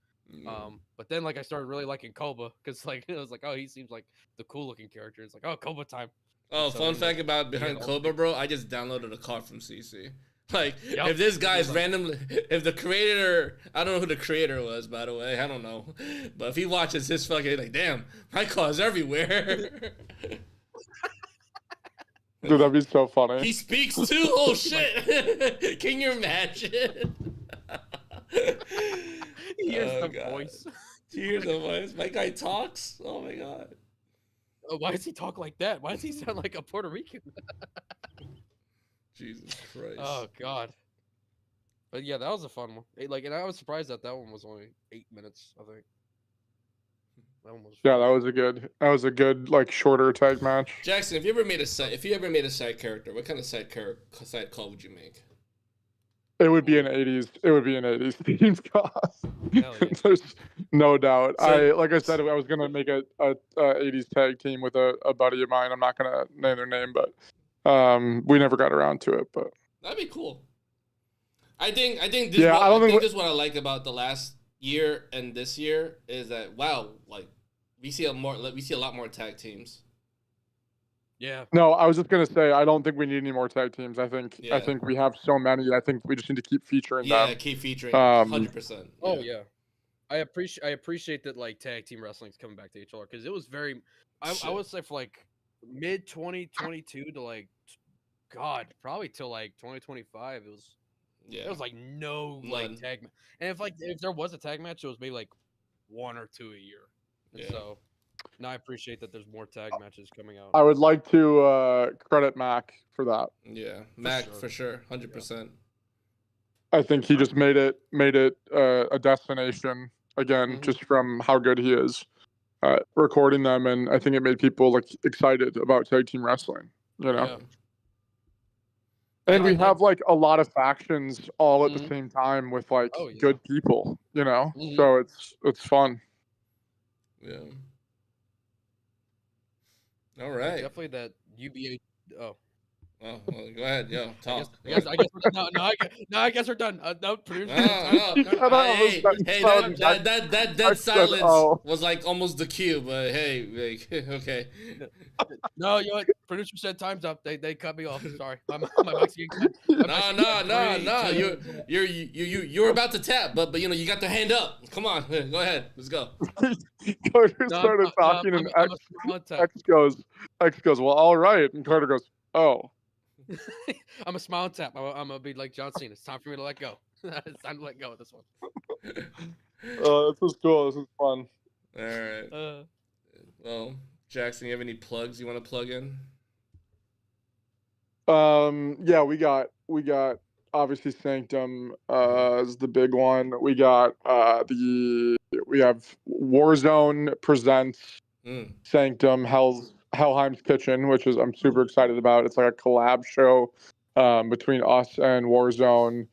But then like I started really liking Koba because like it was like, oh, he seems like the cool looking character. It's like, oh, Koba time. Oh, So fun then, fact like, about behind yeah, Cobra, bro. I just downloaded a card from CC. Like, Yup. if this guy's Like- randomly, if the creator, I don't know who the creator was, by the way, I don't know, but if he watches his fucking, like, damn, my car's everywhere. Dude, that'd be so funny. He speaks too. Oh shit! Can you imagine? He hears Oh, the God. voice. He hears the voice. My guy talks. Oh my god. Oh, why does he talk like that? Why does he sound like a Puerto Rican? Jesus Christ. Oh God. But yeah, that was a fun one. Like, and I was surprised that one was only 8 minutes. I think. That one was. Yeah, that was a good like shorter tag match. Jaxon, if you ever made a side character, what kind of side call would you make? It would be an 80s. It would be an 80s themed cost. Hell yeah. There's no doubt. So- Like I said, I was gonna make a 80s tag team with a buddy of mine. I'm not gonna name their name, but we never got around to it. But That'd be cool. I think this. Yeah, what, I don't think this is what I like about the last year and this year is that wow, like we see a lot more tag teams. Yeah. no, I was just gonna say I don't think we need any more tag teams. I think Yeah. we have so many. I think we just need to keep featuring Yeah, them. keep featuring 100%. Oh yeah. I appreciate that like tag team wrestling's coming back to HLR because it was very. I Shit. would say for like mid 2022 to like, God, probably till like 2025. It was. Yeah. There was like no None. like tag, and if there was a tag match, it was maybe like 1 or 2 a year. And Yeah. so now I appreciate that there's more tag matches coming out. I would like to credit Mac for that. Yeah, Mac sure. for sure, 100%. I think he just made it a destination again, Mhm. just from how good he is recording them, and I think it made people like excited about tag team wrestling. You know, Yeah. and we Yeah, have like a lot of factions all at the Mhm. same time with like Oh, yeah. good people. You know, Mhm. so it's fun. Yeah. All right. Definitely that UBA. Oh. Well, go ahead, yo, talk. I guess I guess we're done. No, producer. No. Hey, that I said, silence oh. was like almost the cue, but hey, like, okay. No, you know what? Producer said time's up. They cut me off. Sorry, my mic's getting cut. No. You're about to tap, but you know you got the hand up. Come on, go ahead, let's go. Carter No, started no, talking, I'm and a smile tap. X goes, well, all right, and Carter goes, oh. I'm a smile tap. I'm gonna be like John Cena. It's time for me to let go. It's time to let go of this one. This is cool. This is fun. All right. Well, Jaxon, you have any plugs you want to plug in? Yeah, we got obviously Sanctum is the big one. We got we have Warzone presents Sanctum Hellheim's Kitchen, which is I'm super excited about. It's like a collab show between us and Warzone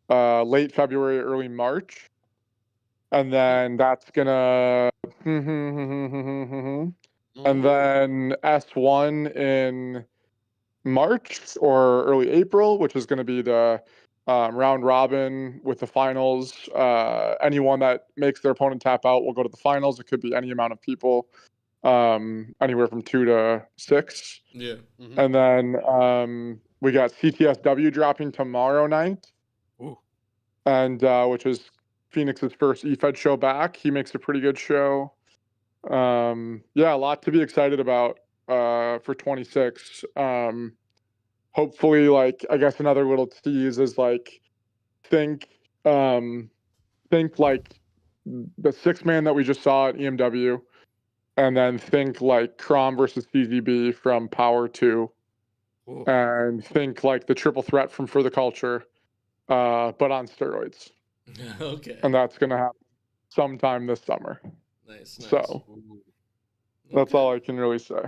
late February, early March. And then that's gonna and then S1 in March or early April, which is going to be the round robin with the finals. Anyone that makes their opponent tap out will go to the finals. It could be any amount of people, anywhere from 2 to 6. Yeah. Mhm. And then we got CTSW dropping tomorrow night, Ooh. and which is Phoenix's first EFED show back. He makes a pretty good show. Yeah, a lot to be excited about for 26. Hopefully, like I guess another little tease is like think think like the 6-man that we just saw at EMW, and then think like Crom versus CZB from Power 2, Ooh. and think like the triple threat from For the Culture, but on steroids. Okay. And that's gonna happen sometime this summer. Nice. So Ooh. that's all I can really say.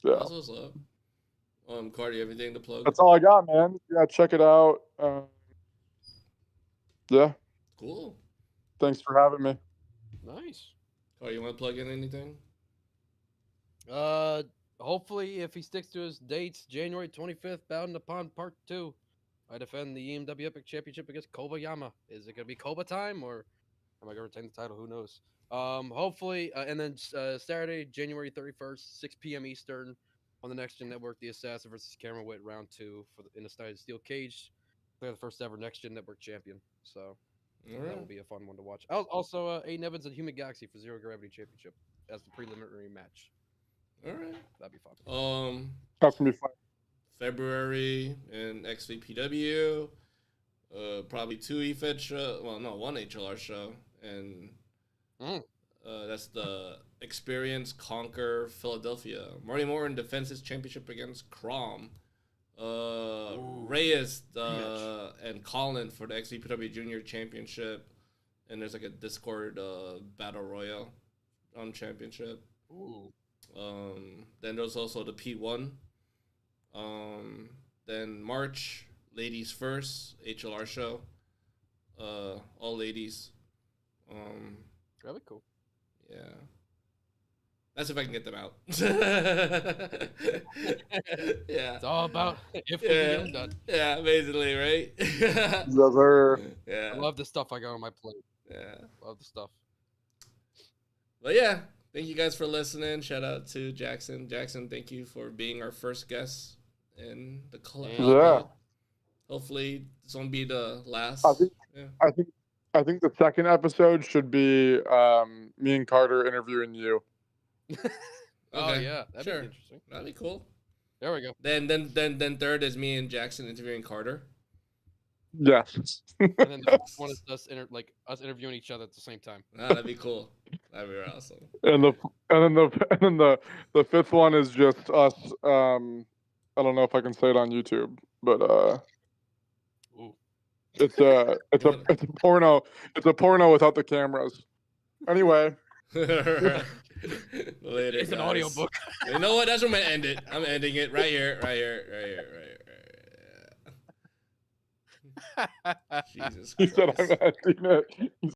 Yeah, That's what's up. Cardi, everything to plug? that's all I got, man. Yeah, check it out. Yeah, Cool. thanks for having me. Nice. Cardi, you want to plug in anything? Hopefully, if he sticks to his dates, January 25th, Bound Upon Part 2, I defend the EMW Epic Championship against Kobayama. Is it gonna be Koba time, or am I gonna retain the title? Who knows? Hopefully, and then Saturday, January 31st, 6 p.m. Eastern, on the Next Gen Network, the Assassin versus Cameron Witt round 2 in a steel cage. They're the first ever Next Gen Network champion, so All that right. will be a fun one to watch. Also, Aiden Evans and Human Galaxy for Zero Gravity Championship as the preliminary match. All right. That'd be fun. That's gonna be fun. February in XVPW. Probably 2 EFED show. Well, no, 1 HLR show, and that's the Experience Conquer Philadelphia. Marty Morton defends his championship against Crom. Reyes and Colin for the XVPW Junior Championship, and there's like a Discord Battle Royale championship. Ooh. Then there's also the P1. Then March, ladies first, HLR show. All ladies. That'd be cool. Yeah. That's if I can get them out. Yeah. It's all about if we can get them done. Yeah, basically, right? Yes, sir. Yeah. I love the stuff I got on my plate. Yeah. Love the stuff. But yeah, thank you guys for listening. Shout out to Jaxon. Jaxon, thank you for being our first guest in the collab. Yeah. Hopefully this won't be the last. I think the second episode should be me and Carter interviewing you. Oh Okay, yeah, that'd sure. be interesting. That'd be cool. There we go. Then third is me and Jaxon interviewing Carter. Yes. And then the fourth one is us interviewing each other at the same time. That'd be cool. That'd be awesome. And then the fifth one is just us. I don't know if I can say it on YouTube, but Ooh. it's a porno. It's a porno without the cameras. Anyway. Later, It's an guys. audiobook. You know what? That's where I'm gonna end it. I'm ending it right here. Jesus He Christ. said I'm ending it.